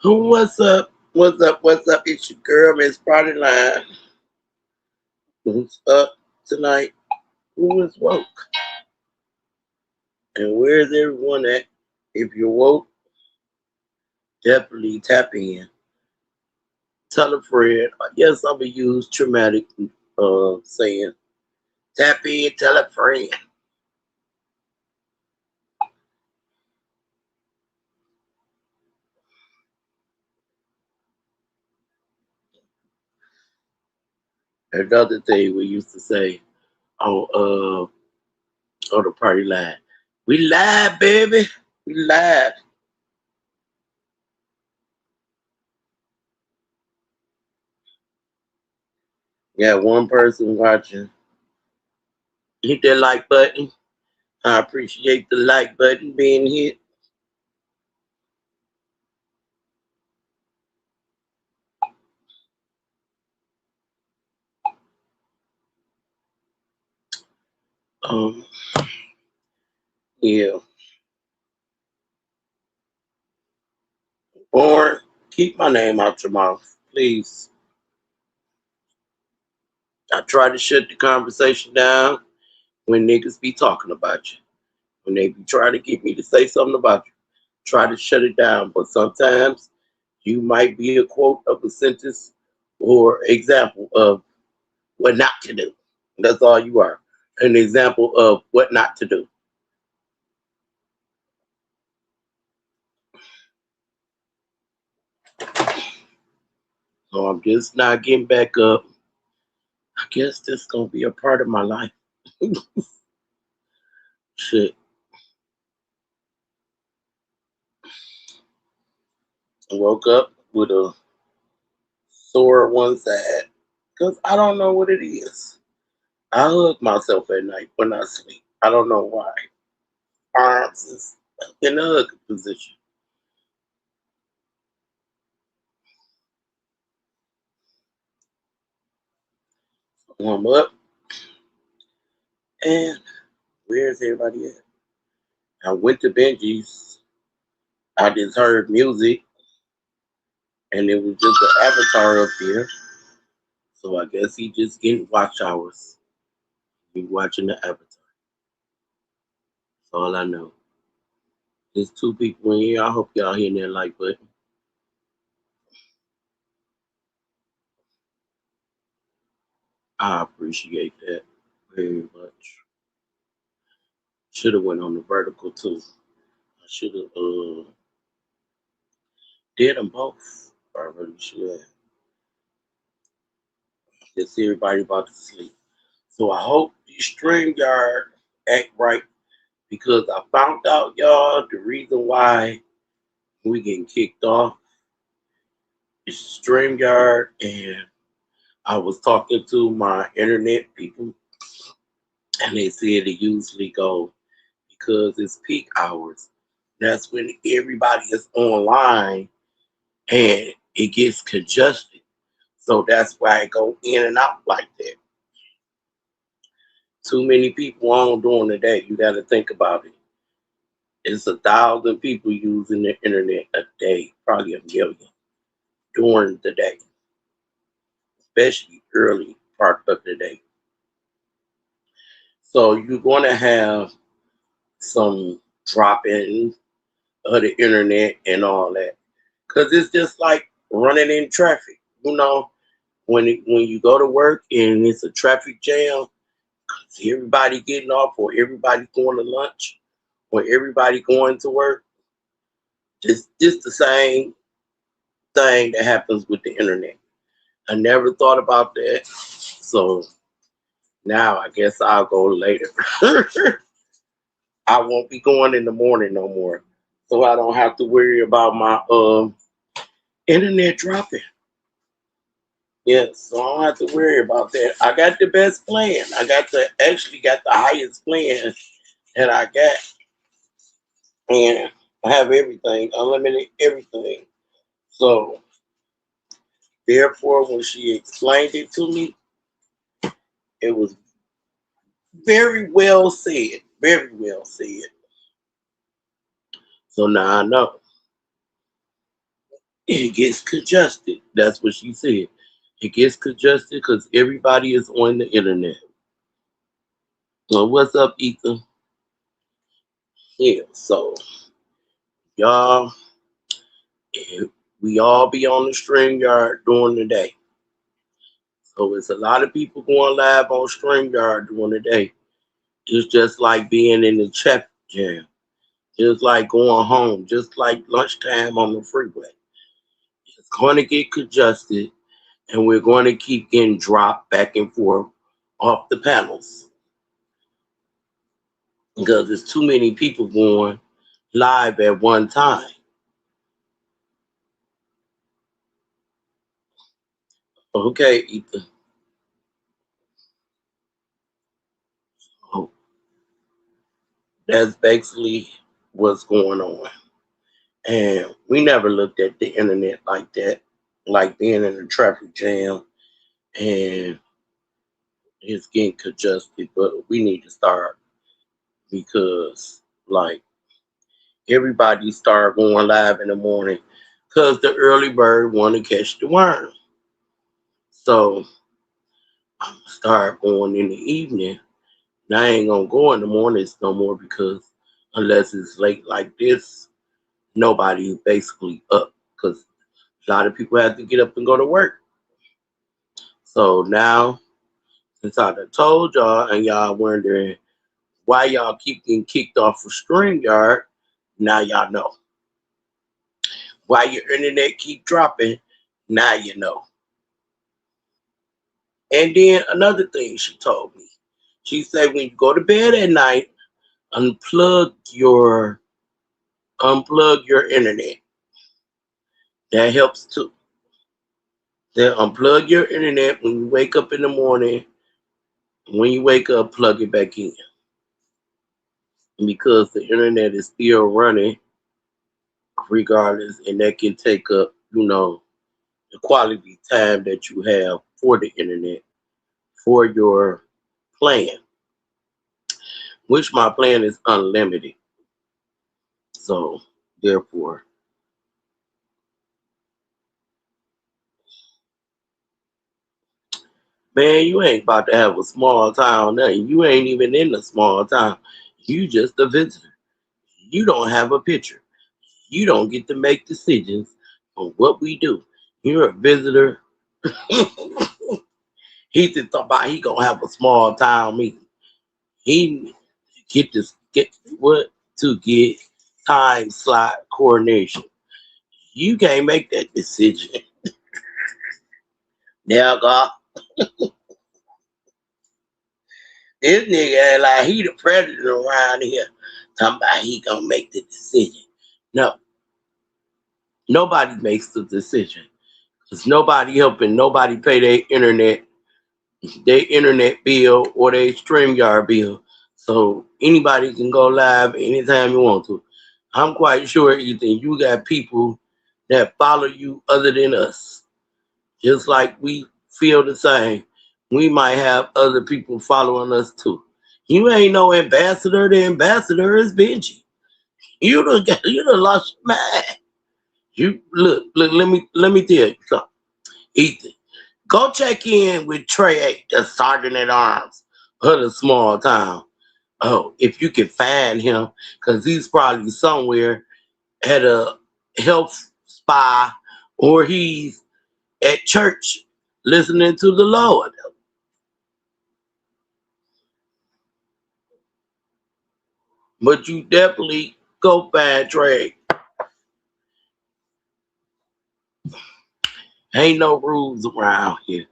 What's up? What's up? What's up? It's your girl, Miss Party Line. Who's up tonight? Who is woke? And where's everyone at? If you're woke, definitely tap in. Tell a friend. Yes, I'm gonna use traumatic saying. Tap in, tell a friend. Another thing we used to say on the party line. We live, baby. We live. Yeah, one person watching. Hit that like button. I appreciate the like button being hit. Um, yeah. Or keep my name out your mouth, please. I try to shut the conversation down when niggas be talking about you. When they be trying to get me to say something about you, try to shut it down. But sometimes you might be a quote of a sentence or example of what not to do. That's all you are. An example of what not to do. So I'm just not getting back up. I guess this gonna be a part of my life. Shit. I woke up with a sore one side because I don't know what it is. I hug myself at night when I sleep. I don't know why. Arms is in a hug position. I'm up and where's everybody at? I went to Benji's. I just heard music and it was just an avatar up there. So I guess he just getting watch hours. He watching the avatar. That's all I know. There's two people in here. I hope y'all hitting that like button. I appreciate that very much. Should have went on the vertical too. I should have did them both. I really should have. Just everybody about to sleep. So I hope the StreamYard act right because I found out y'all the reason why we getting kicked off is StreamYard and I was talking to my internet people and they said it usually go because it's peak hours. That's when everybody is online and it gets congested. So that's why it go in and out like that. Too many people on during the day. You got to think about it. It's 1,000 people using the internet a day, probably a million during the day, especially early part of the day. So you're going to have some drop-ins of the internet and all that, because it's just like running in traffic. You know, when you go to work and it's a traffic jam, everybody getting off or everybody going to lunch or everybody going to work. Just the same thing that happens with the internet. I never thought about that. So now I guess I'll go later. I won't be going in the morning no more. So I don't have to worry about my internet dropping. Yes, so I don't have to worry about that. I got the best plan. I got the actually got the highest plan that I got. And I have everything, unlimited everything. So therefore when she explained it to me, it was very well said. Very well said. So now I know. It gets congested. That's what she said. It gets congested because everybody is on the internet. So what's up, Ethan? Yeah, so y'all, eh, we all be on the StreamYard during the day. So it's a lot of people going live on StreamYard during the day. It's just like being in the traffic jam. It's like going home, just like lunchtime on the freeway. It's going to get congested, and we're going to keep getting dropped back and forth off the panels because there's too many people going live at one time. Okay, Ethan. So that's basically what's going on. And we never looked at the internet like that, like being in a traffic jam and it's getting congested. But we need to start because, like, everybody start going live in the morning because the early bird want to catch the worm. So I'm gonna start going in the evening. Now I ain't gonna go in the mornings no more because unless it's late like this, nobody is basically up because a lot of people have to get up and go to work. So now, since I done told y'all and y'all wondering why y'all keep getting kicked off of StreamYard, now y'all know. Why your internet keep dropping, now you know. And then another thing she told me, she said when you go to bed at night, unplug your internet. That helps too. Then unplug your internet when you wake up in the morning. When you wake up, plug it back in because the internet is still running regardless, and that can take up, the quality time that you have for the internet for your plan, which my plan is unlimited. So therefore, man, you ain't about to have a small town nothing. You ain't even in the small town. You just a visitor. You don't have a picture. You don't get to make decisions on what we do. You're a visitor. He just thought about he gonna have a small town meeting. He get what to get time slot coordination. You can't make that decision. Now, God, this nigga act like he the president around here. Talking about he gonna make the decision. No, nobody makes the decision. Cause nobody helping nobody pay their internet bill or their StreamYard bill. So anybody can go live anytime you want to. I'm quite sure, Ethan, you got people that follow you other than us. Just like we feel the same. We might have other people following us too. You ain't no ambassador. The ambassador is Benji. You done lost your mind. You look. Let me tell you something, Ethan. Go check in with Trey, the sergeant at arms of the small town. Oh, if you can find him, because he's probably somewhere at a health spa or he's at church listening to the Lord. But you definitely go find Trey. Ain't no rules around here.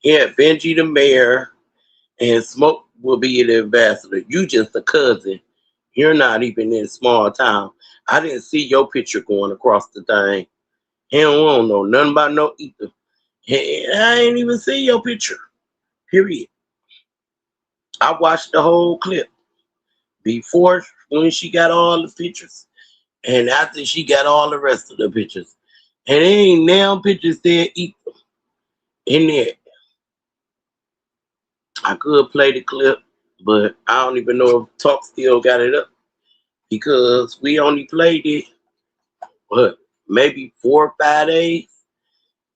Yeah, Benji the mayor and Smoke will be the ambassador. You just a cousin. You're not even in a small town. I didn't see your picture going across the thing. He don't know nothing about no ether. I ain't even see your picture. Period. I watched the whole clip before when she got all the pictures and after she got all the rest of the pictures. And there ain't now pictures there ether in there. I could play the clip, but I don't even know if Talk still got it up because we only played it. but maybe 4 or 5 days.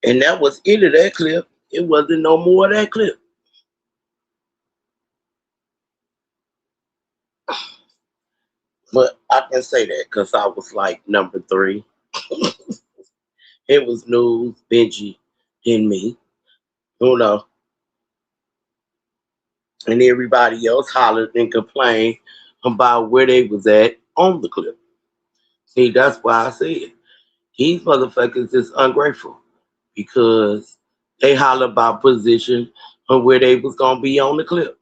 And that was it of that clip. It wasn't no more of that clip. But I can say that because I was like number three. It was News, Benji, and me. You know, and everybody else hollered and complained about where they was at on the clip. See, that's why I said these motherfuckers is ungrateful because they holler about position of where they was gonna be on the clip.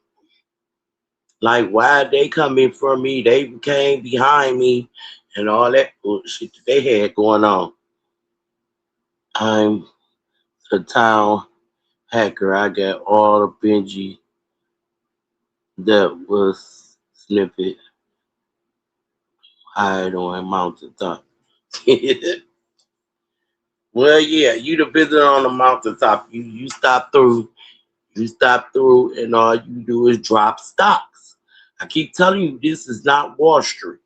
Like why they coming for me, they came behind me and all that bullshit that they had going on. I'm the town hacker. I got all the Benji that was snippet hide on mountaintop. Well, yeah, you the visitor on the mountaintop. You stop through, and all you do is drop stocks. I keep telling you, this is not Wall Street.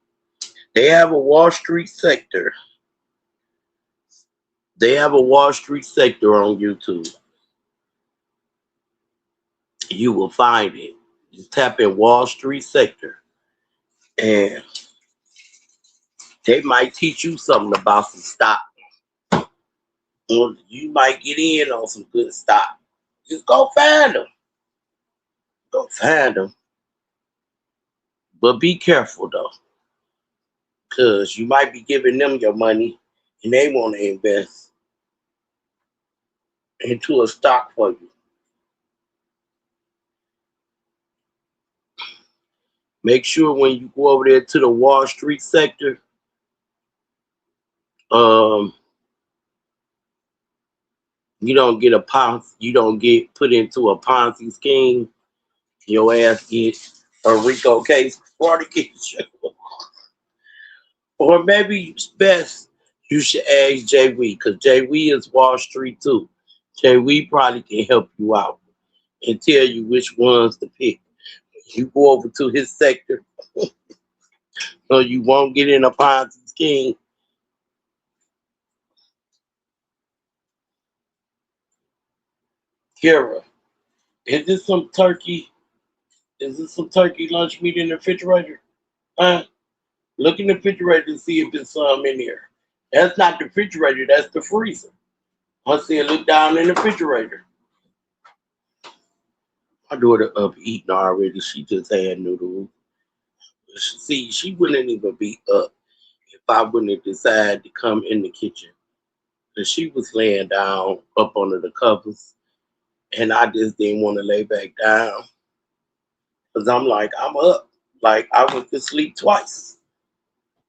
They have a Wall Street sector. They have a Wall Street sector on YouTube. You will find it. Just tap in Wall Street sector, and they might teach you something about some stock. Or you might get in on some good stock. Just go find them. Go find them. But be careful though, because you might be giving them your money and they want to invest into a stock for you. Make sure when you go over there to the Wall Street sector, um, you don't get put into a Ponzi scheme. Your ass get a RICO case before they get you. Or maybe it's best you should ask Jay Wee, because Jay Wee is Wall Street too. Jay Wee probably can help you out and tell you which ones to pick. You go over to his sector, so you won't get in a Ponzi scheme. Kara, is this some turkey? Is this some turkey lunch meat in the refrigerator? Huh? Look in the refrigerator to see if there's some in there. That's not the refrigerator, that's the freezer. I said, look down in the refrigerator. My daughter up eating already. She just had noodles. See, she wouldn't even be up if I wouldn't have decided to come in the kitchen. Cause she was laying down up under the covers, and I just didn't want to lay back down. Cause I'm like, I'm up. Like I went to sleep twice.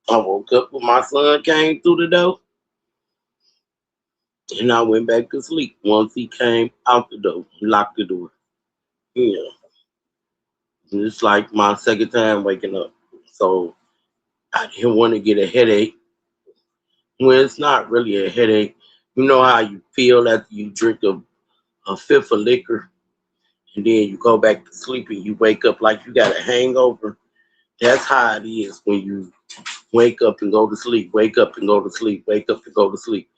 I woke up when my son came through the door, and I went back to sleep once he came out the door. He locked the door. Yeah, it's like my second time waking up. So I didn't want to get a headache. Well, it's not really a headache. You know how you feel after you drink a fifth of liquor and then you go back to sleep and you wake up like you got a hangover? That's how it is when you wake up and go to sleep, wake up and go to sleep, wake up and go to sleep.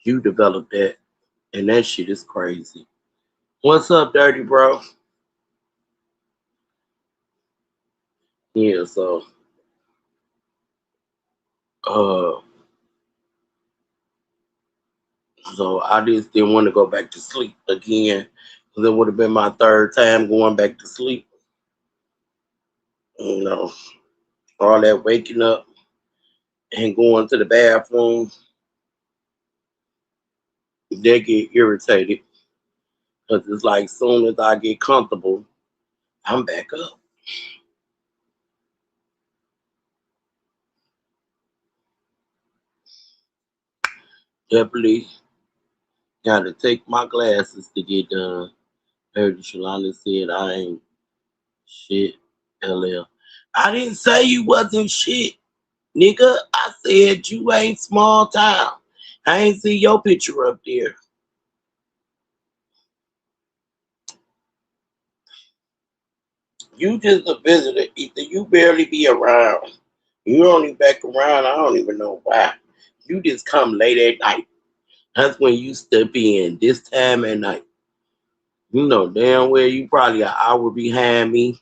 You develop that, and that shit is crazy. What's up, dirty bro? Yeah, uh, so I just didn't want to go back to sleep again. 'Cause it would have been my third time going back to sleep. You know, all that waking up and going to the bathroom, they get irritated because it's like soon as I get comfortable, I'm back up. Definitely got to take my glasses to get done. Heard Shalana said I ain't shit. LL. I didn't say you wasn't shit, nigga. I said you ain't small town. I ain't see your picture up there. You just a visitor. Either you barely be around. You only back around. I don't even know why. You just come late at night. That's when you step in this time at night. You know damn well you probably an hour behind me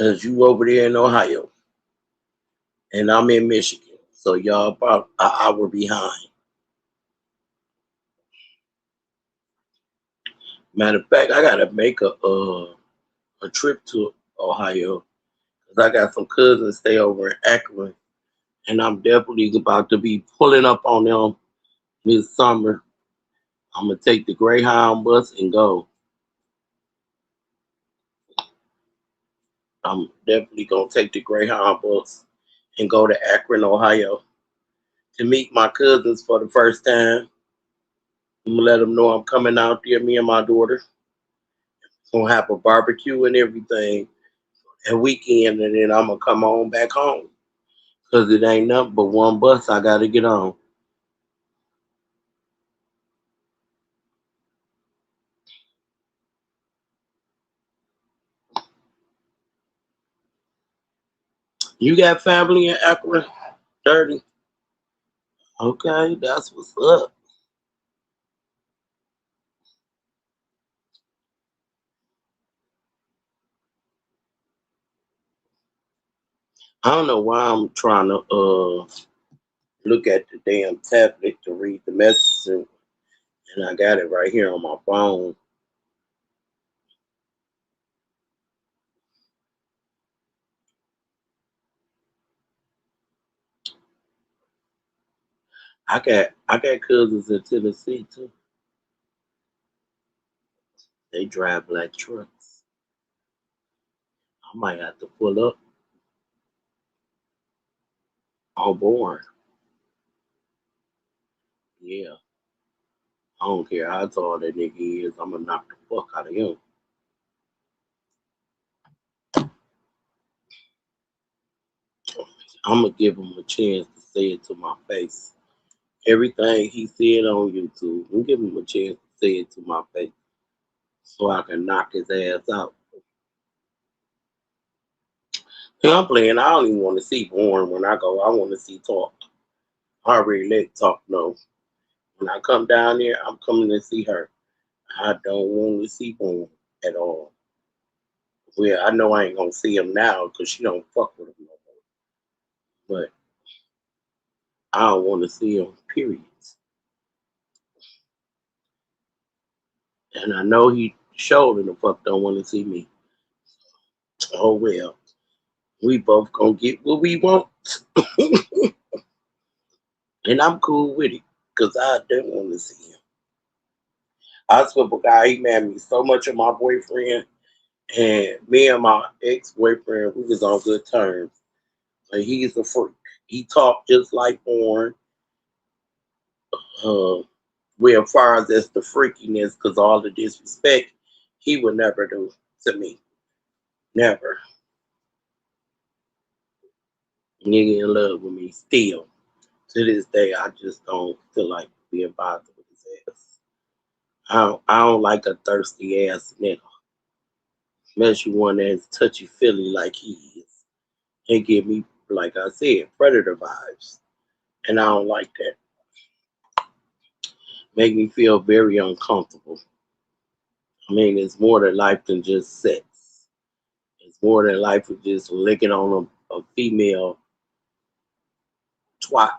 as you over there in Ohio and I'm in Michigan. So y'all about an hour behind. Matter of fact, I gotta make a trip to Ohio because I got some cousins stay over in Akron, and I'm definitely about to be pulling up on them this summer. I'm gonna take the Greyhound bus and go. I'm definitely gonna take the Greyhound bus and go to Akron, Ohio, to meet my cousins for the first time. I'm gonna let them know I'm coming out there, me and my daughter. Gonna have a barbecue and everything a weekend, and then I'm gonna come on back home because it ain't nothing but one bus I gotta get on. You got family in Akron? 30. Okay, that's what's up. I don't know why I'm trying to look at the damn tablet to read the message, and I got it right here on my phone. I got cousins in Tennessee too. They drive black trucks. I might have to pull up on board. Yeah. I don't care how tall that nigga is. I'm gonna knock the fuck out of him. I'm gonna give him a chance to say it to my face. Everything he said on YouTube, I'm gonna give him a chance to say it to my face so I can knock his ass out. And I'm playing. I don't even want to see Born when I go. I want to see Talk. I already let Talk know. When I come down there, I'm coming to see her. I don't want to see Born at all. Well, I know I ain't gonna see him now because she don't fuck with him no more. But I don't want to see him. Period. And I know he showed in the fuck don't want to see me. Oh well, we both gonna get what we want, and I'm cool with it because I don't want to see him. I swear, a guy, he mad me so much of my boyfriend, and me and my ex boyfriend, we was on good terms. But he's a freak. He talked just like Born. Uh, where as far as that's the freakiness, because all the disrespect, he would never do to me. Never. Nigga in love with me still. To this day, I just don't feel like being bothered with his ass. I don't like a thirsty ass nigga, especially one that's touchy feely like he is. He give me, like I said, predator vibes, and I don't like that. Make me feel very uncomfortable. I mean, it's more to life than just sex. It's more than life of just licking on a female twat.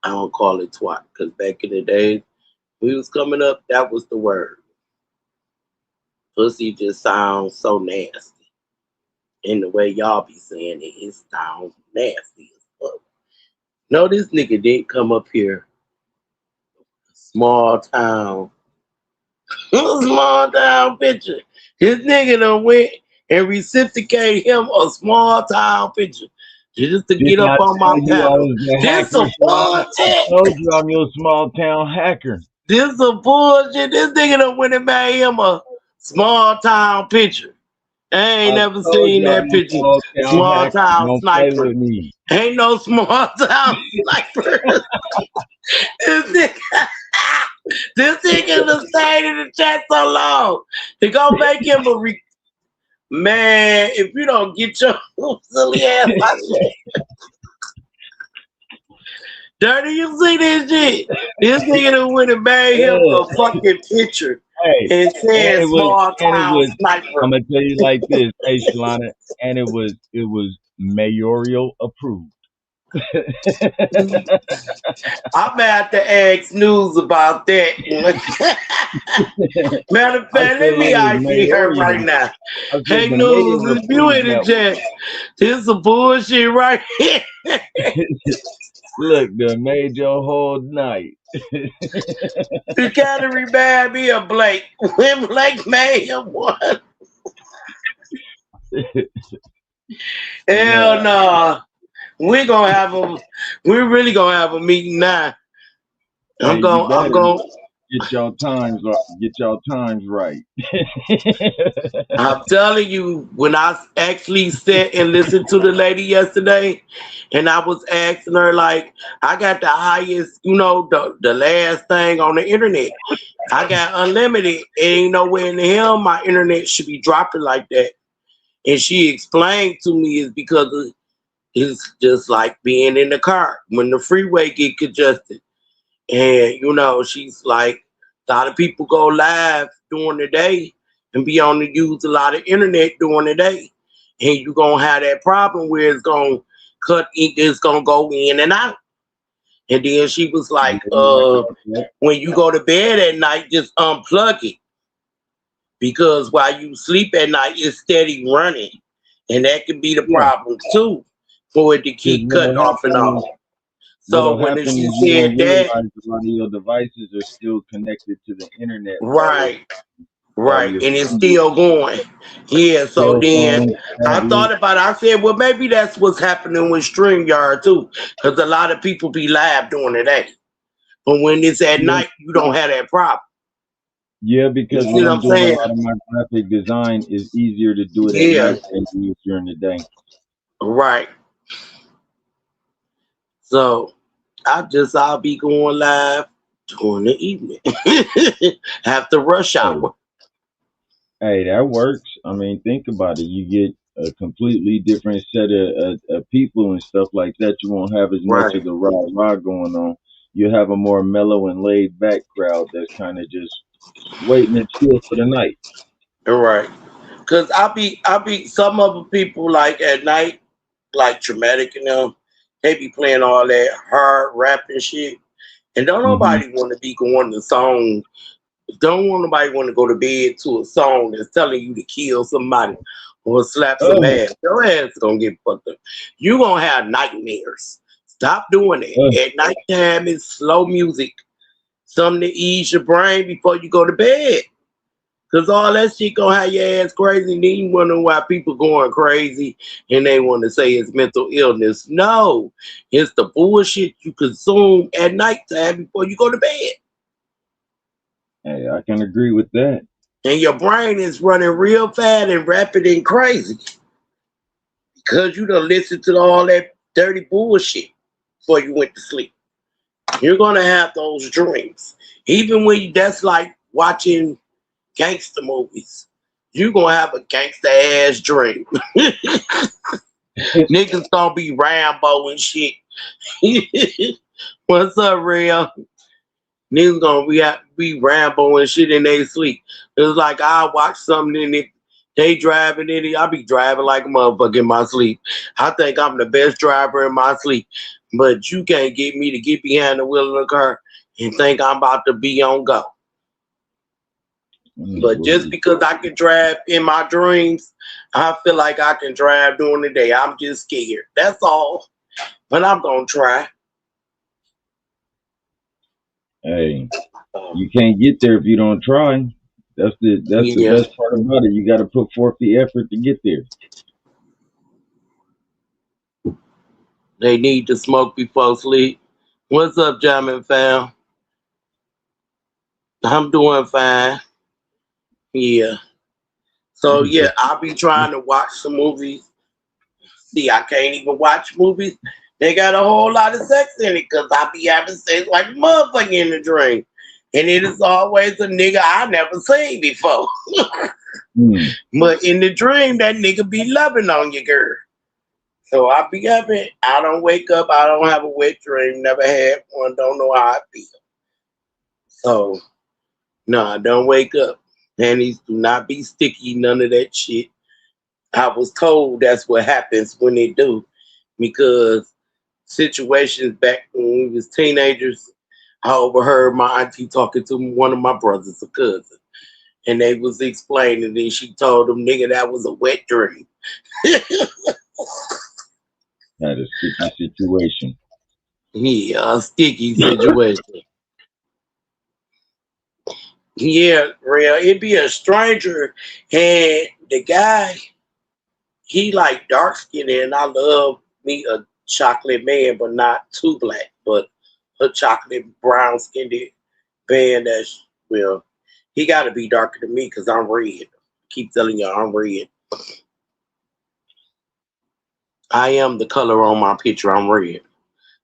I don't call it twat because back in the day, we was coming up, that was the word. Pussy just sounds so nasty. In the way y'all be saying it, it sounds nasty as fuck. No, this nigga didn't come up here. Small town. Small town picture. This nigga done went and reciprocated him a small town picture. Just to get Didn't up I on my tell you I panel. was the This hacker, some Sean? I bullshit. told you I'm your small town hacker. This some bullshit. This nigga done went and made him a small town picture. I ain't I never told seen you I'm that your picture. small town Small hacker. town Don't play sniper. with me. Ain't no small town sniper. this nigga, this nigga done stayed in the chat so long. They gonna make him man. If you don't get your silly ass out shit. Dirty, you see this shit? This nigga done went and made him a Yeah. fucking picture Hey, and and said it was, small and it town was. I'm sniper. gonna tell you like this, hey Shalana, and it was mayoral approved. I'm at to ask news about that. Matter of I fact, said let me it was ID her right mayoral. now. I Hey, said the news, mayor if you approved in the that one. chat, this is some bullshit right here. Look, they made your whole night. You gotta remind me of Blake. When Blake made him one. Hell Nah, no. We gonna have a we really gonna have a meeting now. hey, you I'm better going get y'all times right. I'm telling you, when I actually sat and listened to the lady yesterday, and I was asking her, like, I got the highest, the last thing on the internet. I got unlimited, and ain't nowhere in the hell my internet should be dropping like that. And she explained to me it's because it's just like being in the car when the freeway get congested. And she's like, a lot of people go live during the day and be on the use a lot of internet during the day. And you're gonna have that problem where it's gonna go in and out. And then she was like, when you go to bed at night, just unplug it. Because while you sleep at night, it's steady running. And that can be the Yeah, problem too, for it to because keep cutting off and off. So what'll when happen she is you said won't that, realize a lot of your devices are still connected to the internet right, while right, you're and it's sleeping. still going. Yeah, so Cell then phones, I tablets. thought about it. I said, well, maybe that's what's happening with StreamYard too, because a lot of people be live during the day. But when it's at Yeah, night, you don't have that problem. yeah, You because when see what I'm I'm doing a saying? lot of my graphic design, it's easier to do it at Yeah, night than it is during the day. right. So I'll be going live during the evening after rush Hey, hour. hey, that works. I mean, think about it. You get a completely different set of people and stuff like that. You won't have as much Right, of the rah rah going on. You have a more mellow and laid back crowd that's kind of just waiting and chill for the night. right. Cause I be some of the people like at night, like traumatic, they be playing all that hard rap and shit. And don't Hmm. nobody want to be going to song. Don't want nobody want to go to bed to a song that's telling you to kill somebody or slap some Oh, ass. Your ass is gonna get fucked up. You gonna have nightmares. Stop doing it. uh, At nighttime it's slow music. Something to ease your brain before you go to bed. Cause all that shit gonna have your ass crazy. And then you wonder why people going crazy and they want to say it's mental illness. No, it's the bullshit you consume at nighttime before you go to bed. hey, I can agree with that. And your brain is running real fast and rapid and crazy. Because you done listened to all that dirty bullshit before you went to sleep. You're gonna have those dreams. Even that's like watching gangster movies. You're gonna have a gangster ass dream. Niggas gonna be Rambo and shit. What's up, Real? Niggas gonna be Rambo and shit in their sleep. It's like I watch something in it. They driving in it. I be driving like a motherfucker in my sleep. I think I'm the best driver in my sleep. But you can't get me to get behind the wheel of the car and think I'm about to be on go. But just because I can drive in my dreams, I feel like I can drive during the day. I'm just scared. That's all. But I'm gonna try. Hey, Um, you can't get there if you don't try. That's the yeah, best part about it. You got to put forth the effort to get there. they need to smoke before sleep. What's up, Jamin fam? I'm doing fine. Yeah. So yeah, I'll be trying to watch some movies. See, I can't even watch movies. They got a whole lot of sex in it because I be having sex like a motherfucker in the dream. And it is always a nigga I never seen before. Hmm. But in the dream, that nigga be loving on you, girl. So I be up and I don't wake up. I don't have a wet dream. Never had one. Don't know how I feel. So no, I don't wake up. Panties do not be sticky. None of that shit. I was told that's what happens when they do, because situations back when we was teenagers, I overheard my auntie talking to one of my brothers or cousins, and they was explaining, and she told them, "Nigga, that was a wet dream." Had a sticky situation. Yeah, a sticky situation. Yeah, real. It'd be a stranger, and the guy, he like dark skinned, and I love me a chocolate man, but not too black, but a chocolate brown skinned man that's, well, he got to be darker than me because I'm red. Keep telling y'all I'm red. I am the color on my picture. I'm red.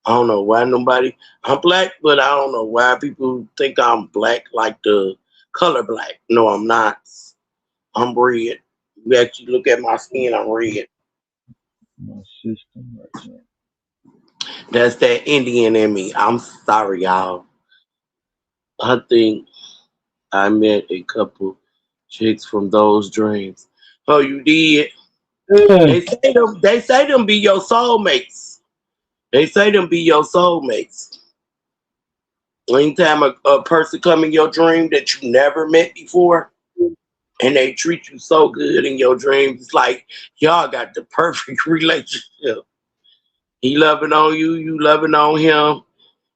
I don't know why nobody. I'm black, but I don't know why people think I'm black like the color black. No, I'm not. I'm red. You actually look at my skin. I'm red. My system right now. That's that Indian in me. I'm sorry, y'all. I think I met a couple chicks from those dreams. Oh, you did? Yeah. They say them. They say them be your soulmates. They say them be your soulmates. Anytime a person come in your dream that you never met before, and they treat you so good in your dreams, it's like y'all got the perfect relationship. He loving on you, you loving on him,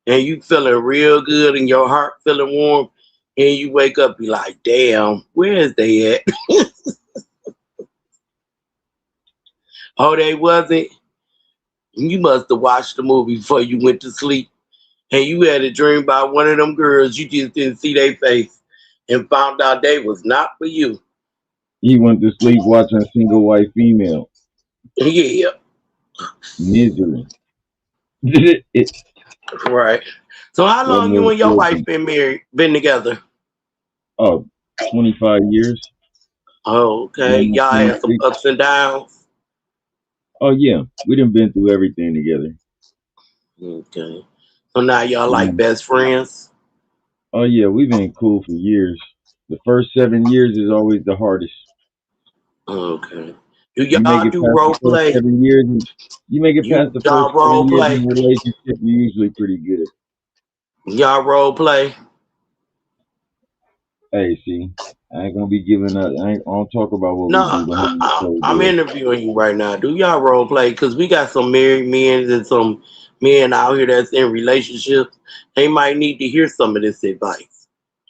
and you feeling real good, and your heart feeling warm, and you wake up, be like, damn, where is they at? Oh, they wasn't. You must have watched the movie before you went to sleep, and you had a dream about one of them girls. You just didn't see their face, and found out they was not for you. He went to sleep watching Single White Female. Yeah, Misery. It right. So how wasn't long no you and your wife joking. been married, been together? Oh, 25 years. Oh, okay. Almost Y'all had some 26. ups and downs. Oh yeah, we done been through everything together. Okay. So now y'all like Yeah. best friends. Oh yeah, we've been cool for years. The first 7 years is always the hardest. Okay. Do You make y'all it do past the role first play? 7 years, you make it past You the first y'all role 7 years in play? a relationship, you're usually pretty good. Y'all role play? Hey, see, I ain't gonna be giving up. I don't talk about what No, we do behind closed I'm doors. interviewing you right now. Do y'all role play? Because we got some married men and some men out here that's in relationships. They might need to hear some of this advice.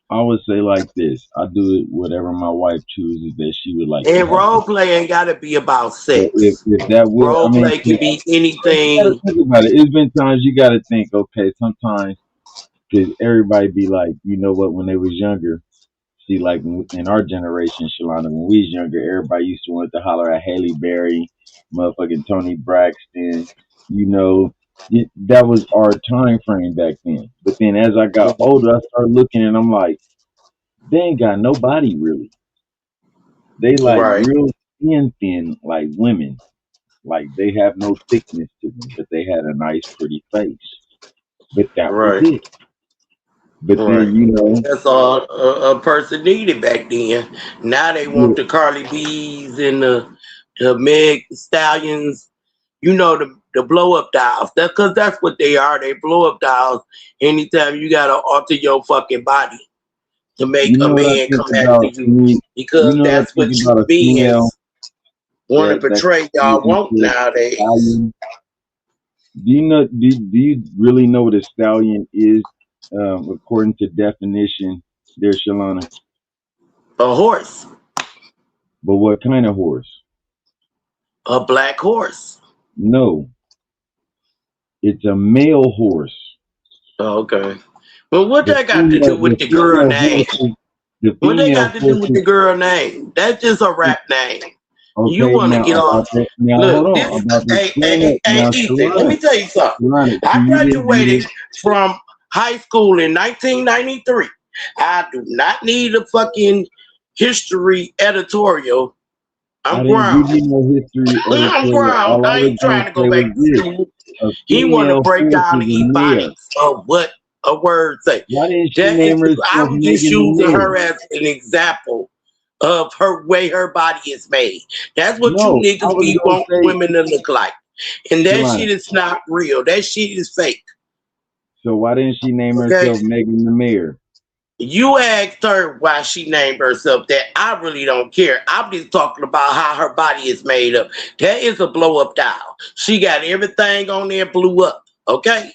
I would say like this: I do it whatever my wife chooses that she would like to And happen. role play ain't got to be about But if sex. that would, I Role mean, play can 'cause be you gotta anything. think about it. It's been times you gotta think. Okay, sometimes because everybody be like, you know what? When they was younger, see, like in our generation, Shalana, when we was younger, everybody used to want to holler at Haley Berry, motherfucking Tony Braxton. You know, that was our time frame back then. But then as I got older, I started looking and I'm like, they ain't got nobody really. They like Right, real thin, like women. Like they have no thickness to them, but they had a nice, pretty face. But that was right, it. But right. then, you know, That's all a person needed back then. Now they yeah, want the Carly B's and the Meg Stallions. You know, the blow up dolls. That's because that's what they are. They blow up dolls. Anytime you gotta alter your fucking body to make you a know what I man think come after about you, me. You because know what I that's think what you about a men female want to that portray. you Y'all want into a nowadays. stallion. Do you really know what a stallion is? According to definition, there, Shalana. A horse, But what kind of horse? a black horse. No, it's a male horse. Okay. Well, what The that got to do with the the girl female name? horses, the What they female got to do with horses. the girl name? That's just a rap name. You Okay, want to now get about off. that. Now hold Look, on this, about the hey, hey, planet. hey, hey, Now, Ethan, let Shalana, me tell you something. Shalana, see, I you graduated didn't. from high school in 1993. I do not need a fucking history editorial I I'm didn't give grown. you no history of the I'm player. grown. All I I was ain't gonna trying to go say back was to this: school. a He want to female break horse down is the a mare. ebonics of what a word say. Why didn't she That is, name herself I'm just Megan the using Mare? her as an example of her way her body is made. That's what you No, I niggas was be gonna want say, women to look like. And that Shalana. shit is not real. That shit is fake. So why didn't she name Okay? herself Megan the Mare? You asked her why she named herself that. I really don't care. I'm just talking about how her body is made up. That is a blow up doll. She got everything on there blew up. Okay?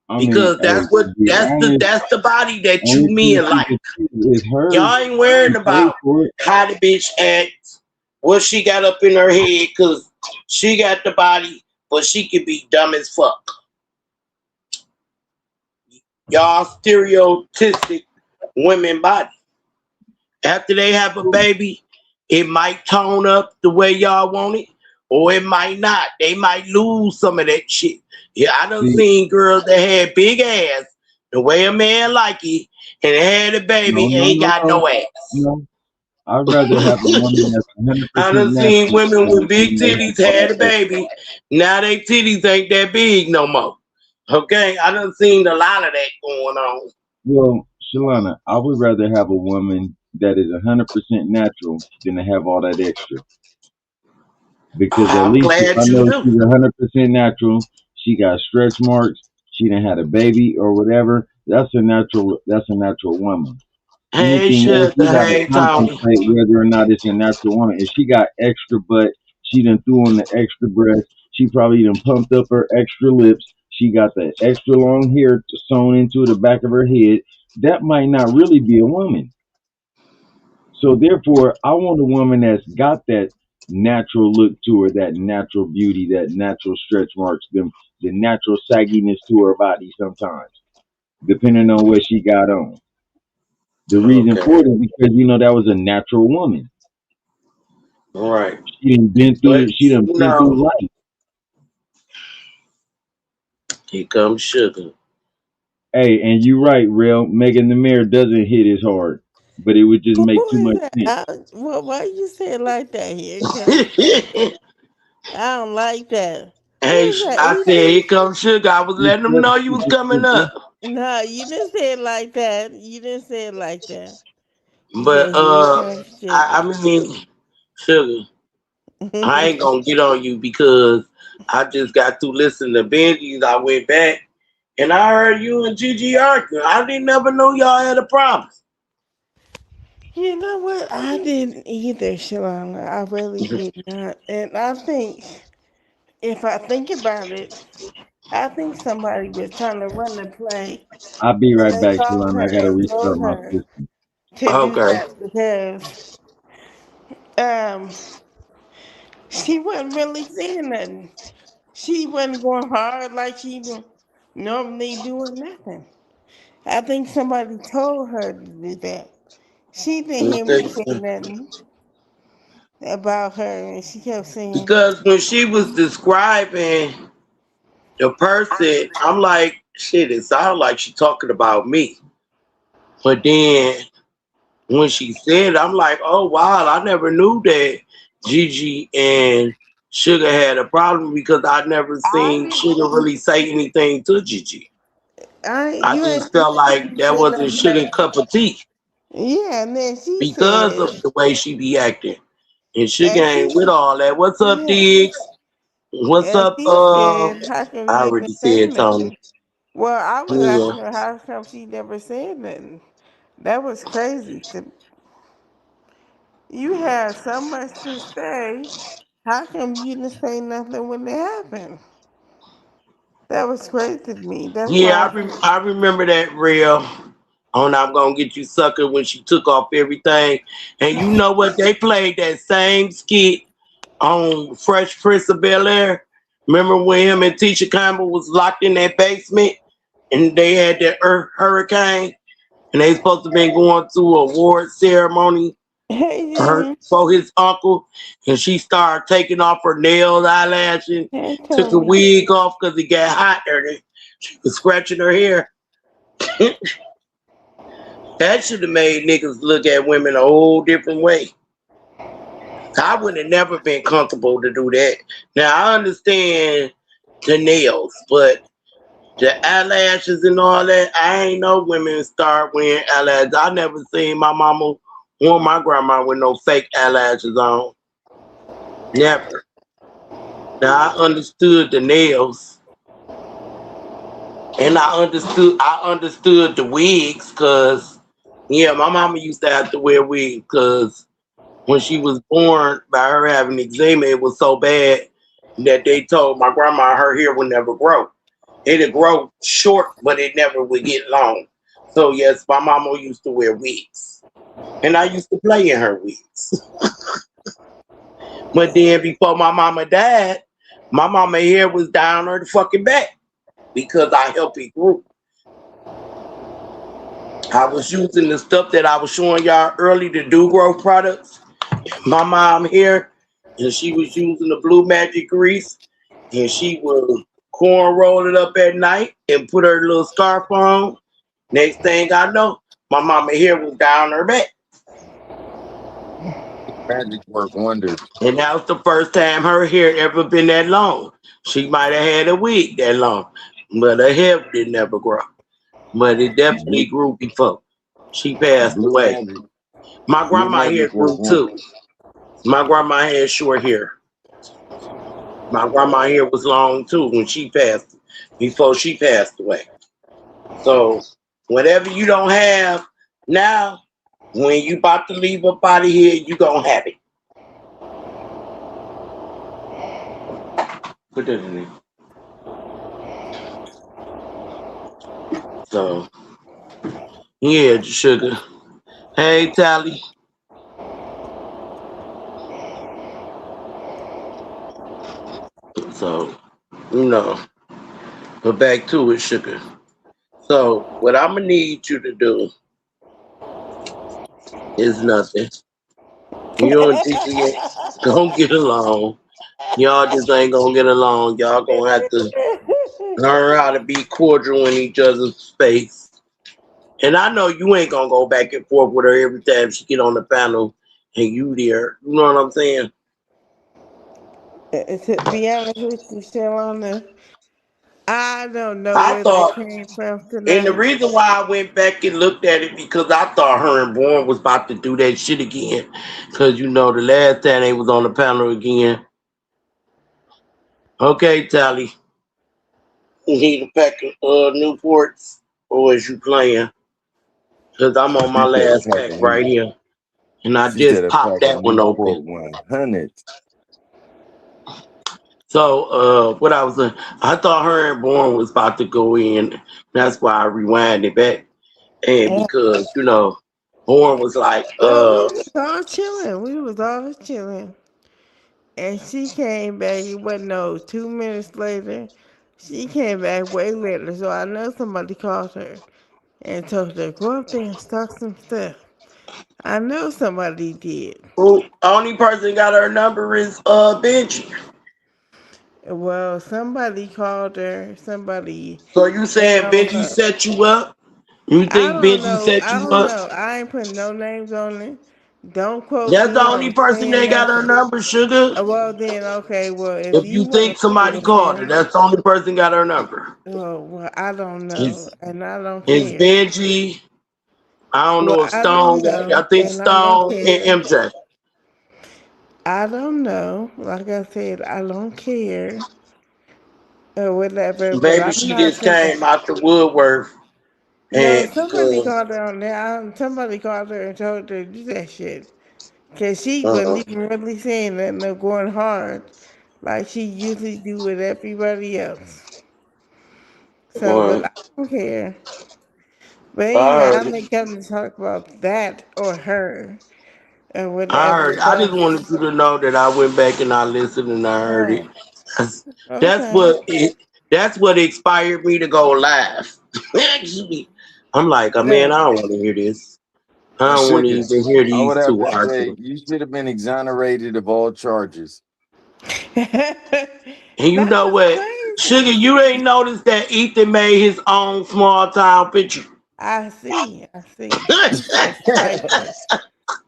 I mean, Because hey, to be honest, that's the body that you only thing men she like. could see is hers. Y'all ain't worried She paid about for it. how the bitch acts, what she got up in her head, cause she got the body, but she could be dumb as fuck. Y'all stereotypic women body. After they have a baby, it might tone up the way y'all want it, or it might not. They might lose some of that shit. Yeah, I done See, seen girls that had big ass, the way a man like it, and had a no, baby, no, ain't no, got no, no ass. no. I'd rather have a woman that's 100% I done seen natural women than a with big woman that has titties all had that a extra. baby. Now they titties ain't that big no more. Okay, I done seen a lot of that going on. Well, Shalana, I would rather have a woman that is 100% natural than to have all that extra. Because at I'm least if glad I you know do. she's 100% natural, she got stretch marks, she done had a baby or whatever. That's a natural. That's a natural woman. Hey Anything else, sugar, you got to hey Tony. contemplate whether or not it's a natural woman. If she got extra butt, she done threw on the extra breast. She probably done pumped up her extra lips. She got the extra long hair sewn into the back of her head. That might not really be a woman. So therefore, I want a woman that's got that natural look to her, that natural beauty, that natural stretch marks, them the natural sagginess to her body sometimes, depending on what she got on. The reason for Okay, it is because that was a natural woman. all right. But She done you been through know, life. here comes sugar. Hey, and you right, Real. Megan the Mayor doesn't hit as hard, but it would just Who make too is much that? sense. Well, why you say it like that? Here comes sugar. Hey, I don't like that. Who is that? I said here comes sugar. I was letting them know you was coming Sugar. up. No, you didn't say it like that. You didn't say it like that. You But said, here comes I sugar. mean, sugar. I ain't gonna get on you because I just got through listening to Benji's. I went back and I heard you and Gigi arguing. I didn't never know y'all had a problem. You know what? I didn't either, Shalana. I really did not. And I think, if I think about it, I think somebody was trying to run the play I'll be and right they back, called Shalana. her I gotta and restart told my her system. to do Okay. that because um, she wasn't really saying nothing. She wasn't going hard like she would normally do or nothing. I think somebody told her to do that. She didn't hear me say nothing about her, and she kept saying, Because when she was describing the person, I'm like, shit, it sounds like she talking about me. But then when she said, I'm like, oh wow, I never knew that Gigi and Sugar had a problem because I never "I seen Sugar didn't. really say anything to Gigi. I You just ain't felt like even that say wasn't nothing Sugar back." cup of tea Yeah, and then she because said, of the way she be acting. And Sugar and she ain't with said, all that. What's up, yeah, Diggs? What's and up? she said, how come I you already didn't say said Tony. nothing? Well, I was Yeah. asking her how come she never said nothing. That was crazy. You had so much to say. How come you didn't say nothing when it happened? That was crazy to me. That's Yeah, why I said, I remember that real. On I'm gonna get you sucker when she took off everything. And you know what? They played that same skit on Fresh Prince of Bel Air. Remember when him and Tisha Campbell was locked in that basement and they had that hurricane and they supposed to be going to a award ceremony hey, Jimmy, for his uncle, and she started taking off her nails, eyelashes, hey, took a Tony. wig off because it got hot there. She was scratching her hair. That should have made niggas look at women a whole different way. I would have never been comfortable to do that. Now I understand the nails, but the eyelashes and all that, I ain't know women start wearing eyelashes. I never seen my mama or my grandma with no fake eyelashes on. Never. Now I understood the nails, and I understood the wigs, cause yeah, my mama used to have to wear wigs, cause when she was born, by her having eczema, it was so bad that they told my grandma her hair would never grow. It'd grow short, but it never would get long. So yes, my mama used to wear wigs, and I used to play in her wigs. But then before my mama died, my mama hair was down her fucking back because I helped it grow. I was using the stuff that I was showing y'all early, the do growth products. My mom here, and she was using the blue magic grease, and she would corn roll it up at night and put her little scarf on. Next thing I know, my mama hair was down her back. Magic work wonders. And that was the first time her hair ever been that long. She might have had a wig that long, but her hair did never grow. But it definitely Blue, grew before she passed blue away. magic. My Blue grandma hair magic work grew too. wonders. My grandma had short hair. My grandma hair was long too when she passed, before she passed away. So whatever you don't have now, when you about to leave up out of here, you gonna have it. Put that in there. So yeah, sugar. Hey Tally. So you know, but back to it, sugar. So what I'm gonna need you to do is nothing. You and Gigi ain't gonna get along. Y'all just ain't gonna get along. Y'all gonna have to learn how to be cordial in each other's space. And I know you ain't gonna go back and forth with her every time she get on the panel and you there. You know what I'm saying? To be honest with you, Shalana, I don't know I where that thought, came from and the tonight. reason why I went back and looked at it because I thought her and Bourne was about to do that shit again. Cause you know the last time they was on the panel again. Okay, Tally, you need a pack of Newports, or is you playing? Cause I'm on my She said a last pack pack of right new. here, and I She said just a popped pack of that one open. Newport 100. So, what I was saying, I thought her and Bourne was about to go in. That's why I rewinded back, and And, because Bourne was like, well, we was all chilling. We was all chilling. And she came back, it wasn't no 2 minutes later. She came back way later, so I know somebody called her and told her, go up there and start some stuff. I know somebody did. who only person got her number is Benji. Well, somebody called her, somebody, So you I saying don't Benji know. set you up? You I think don't Benji know. set I you don't up? know. I ain't putting no names on it. Don't quote That's the me only on person saying that got her nothing. number, sugar. Well, then, okay. Well, if If you you want think to put it somebody with called her, them, that's the only person got her number. well, I don't know, It's and I don't it's care. Benji. I don't Well, know if I don't Stone got it. I know, think and I don't Stone and care. MJ. I don't know. Like I said, I don't care or whatever. But Maybe I'm she not just finna. came out the woodwork No, and somebody because called her on there. Somebody called her and told her to do that shit. Cause she wasn't uh, even really saying nothing or going hard like she usually do with everybody else. So, uh, but I don't care. But I anyway, heard I'm it. not coming to talk about that or her or I whatever. heard it. I just But wanted you to know that I went back and I listened and I heard it. oh, That's, that's okay. what it. That's what inspired me to go live. Actually, I'm like, oh, man, Uh, I don't want to hear this. I don't want to Sugar, even hear I would these have two to say argue. you should have been exonerated of all charges. And you that know was what, crazy. Sugar, you ain't noticed that Ethan made his own small town picture. I see. I see. That's priceless.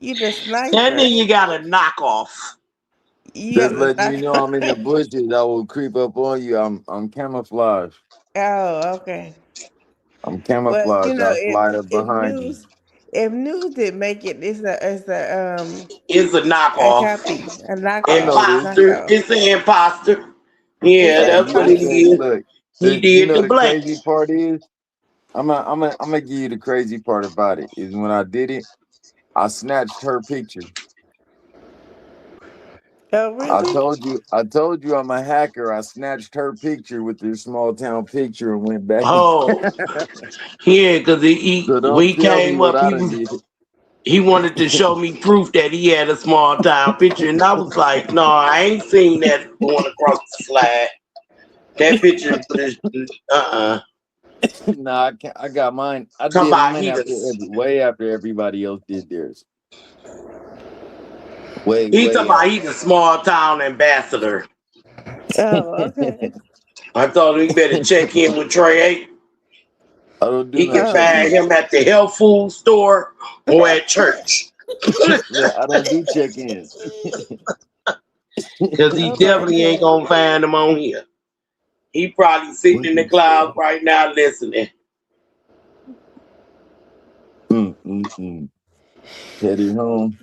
You the That sniper. nigga got a knockoff. You Just got the letting you know I'm in the sniper. bushes. I will creep up on you. I'm camouflage. Oh, okay. I'm Well, camouflage. I slide up if behind you. news did make it, It's a a knockoff. copy, a I knockoff, know this. Imposter. knockoff. It's an imposter. It's Yeah, an that's You what know, it imposter. is. look. He You did know the the blank. crazy part is I'm gonna give you the crazy part about it. Is when I did it, I snatched her picture. Oh, really? I told you I'm a hacker. I snatched her picture with this small town picture and went back and Oh, yeah, because so when don't he tell me came what up, I done did. he wanted to show me proof that he had a small town picture, and I was like, no, I ain't seen that going across the slide. That picture, Nah, I, can't, I got mine. I Talking did about mine way after everybody else did theirs. he Way talking about after. he's a small town ambassador. Oh, okay. I told him he better check in with Trey 8. I don't do He no can Oh, find check-ins. him at the health food store or at church. Look, I don't do check-ins. Because he oh my definitely ain't God. gonna find him on here. He probably sitting in the clouds right now listening. Heading home.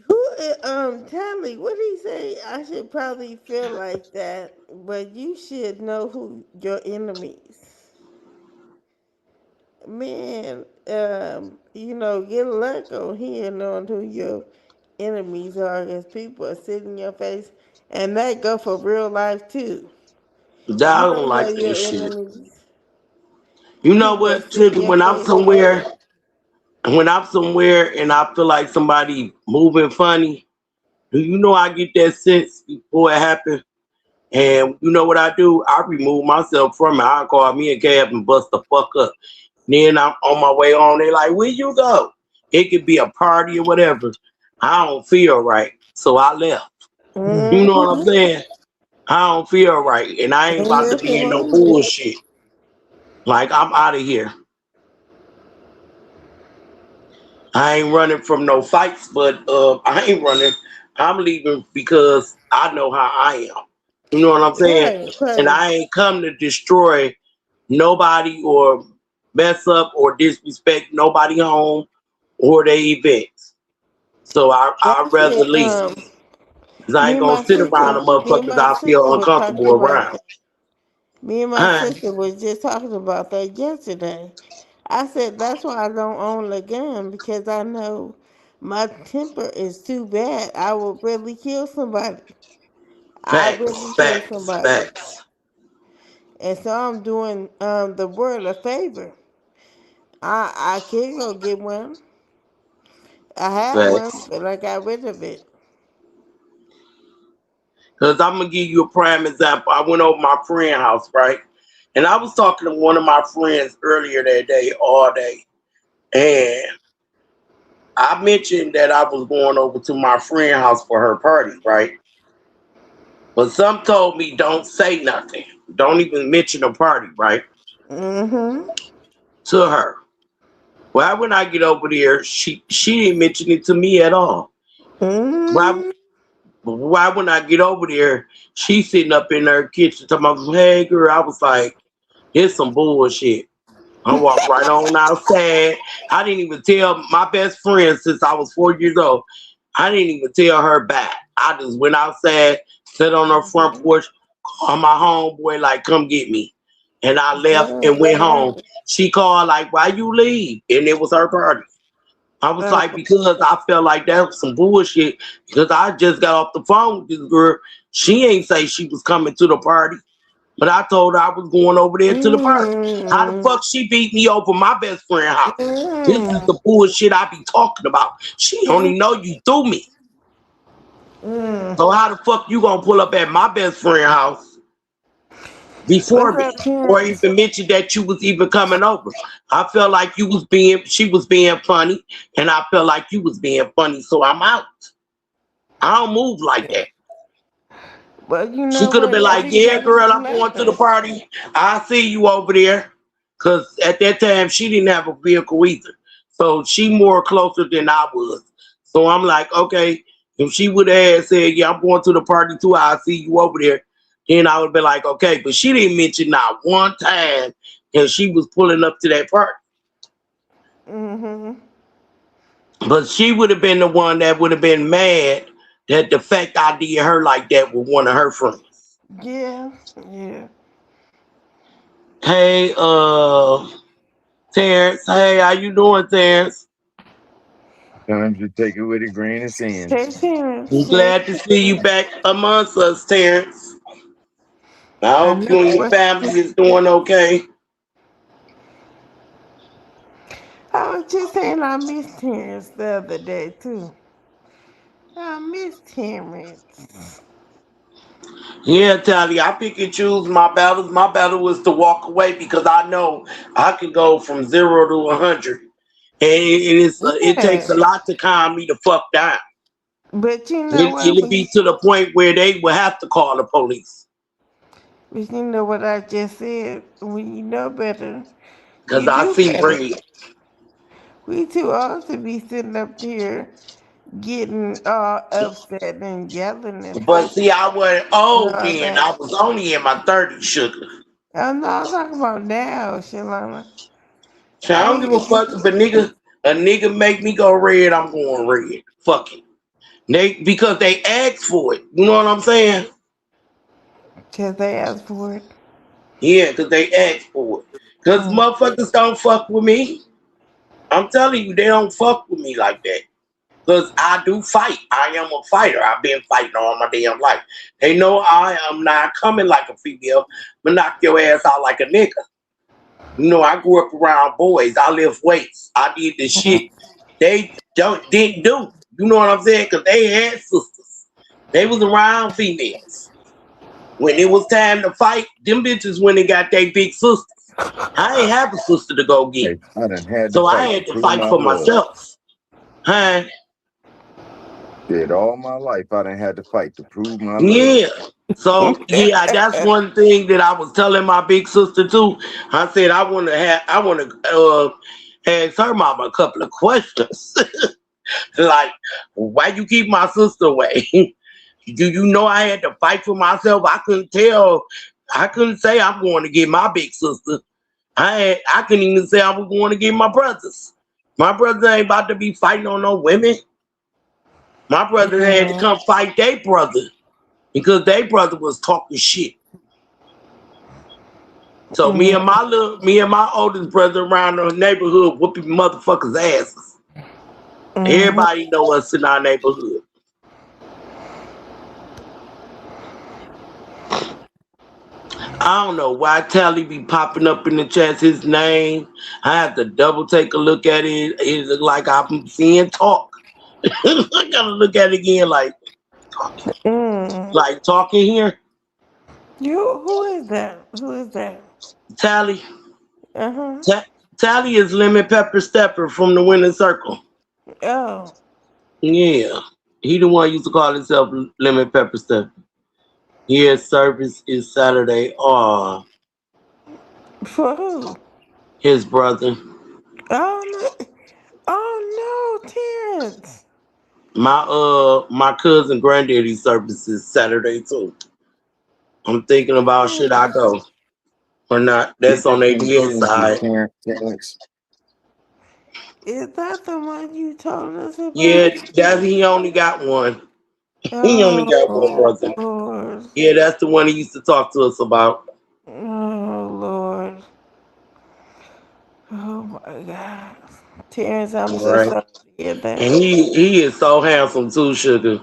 Tally, what did he say? I should probably feel like that, but you should know who your enemies. Man, get luck on here knowing who your enemies are, because people are sitting in your face, and that go for real life too. I You don't don't know like that your shit. enemies. You know People are what, sitting in Trippy? your face and When I'm somewhere and I feel like somebody moving funny, do you know I get that sense before it happens? And you know what I do? I remove myself from it. I call me a cab and bust the fuck up. Then I'm on my way home. They like, where you go? It could be a party or whatever. I don't feel right. So I left. You know what I'm mm-hmm. saying? I don't feel right. And I ain't Ain't about to nothing be in no wrong with it. bullshit. Like I'm out of here. I ain't running from no fights, but I ain't running. I'm leaving because I know how I am. You know what I'm saying? Right, And right. I ain't come to destroy nobody or mess up or disrespect nobody home or their events. So I'd I rather said, leave. Because I ain't gonna sit around the me and motherfuckers my I feel sister were talking uncomfortable about around. that. Me and my Huh? sister was just talking about that yesterday. I said that's why I don't own a gun, because I know my temper is too bad. I will really kill somebody. I Facts, really kill facts, somebody. facts, And so I'm doing the world a favor. I could go get one. I had one, facts. but I got rid of it. Because I'm gonna give you a prime example. I went over my friend's house, right? And I was talking to one of my friends earlier that day, all day. And I mentioned that I was going over to my friend's house for her party, right? But some told me don't say nothing. Don't even mention the party, right? Mm-hmm. To her. Why when I get over there, she didn't mention it to me at all. Why Mm-hmm. why when I get over there, she sitting up in her kitchen talking about, hey girl, I was like, here's some bullshit. I walked right on outside. I didn't even tell my best friend since I was 4 years old. I didn't even tell her back. I just went outside, sat on her front Mm-hmm. porch, called my homeboy like, come get me. And I left and Good, went home. good. She called like, why you leave? And it was her party. I was Uh, like, because I felt like that was some bullshit. Because I just got off the phone with this girl. She ain't say she was coming to the party. But I told her I was going over there to the party. How the mm, fuck she beat me over my best friend house? This is mm, the bullshit I be talking about. She only know you through me. mm. So how the fuck you gonna pull up at my best friend house before What's me? up, Or Terrence? even mention that you was even coming over. I felt like she was being funny, and I felt like you was being funny, so I'm out. I don't move like that. Well, you She know could have what? been like, yeah, Everybody's girl, I'm going to the learning. party. I'll see you over there. Because at that time, she didn't have a vehicle either. So she more closer than I was. So I'm like, okay, if she would have said, yeah, I'm going to the party too, I'll see you over there, then I would be like, okay. But she didn't mention not one time and she was pulling up to that party. Mm-hmm. But she would have been the one that would have been mad that the fact I did her like that with one of her friends. Yeah. Yeah. Hey, Terrence. Hey, how you doing, Terrence? Sometimes you take it with a grain of sand. Hey, I'm Terrence. Hey, glad to see you back amongst us, Terrence. I I hope know you and your what family is doing okay. I was just saying I missed Terrence the other day too. I missed Terrence. Yeah, Tally, I pick and choose my battles. My battle was to walk away because I know I can go from 0 to 100. And it takes a Yeah. lot to calm me the fuck down. But you know what It'll be we to the point where they will have to call the police. but you know what I just said? When you know better, Because you I do see better. red. We too old to be sitting up here getting all upset and yelling and But fussing see, I wasn't and old all then. I that. was only in my 30s, sugar. I'm not talking about now, Shalana. So I I don't give a used fuck to if a nigga make me go red, I'm going red. Fuck it. Because they asked for it. You know what I'm saying? because they asked for it. Yeah, because they asked for it. Because Mm. motherfuckers don't fuck with me. I'm telling you, they don't fuck with me like that. Because I do fight. I am a fighter. I've been fighting all my damn life. They know I am not coming like a female, but knock your ass out like a nigga. You know, I grew up around boys. I lift weights. I did the shit they didn't do. You know what I'm saying? Because they had sisters. They was around females. When it was time to fight, them bitches when they got their big sisters. I ain't have a sister to go get. Hey, I done had to So I fight to had to prove fight my for love. myself. Huh? Did all my life I done had to fight to prove my love. Yeah. So yeah, that's one thing that I was telling my big sister too. I said I want to ask her mama a couple of questions. Like, why you keep my sister away? Do you know I had to fight for myself? I couldn't tell. I couldn't say I'm going to get my big sister. I couldn't even say I was going to get my brothers. My brother ain't about to be fighting on no women. My brother had to come fight their brother because their brother was talking shit. So me and my oldest brother around the neighborhood whooping motherfuckers' asses. Everybody know us in our neighborhood. I don't know why Tally be popping up in the chat. His name, I have to double take a look at it. It look like I'm seeing talk. I gotta look at it again, Mm. like talking here. Who is that? Who is that? Tally, Uh huh. Ta- Tally is Lemon Pepper Stepper from the Winning Circle. Oh, Yeah, he the one used to call himself Lemon Pepper Stepper. Yeah, service is Saturday. Oh, for who? his brother. Oh no! Oh no, Terrence. My cousin granddaddy service is Saturday too. I'm thinking about should I Terrence. go or not. Get That's on that their thing dead clean, side. Terrence. Is that the one you told us Yeah, about? that he only got one. He only Oh got one Oh, brother. Lord. Yeah, that's the one he used to talk to us about. Oh Lord. Oh my God. Terrence, I'm All so right. sorry to hear And that. he is so handsome too, sugar.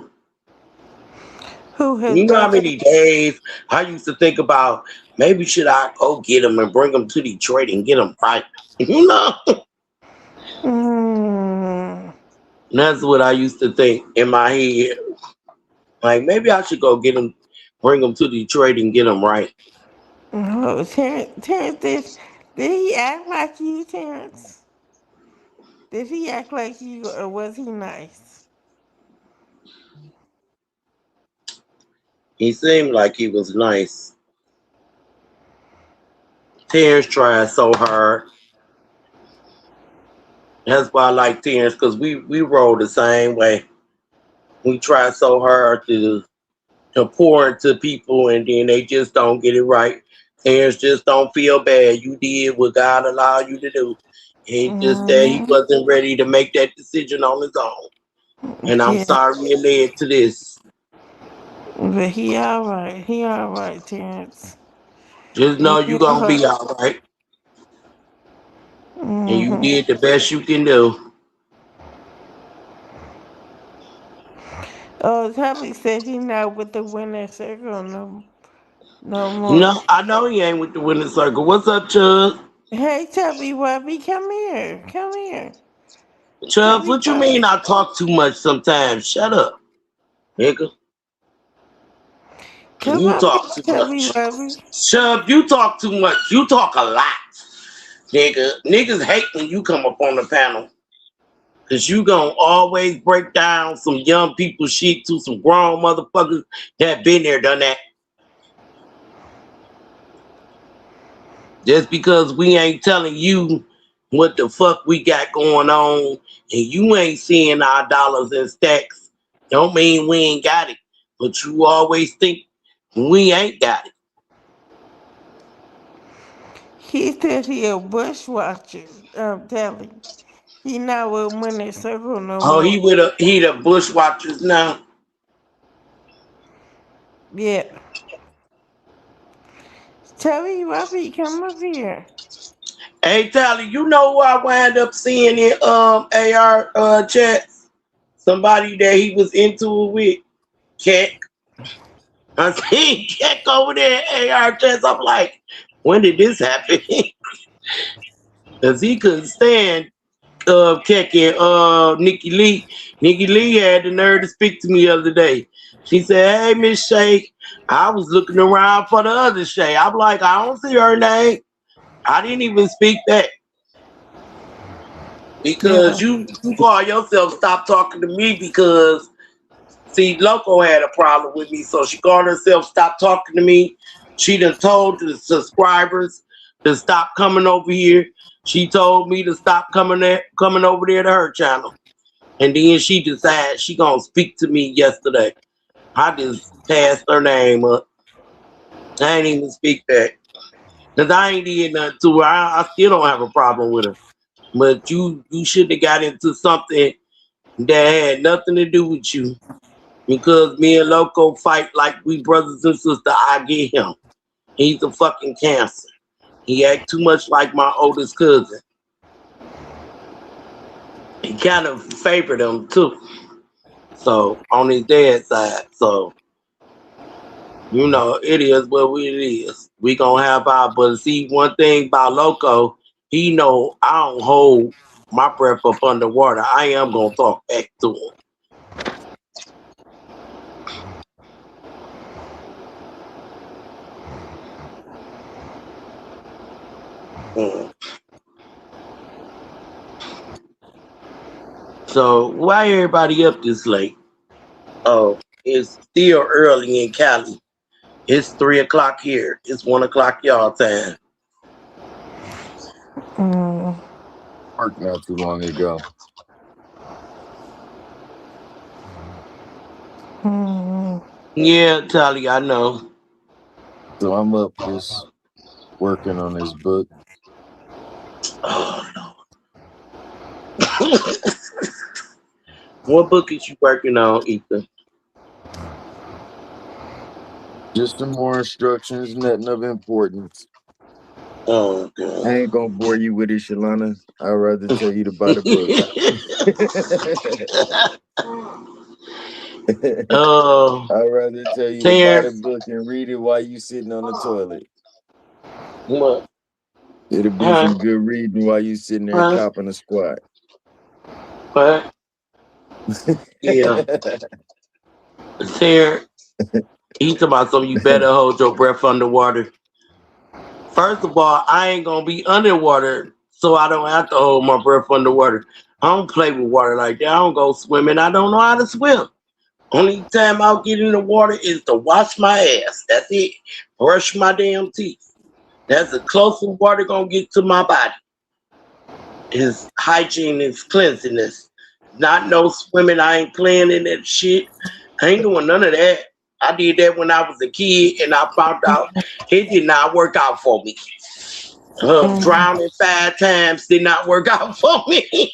Who, his You know how brother? many days I used to think about maybe should I go get him and bring him to Detroit and get him right. You know, Mm. that's what I used to think in my head. Like maybe I should go get him, bring him to Detroit and get him right. Oh, Terrence, did he act like you, Terrence? Did he act like you, or was he nice? He seemed like he was nice. Terrence tried so hard. That's why I like Terrence, because we roll the same way. We try so hard to pour into people, and then they just don't get it right. Terrence just don't feel bad. You did what God allowed you to do. He just said he Mm-hmm. wasn't ready to make that decision on his own. And I'm Yeah, sorry it led to this. but he all right. He all right, Terrence. Just know He you all gonna be right. all right. And you Mm-hmm. did the best you can do. Oh, Tommy said he not with the winner circle no more. No, I know he ain't with the winning circle. What's up, Chubbs? Hey, Tubby Wubby, come here. Come here. Chubbs, Tubby what you mean Wubby. I talk too much sometimes? Shut up, nigga. Come You up here, talk too Tubby much. Wubby. Chubbs, you talk too much. You talk a lot, nigga. Niggas hate when you come up on the panel. Cause you gonna always break down some young people shit to some grown motherfuckers that been there, done that. Just because we ain't telling you what the fuck we got going on and you ain't seeing our dollars in stacks, don't mean we ain't got it. But you always think we ain't got it. He said he a bushwatcher. I'm telling. He not with winner circle no Oh, more. he the bushwatchers now. Yeah. Tubby Wubby, come up here. Hey Tally, you know who I wound up seeing in AR chats? Somebody that he was into it with. Cat. I seen Cat over there in AR chats. I'm like, when did this happen? Cause he couldn't stand Keck and Nikki Lee. Nikki Lee had the nerve to speak to me the other day. She said, "Hey, Miss Shay, I was looking around for the other Shay." I'm like, I don't see her name. I didn't even speak back because Yeah. you call yourself stop talking to me because see, Loco had a problem with me, so she called herself stop talking to me. She done told the subscribers to stop coming over here. She told me to stop coming over there to her channel. And then she decided she gonna speak to me yesterday. I just passed her name up. I ain't even speak back. Cause I ain't did nothing to her. I still don't have a problem with her. But you should have got into something that had nothing to do with you. Because me and Loco fight like we brothers and sisters. I get him. He's a fucking cancer. He act too much like my oldest cousin. He kind of favored him too. So on his dad's side. So you know, it is what it is. We gonna have our, but see, one thing about Loco, he know I don't hold my breath up underwater. I am gonna talk back to him. Mm. So why everybody up this late? Oh, it's still early in Cali. It's 3 o'clock here. It's 1 o'clock y'all time. Mm. Worked not too long ago. Mm. Yeah, Tally, I know. So I'm up just working on this book. Oh no. What book is you working on, Ethan? Just some more instructions, nothing of importance. Oh I god. ain't gonna bore you with it, Shalana. I'd rather tell you to buy the book. Oh, I'd rather tell you to buy the Terrence, book and read it while you sitting on the toilet. what? It'll be Huh? some good reading while you sitting there Huh? copping a squat. What? Yeah. Terrence, he talking about something. You better hold your breath underwater. First of all, I ain't gonna be underwater, so I don't have to hold my breath underwater. I don't play with water like that. I don't go swimming. I don't know how to swim. Only time I'll get in the water is to wash my ass. That's it. Brush my damn teeth. That's the closest water gonna get to my body. is hygiene is cleanliness. Not no swimming. I ain't playing in that shit. I ain't doing none of that. I did that when I was a kid, and I found out it did not work out for me. Mm. Drowning 5 times did not work out for me.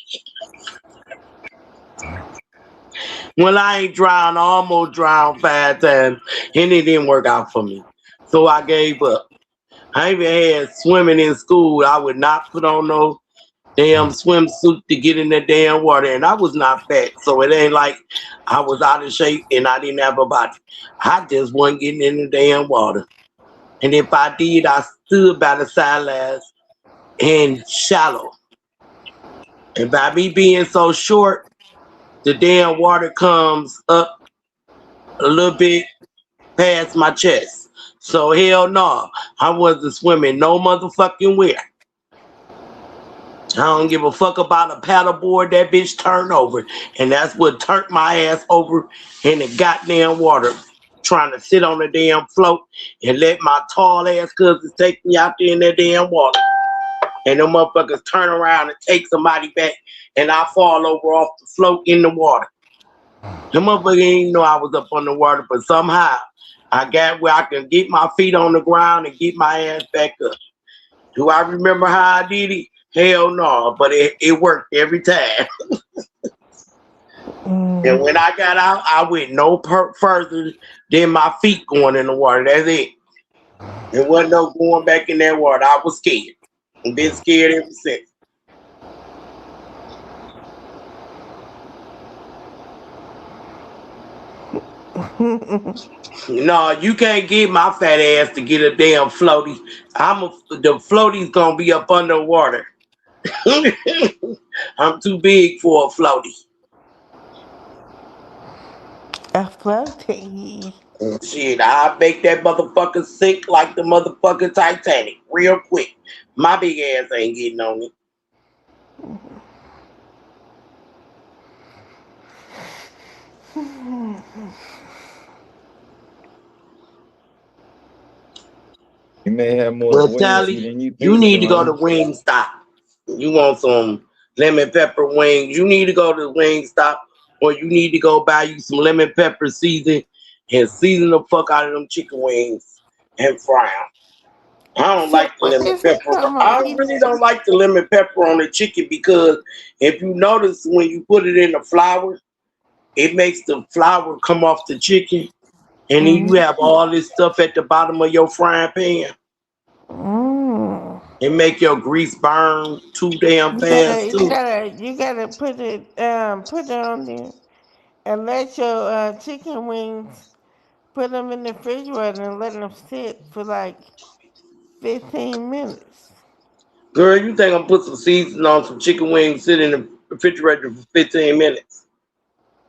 When I ain't drowned, I almost drowned 5 times, and it didn't work out for me. So I gave up. I even had swimming in school. I would not put on no damn swimsuit to get in the damn water, and I was not fat, so it ain't like I was out of shape and I didn't have a body. I just wasn't getting in the damn water, and if I did, I stood by the sidelines and shallow. And by me being so short, the damn water comes up a little bit past my chest. So hell no, I wasn't swimming no motherfucking where. I don't give a fuck about a paddleboard. That bitch turned over, and that's what turned my ass over in the goddamn water, trying to sit on the damn float and let my tall ass cousins take me out there in that damn water. And them motherfuckers turn around and take somebody back, and I fall over off the float in the water. The motherfucker didn't know I was up on the water, but somehow I got where I can get my feet on the ground and get my ass back up. Do I remember how I did it? Hell no, but it worked every time. And when I got out, I went no further than my feet going in the water. That's it. There wasn't no going back in that water. I was scared. I've been scared ever since. No, you can't get my fat ass to get a damn floaty. The floaty's gonna be up underwater. I'm too big for a floaty. A floaty. Shit, I make that motherfucker sink like the motherfucking Titanic real quick. My big ass ain't getting on it. You may have more Well, buoyancy Tally, than you you think, need to go to Shalana. Wingstop. You want some lemon pepper wings? You need to go to Wingstop, or you need to go buy you some lemon pepper season and season the fuck out of them chicken wings and fry them. I don't So like the what lemon is it pepper. talking about? I really don't like the lemon pepper on the chicken because if you notice when you put it in the flour, it makes the flour come off the chicken, and then you have all this stuff at the bottom of your frying pan. Mm. It make your grease burn too damn You gotta, fast you too. gotta, you gotta put it on there and let your chicken wings. Put them in the refrigerator and let them sit for like 15 minutes. Girl, you think I'm put some seasoning on some chicken wings, sit in the refrigerator for 15 minutes?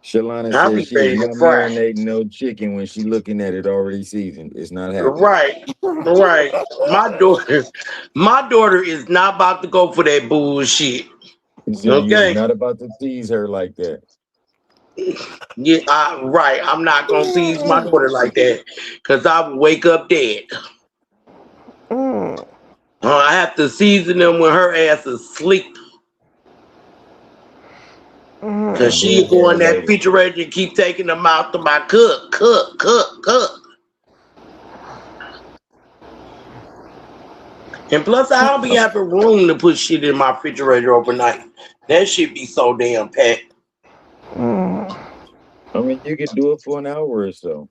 Shalana I'll says be she is ready to not fry. marinating no chicken when she looking at it already seasoned. It's not happening. Right, right. My daughter is not about to go for that bullshit. So you're Okay. not about to tease her like that. Yeah, right. I'm not gonna tease my daughter like that because I would wake up dead. Mm. I have to season them when her ass is asleep. Cause I'll Mm. be she up go there in that later. refrigerator and keep taking them out to my cook. And plus, I don't be having room to put shit in my refrigerator overnight. That shit be so damn packed. Mm. I mean, you could do it for an hour or so.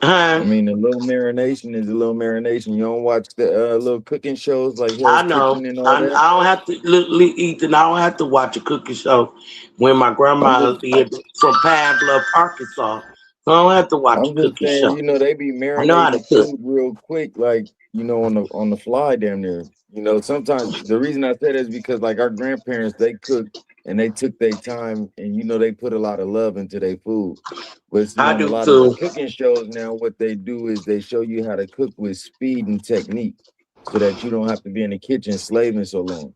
I Huh? mean, a little marination is a little marination. You don't watch the little cooking shows like I Hell's know. Kitchen and all that. I don't have to look, Ethan. I don't have to watch a cooking show when my I'm grandma just, lived from Pine Bluff, Arkansas. So I don't have to watch I'm a just cooking saying, show. you know, they be I know how marinating to the cook. food real quick, like on the fly, damn near. You know, sometimes the reason I say that is because like our grandparents, they cooked and they took their time, and they put a lot of love into their food. But see, I on a do lot of the too. cooking shows now, what they do is they show you how to cook with speed and technique, so that you don't have to be in the kitchen slaving so long.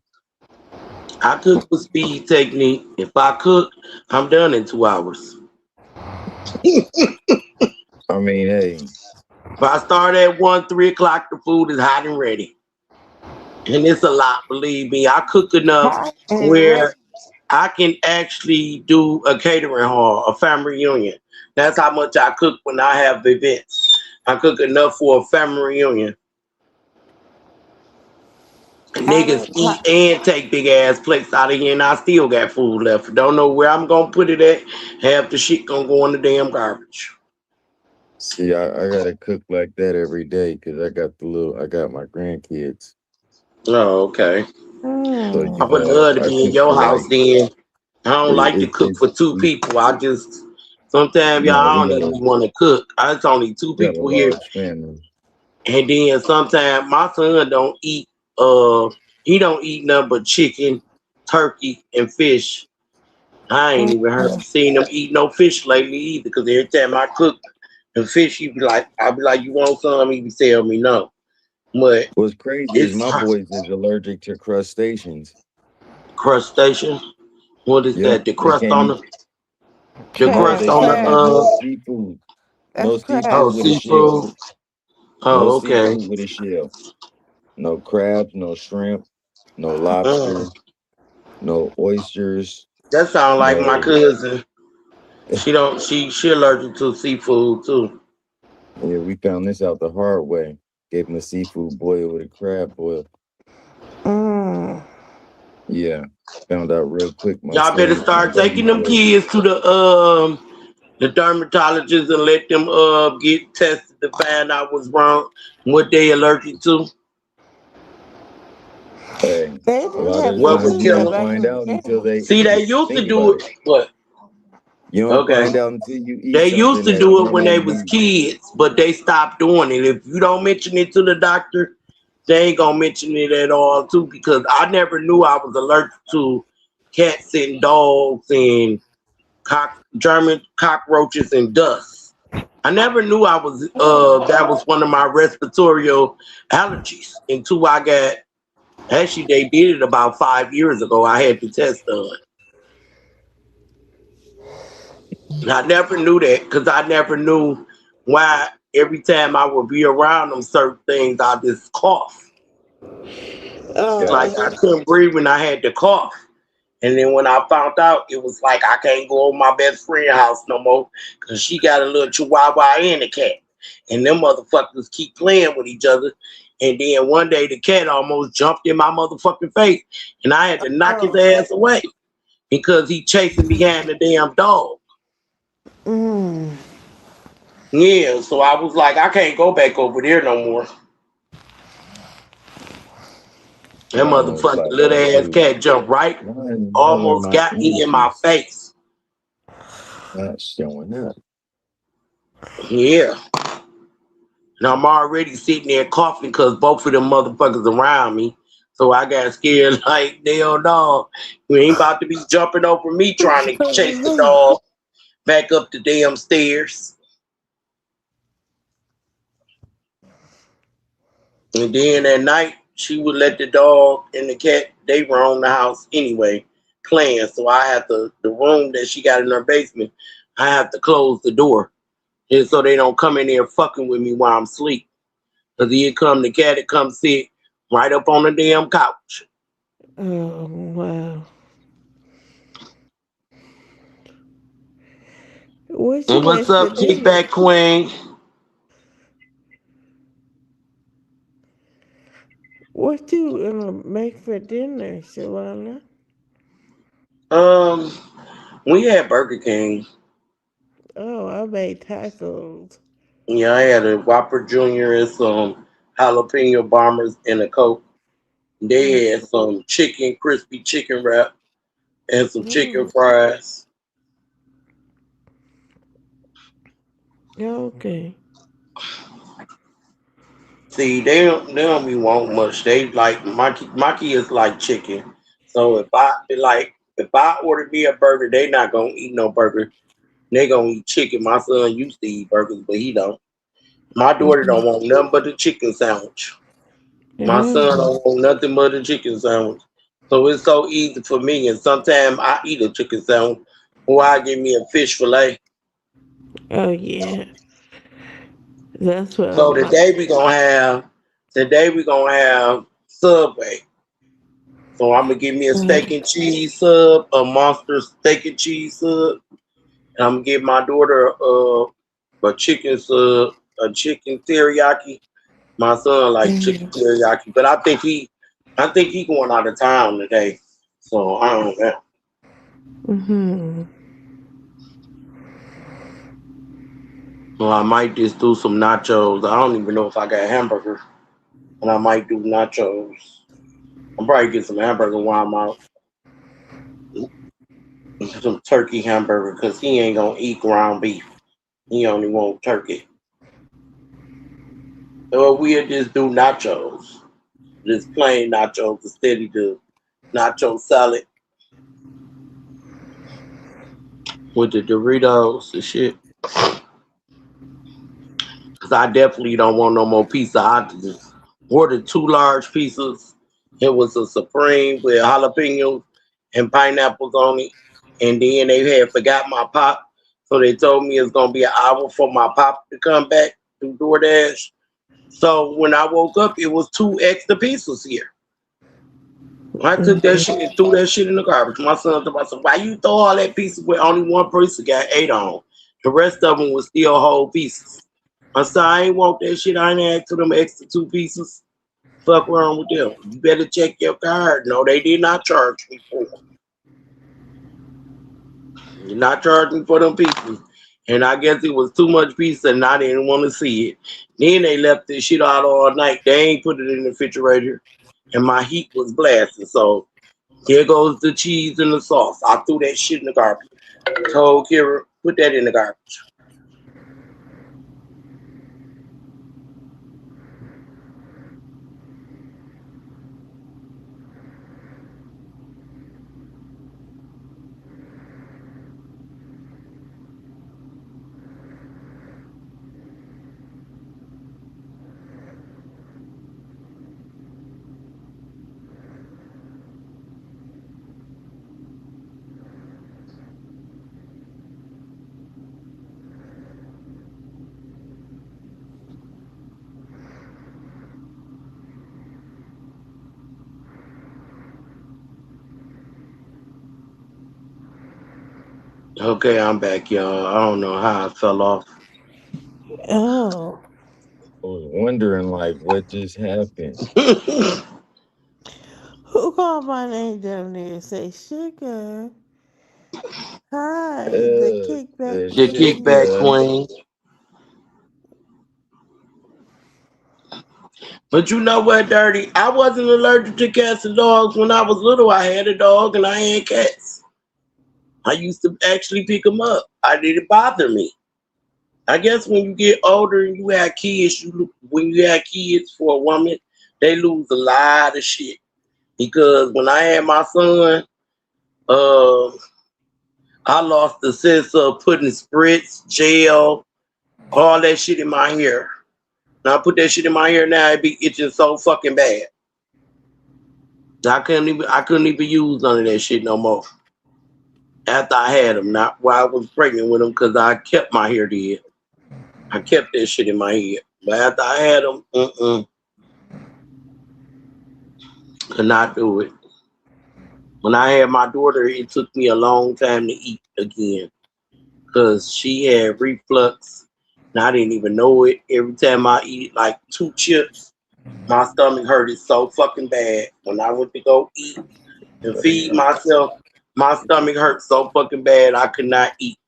I cook with speed technique. If I cook, I'm done in 2 hours. I mean, hey, If I start at 1, 3 o'clock, the food is hot and ready. and it's a lot. Believe me, I cook enough Hi, and what? where I can actually do a catering hall, a family reunion. That's how much I cook when I have events. I cook enough for a family reunion. How Niggas much? eat and take big ass plates out of here, and I still got food left. Don't know where I'm gonna put it at. Half the shit gonna go in the damn garbage. See, I gotta cook like that every day because I got my grandkids. Oh, okay. So I Mm. would love to I be in cook your for house like then. I don't like to cook it's for two people. I just sometimes no, y'all don't even want to cook. I just only two we got a people here, large family. and then sometimes my son don't eat. He don't eat nothing but chicken, turkey, and fish. I ain't even heard Mm. seen him eat no fish lately either. Because every time I cook the fish, I'll be like, you want some? He be tell me no. But What's crazy is it's my boys is allergic to crustaceans. crustacean. What is Yep, that? The they crust can't on eat. the No, crust Crab, they on the can't crab. eat no seafood. No That's crab. oh, seafood with a shell. seafood. No Oh, okay. seafood with a shell. No crabs. No shrimp. No Mm. lobster. No oysters. That sound like my No. cousin. She allergic to seafood too. Yeah, we found this out the hard way. Gave him a seafood boil with a crab boil. Mm. Yeah, found out real quick. Y'all better My start baby taking them boy. kids to the dermatologist and let them get tested to find out what's wrong, what they allergic to, Hey, They a didn't lot of have the to what would times do you kill that don't them. back find in the out until day. they See, they used think to do about it, it. but You don't okay. find out until you eat They used something to that do it when they normally was you. kids, but they stopped doing it. If you don't mention it to the doctor, they ain't gonna mention it at all too. Because I never knew I was allergic to cats and dogs and German cockroaches and dust. I never knew I was that was one of my respiratory allergies until I got actually they did it about 5 years ago. I had the test done. And I never knew that because I never knew why every time I would be around them certain things I just cough. Like Gotcha. I couldn't breathe when I had to cough. And then when I found out, it was like I can't go over my best friend's house no more because she got a little chihuahua and a cat. And them motherfuckers keep playing with each other. And then one day the cat almost jumped in my motherfucking face. And I had to knock his Oh. ass away because he chasing behind the damn dog. Mm. Yeah, so I was like, I can't go back over there no more. I That almost motherfucking locked little on ass too. cat jumped right, Why in the hell are almost my got me in my images face. not showing up? Yeah. And I'm already sitting there coughing because both of them motherfuckers around me. So I got scared like, hell no. You ain't about to be jumping over me trying to chase the dog back up the damn stairs. And then at night, she would let the dog and the cat, they roam the house anyway, playing. So I have to, the room that she got in her basement, I have to close the door. And so they don't come in there fucking with me while I'm asleep. Because here come the cat that come sit right up on the damn couch. Oh, wow. What you And make what's for up, dinner? kickback queen? What you gonna make for dinner, Shalana? Um, we had Burger King. Oh, I made tacos. Yeah, I had a Whopper Junior and some jalapeno bombers and a Coke. They had some chicken, crispy chicken wrap and some chicken Mm, fries. okay. See, they don't be want much. They like my kids like chicken. So if I order me a burger, they not gonna eat no burger. They gonna eat chicken. My son used to eat burgers, but he don't. My daughter don't want nothing but the chicken sandwich. My son Mm. don't want nothing but a chicken sandwich. So it's so easy for me. And sometimes I eat a chicken sandwich or I give me a fish fillet. Oh yeah, that's what So I'm like. today we gonna have Subway. So I'm gonna give me a steak and cheese sub, a monster steak and cheese sub, and I'm gonna give my daughter a chicken sub, a chicken teriyaki. My son like chicken teriyaki, but I think he going out of town today. So I don't know. Mm-hmm. So I might just do some nachos. I don't even know if I got hamburger, and I might do nachos. I'm probably get some hamburger while I'm out. Some turkey hamburger because he ain't gonna eat ground beef. He only want turkey. Or we'll just do nachos. Just plain nachos instead of the nacho salad with the Doritos and shit. Cause I definitely don't want no more pizza. I just ordered 2 large pizzas. It was a supreme with jalapenos and pineapples on it. And then they had forgot my pop. So they told me it's gonna be an hour for my pop to come back through DoorDash. So when I woke up, it was 2 extra pizzas here. I took that shit and threw that shit in the garbage. My son told me, why you throw all that pizza with only one pizza got 8 on? The rest of them was still whole pieces. I said, I ain't want that shit. I ain't asked for them extra 2 pieces. Fuck wrong with them. You better check your card. No, they did not charge me for them. Did not charge me for them pieces. And I guess it was too much pizza and I didn't want to see it. Then they left this shit out all night. They ain't put it in the refrigerator. And my heat was blasting. So here goes the cheese and the sauce. I threw that shit in the garbage. Told Kira, put that in the garbage. Okay, I'm back, y'all. I don't know how I fell off. Oh, I was wondering like what just happened. who called my name down there and say, Sugar, hi, the kickback The The kickback queen? sugar. queen. But you know what, Dirty? I wasn't allergic to cats and dogs when I was little. I had a dog and I had cats. I used to actually pick them up. I didn't bother me. I guess when you get older and you have kids, when you have kids for a woman, they lose a lot of shit. Because when I had my son, uh, I lost the sense of putting spritz, gel, all that shit in my hair. Now I put that shit in my hair now, it be itching so fucking bad. I couldn't even use none of that shit no more. After I had him, not while I was pregnant with him, because I kept my hair dead. I kept that shit in my head. But after I had him, could not do it. When I had my daughter, it took me a long time to eat again because she had reflux. And I didn't even know it. Every time I eat like 2 chips, my stomach hurted so fucking bad. When I went to go eat and feed myself, my stomach hurt so fucking bad I could not eat.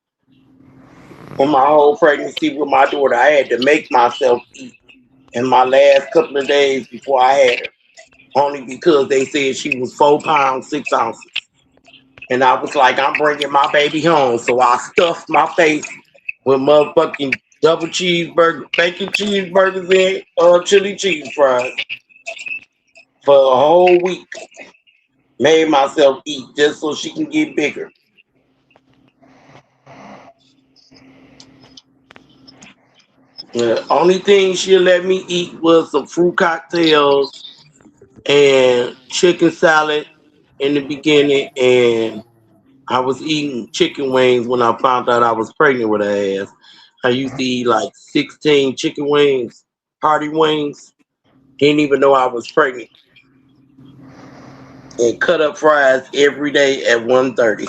For my whole pregnancy with my daughter, I had to make myself eat in my last couple of days before I had her. Only because they said she was 4 pounds, 6 ounces. And I was like, I'm bringing my baby home. So I stuffed my face with motherfucking double cheeseburger, bacon cheeseburgers and chili cheese fries for a whole week. Made myself eat just so she can get bigger. The only thing she let me eat was some fruit cocktails and chicken salad in the beginning, and I was eating chicken wings when I found out I was pregnant with her ass. I used to eat like 16 chicken wings, party wings. Didn't even know I was pregnant. and cut up fries every day at 1:30.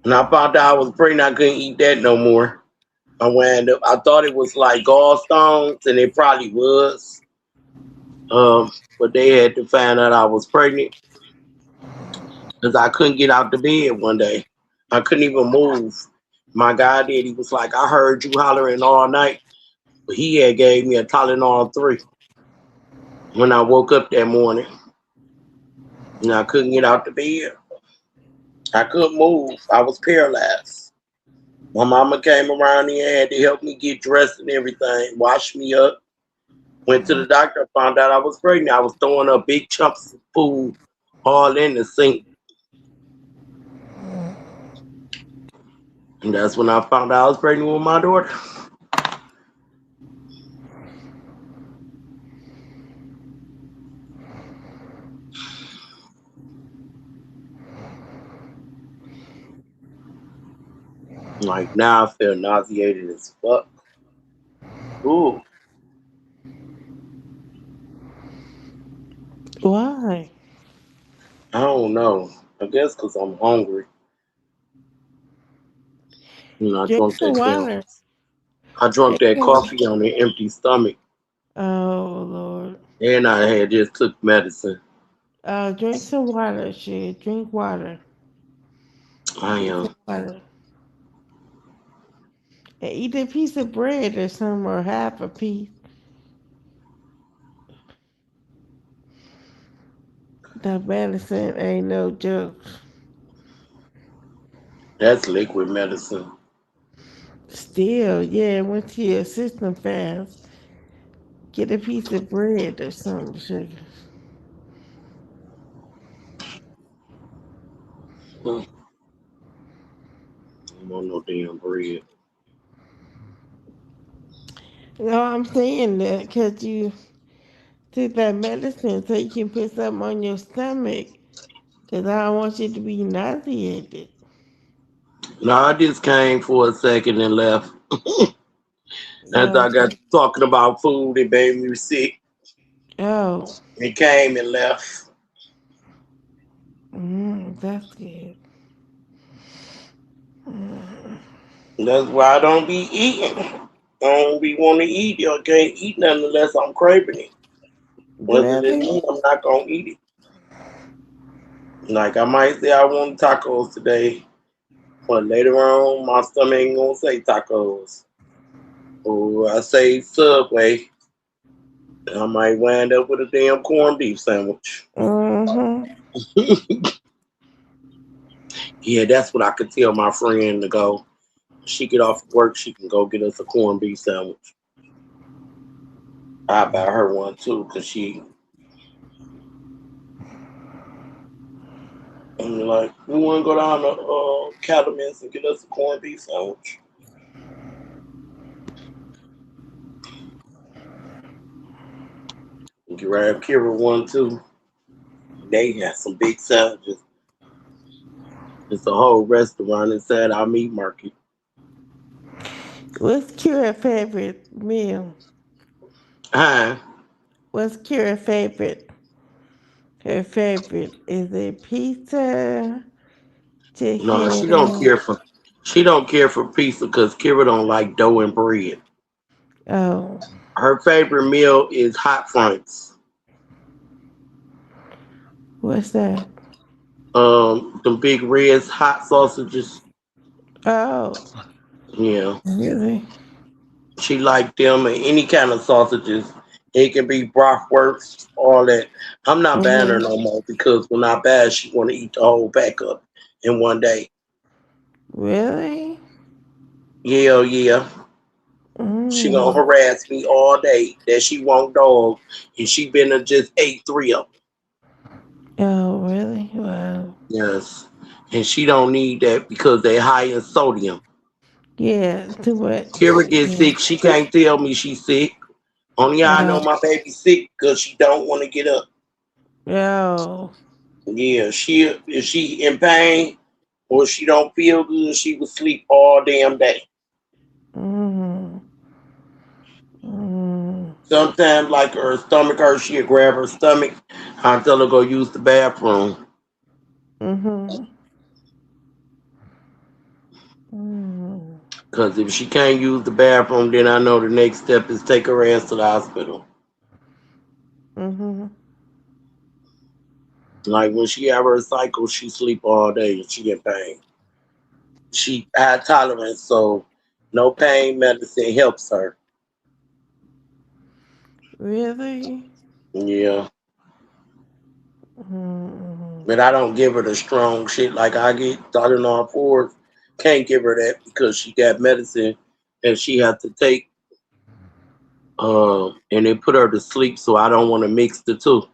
And I found out I was pregnant, I couldn't eat that no more. I thought it was like gallstones, and it probably was. But they had to find out I was pregnant because I couldn't get out the bed one day. I couldn't even move. My guy did. He was like, I heard you hollering all night. But he had gave me a Tylenol 3 when I woke up that morning. And I couldn't get out the bed. I couldn't move. I was paralyzed. My mama came around here and had to help me get dressed and everything, wash me up. Went to the doctor, found out I was pregnant. I was throwing up big chunks of food all in the sink. And that's when I found out I was pregnant with my daughter. Like now I feel nauseated as fuck. Ooh. Why? I don't know. I guess because I'm hungry. I Drink drunk some that water. I drunk Drink that some. coffee on an empty stomach. Oh Lord. And I had just took medicine. Drink some water, shit. Drink water. I Get am. some water. And eat a piece of bread or something, or half a piece. That medicine ain't no joke. That's liquid medicine. Still, yeah, went to your system fast. Get a piece of bread or something, sugar. Hmm. I don't want no damn bread. No, I'm saying that because you took that medicine so you can put something on your stomach. Because I don't want you to be nauseated. No, I just came for a second and left. After I got Okay. talking about food, it made me sick. Oh, It came and left. that's good. That's why I don't be eating. I don't be want to eat. I can't eat nothing unless I'm craving it. Other than Really? that, I'm not gonna eat it. Like I might say I want tacos today, but later on my stomach ain't gonna say tacos. Or I say Subway, I might wind up with a damn corned beef sandwich. Mm-hmm. Yeah, that's what I could tell my friend to go. She get off work, she can go get us a corned beef sandwich. I buy her one too, cause she. I'm like, we want to go down to Cattleman's and get us a corned beef sandwich. You can grab Kira one too. They have some big sandwiches. It's a whole restaurant inside our meat market. What's Kira's favorite meal? Huh? What's Kira's favorite? Her favorite is it pizza, No, she don't chicken? care for. She don't care for pizza because Kira don't like dough and bread. Oh, Her favorite meal is hot fronts. what's that? The big Red's hot sausages. Oh, Yeah, really? she like them and any kind of sausages. It can be brothworks, all that. I'm not buying her Mm-hmm. no more because when I buy, her, she want to eat the whole pack up in one day. Really? Yeah, yeah. She gonna Mm. harass me all day that she want dog, and she been to just ate three of them. Oh, really? Wow. Yes, and she don't need that because they high in sodium. Yeah, too much. Kira gets Yeah. sick. She can't tell me she's sick. Only I know Oh, my baby's sick because she don't want to get up. oh. Yeah, she if she in pain or she don't feel good, she will sleep all damn day. Mm. Mm. Sometimes, like her stomach hurts, she'll grab her stomach. I tell her go use the bathroom. Mm-hmm. Mm-hmm. Cause if she can't use the bathroom, then I know the next step is take her ass to the hospital. Mm-hmm. Like when she have her cycle, she sleep all day and she get pain. She high tolerance, so no pain medicine helps her. Really? Yeah. Mm-hmm. But I don't give her the strong shit like I get Tylenol fours. Can't give her that because she got medicine and she has to take and they put her to sleep, so I don't want to mix the two.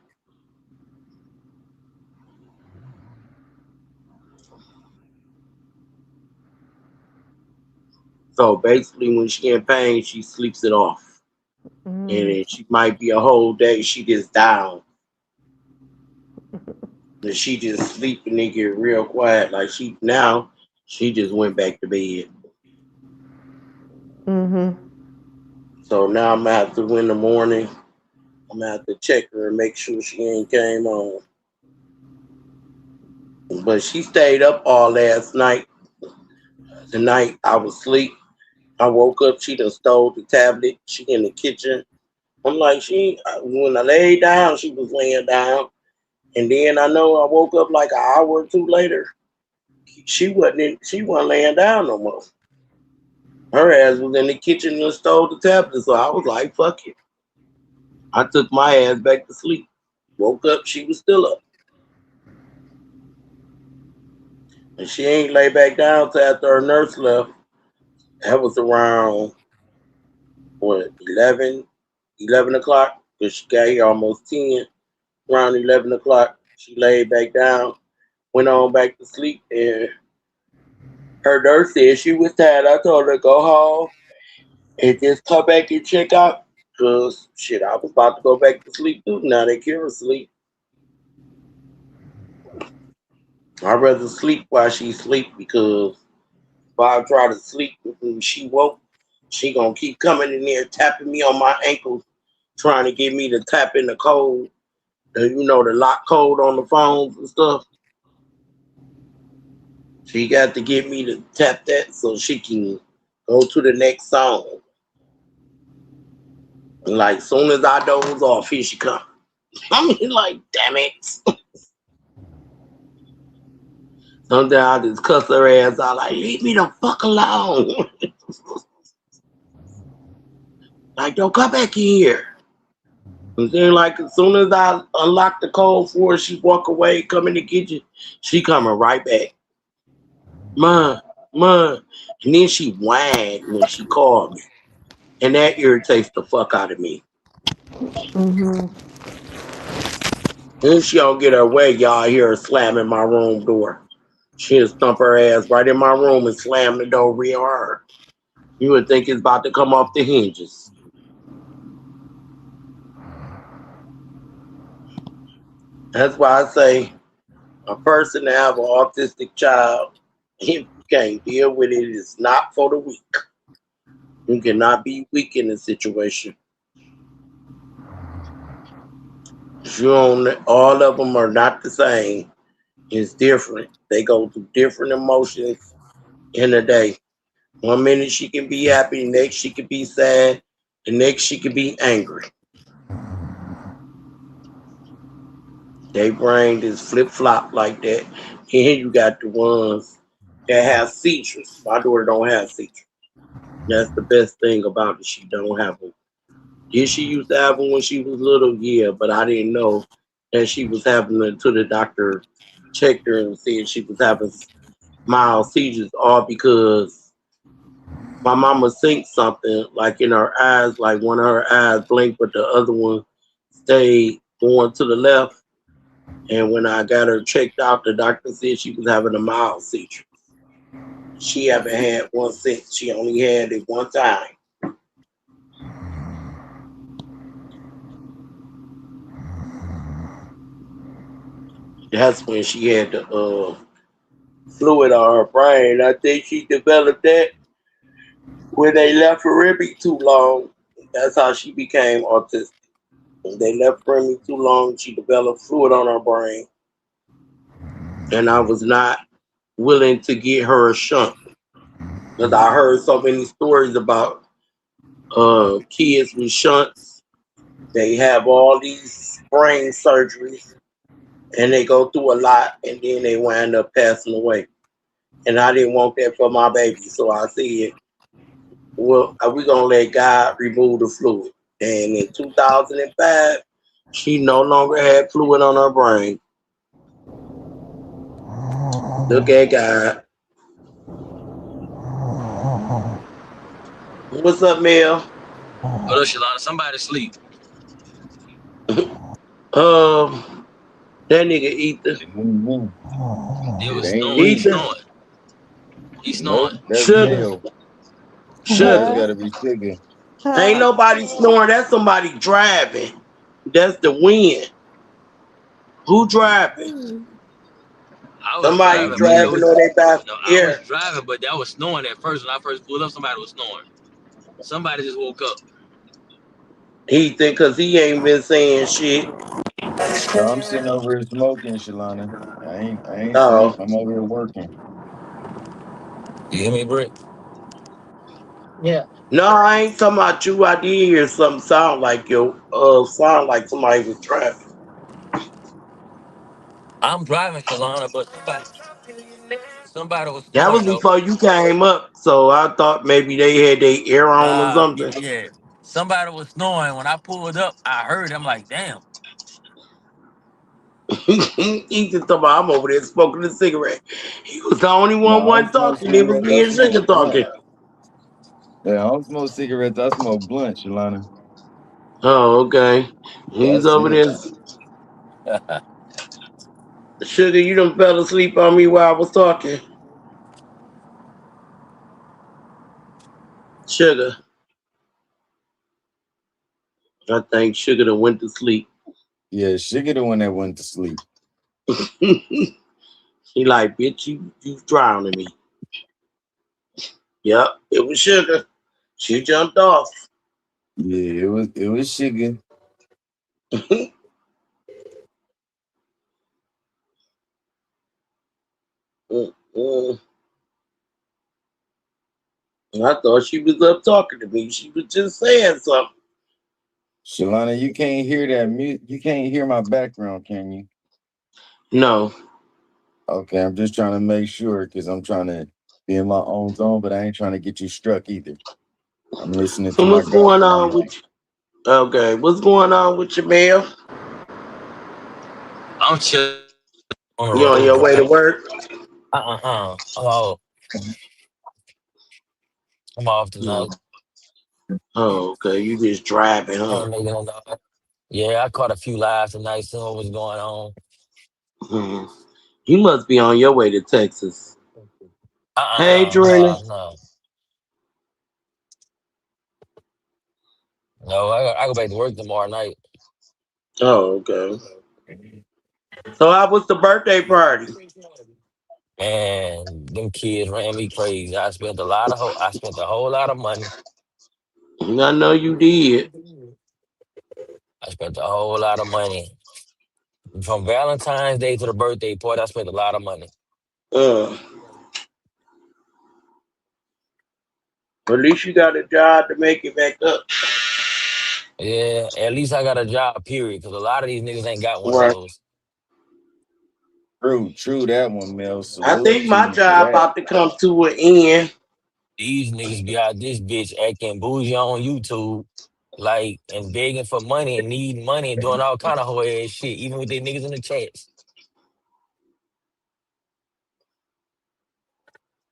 So basically when she in pain, she sleeps it off. And Mm-hmm. then she might be a whole day, she just down. And she just sleep and then get real quiet. Like she just went back to bed. Mm-hmm. So now I'm gonna have to in the morning. I'm gonna have to check her and make sure she ain't came on. But she stayed up all last night. Tonight I was asleep. I woke up. She done stole the tablet. She in the kitchen. I'm like, when I laid down, she was laying down. And then I know I woke up like an hour or two later. She wasn't laying down no more. Her ass was in the kitchen and stole the tablet. So I was like, fuck it. I took my ass back to sleep. Woke up, she was still up. And she ain't lay back down till after her nurse left. That was around what 11 o'clock, because she got here almost 10. Around 11 o'clock, she laid back down, went on back to sleep, and her nurse said she was tired. I told her to go home and just come back and check out, because shit, I was about to go back to sleep too. Now they Kira sleep. I'd rather sleep while she sleep, because if I try to sleep when she woke, she gonna keep coming in there tapping me on my ankles, trying to get me to tap in the code, the lock code on the phones and stuff. She got to get me to tap that so she can go to the next song. And like soon as I doze off, here she come. I mean, like, damn it. Sometimes I just cuss her ass out, like, leave me the fuck alone. Like, don't come back in here. And then, like, as soon as I unlock the code for her, she walk away, come in the kitchen, she coming right back. Ma, ma. And then she whined when she called me. And that irritates the fuck out of me. Mm-hmm. Then she don't get her way, y'all hear her slamming my room door. She'll stump her ass right in my room and slam the door real hard. You would think it's about to come off the hinges. That's why I say a person to have an autistic child, if you can't deal with it, it's not for the weak. You cannot be weak in this situation. You don't, all of them are not the same. It's different. They go through different emotions in a day. One minute she can be happy, next she can be sad, the next she can be angry. They brain just flip flop like that. And here you got the ones that have seizures. My daughter don't have seizures. That's the best thing about it. She don't have them. Did she used to have them when she was little? Yeah, but I didn't know that she was having them until the doctor checked her and said she was having mild seizures, all because my mama seen something like in her eyes, like one of her eyes blinked, but the other one stayed going to the left. And when I got her checked out, the doctor said she was having a mild seizure. She haven't had one since. She only had it one time. That's when she had the fluid on her brain. I think she developed that when they left her ribby too long. That's how she became autistic. They left Remy too long. She developed fluid on her brain, and I was not willing to get her a shunt because I heard so many stories about kids with shunts. They have all these brain surgeries, and they go through a lot, and then they wind up passing away. And I didn't want that for my baby, so I said, "Well, we gonna let God remove the fluid." And in 2005, she no longer had fluid on her brain. Look at God. What's up, Mel? What up, Shalana? Somebody sleep. That nigga Ether. Mhm. It It was ain't snoring. He's me. Ether. snoring. He's snoring. Nope, that's Sugar. Mel. That's Sugar. gotta be Sugar. Ain't nobody snoring. That's somebody driving. That's the wind. Who driving? I was Somebody driving, but that driving was on their back. no. I was Yeah. driving, but that was snoring at first. When I first pulled up, somebody was snoring. Somebody just woke up. He think cause he ain't been saying shit. No, I'm sitting over here smoking, Shalana. I ain't Oh. sleep. I'm over here working. You hear me, Brick? Yeah. No, I ain't talking about you. I did hear something sound like somebody was driving. I'm driving, Shalana, but somebody was That was snoring though. before you came up, so I thought maybe they had their air on or something. Yeah. Somebody was snoring. When I pulled up, I heard. I'm like, damn. He just talking about I'm over there smoking a cigarette. He was the only No, one I don't wasn't smoke talking. It was cigarettes. me I and Sugar smoke blunt. talking. Yeah, I don't smoke cigarettes. I smoke blunt, Shalana. Oh, okay. He's That's over it. there. Sugar, you done fell asleep on me while I was talking. Sugar. I think Sugar done went to sleep. Yeah, Sugar the one that went to sleep. He like, bitch, you drowning me. Yep, it was Sugar. She jumped off. Yeah, it was Sugar. Mm-mm. I thought she was up talking to me. She was just saying something. Shalana, you can't hear that music. You can't hear my background, can you? No. Okay, I'm just trying to make sure because I'm trying to be in my own zone, but I ain't trying to get you struck either. I'm listening to So my what's going gospel on music. with you? Okay, what's going on with your mail? I'm chilling on the You on road, your way to bro. work? Oh, I'm off tonight. No. Oh, okay. You just driving, huh? Ain't making no noise. Yeah, I caught a few lives tonight. Seeing what was going on. Hmm. You must be on your way to Texas. Hey, Drina. No. No, I go back to work tomorrow night. Oh, okay. So how was the birthday party? Man, them kids ran me crazy. I spent a whole lot of money. I know you did. I spent a whole lot of money. From Valentine's Day to the birthday party, I spent a lot of money. Uh, at least you got a job to make it back up. Yeah, at least I got a job, period. Because a lot of these niggas ain't got one of Right. those. True that one, Mel. I Salute think to my you for job that. about to come to an end. These niggas be out this bitch acting bougie on YouTube, like, and begging for money and needing money and doing all kind of whole ass shit, even with their niggas in the chats.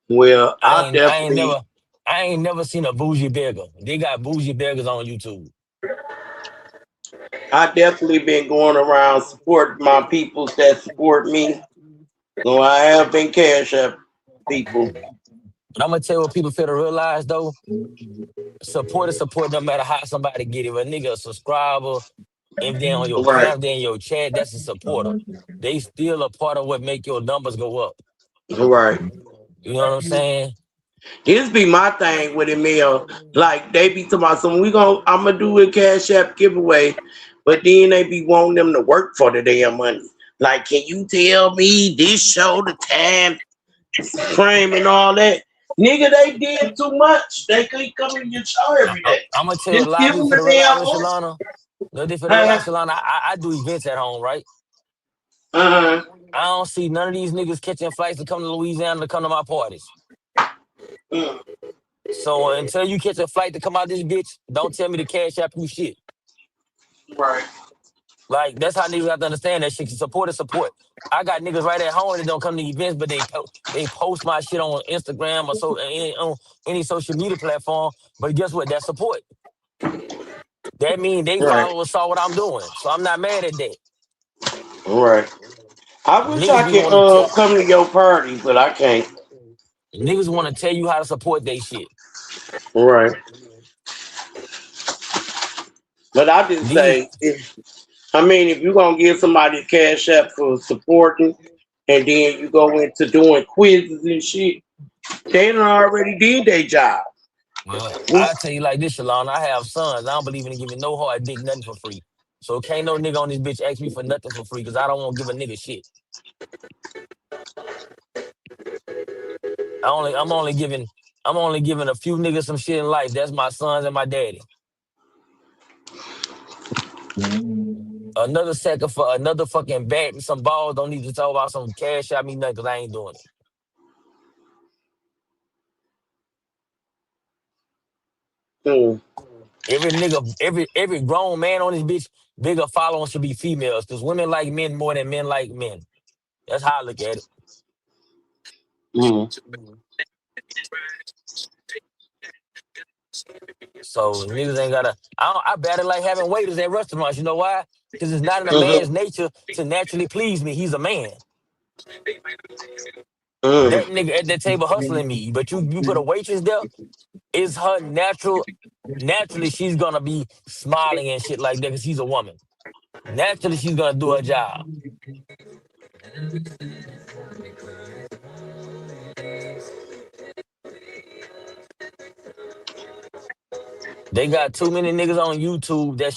Well, I ain't, I ain't never, I ain't never seen a bougie beggar. They got bougie beggars on YouTube. I definitely been going around supporting my people that support me. So I have been cash up people. But I'm gonna tell you what people fail to realize though. Support is support no matter how somebody get it. If a nigga a subscriber, if they on your Right. cam, they in your chat, that's a supporter. They still a part of what make your numbers go up. Right. You know what I'm saying? This be my thing with it, Mel. Like they be talking about some I'm gonna do a cash app giveaway, but then they be wanting them to work for the damn money. Like, can you tell me this show the time frame and all that? Nigga, they did too much. They could come in your show every day. I'm gonna tell you a Just lot of give people them for the the damn realize, money. Shalana. No different for the Uh realize, Shalana. I do events at home, right? huh. I don't see none of these niggas catching flights to come to Louisiana to come to my parties. Uh, So until you catch a flight to come out this bitch, don't tell me to cash app you shit. right. Like that's how niggas have to understand that shit. Support is support. I got niggas right at home that don't come to events, but they post my shit on Instagram or on any social media platform. But guess what? That's support. That means they Right. followers saw what I'm doing. So I'm not mad at that. Right. I wish Niggas I be could want to come to your party, but I can't. niggas want to tell you how to support they shit. Right. But I just These say, if you're gonna give somebody a cash app for supporting, and then you go into doing quizzes and shit, they done already did their job. Well, I tell you like this, Shalon. I have sons. I don't believe in giving no hard dick nothing for free. So can't no nigga on this bitch ask me for nothing for free because I don't want to give a nigga shit. I'm only giving a few niggas some shit in life. That's my sons and my daddy. Another second for another fucking bat and some balls don't need to talk about some cash at me nothing because I ain't doing it. Mm. Every grown man on this bitch, bigger following should be females because women like men more than men like men. That's how I look at it. Mm. So niggas ain't gotta. I better like having waiters at restaurants. You know why? Because it's not in a man's Mm-hmm. nature to naturally please me. He's a man. Mm. That nigga at that table hustling me, but you put a waitress there. It's her natural. Naturally, she's gonna be smiling and shit like that because she's a woman. Naturally, she's gonna do her job. They got too many niggas on YouTube that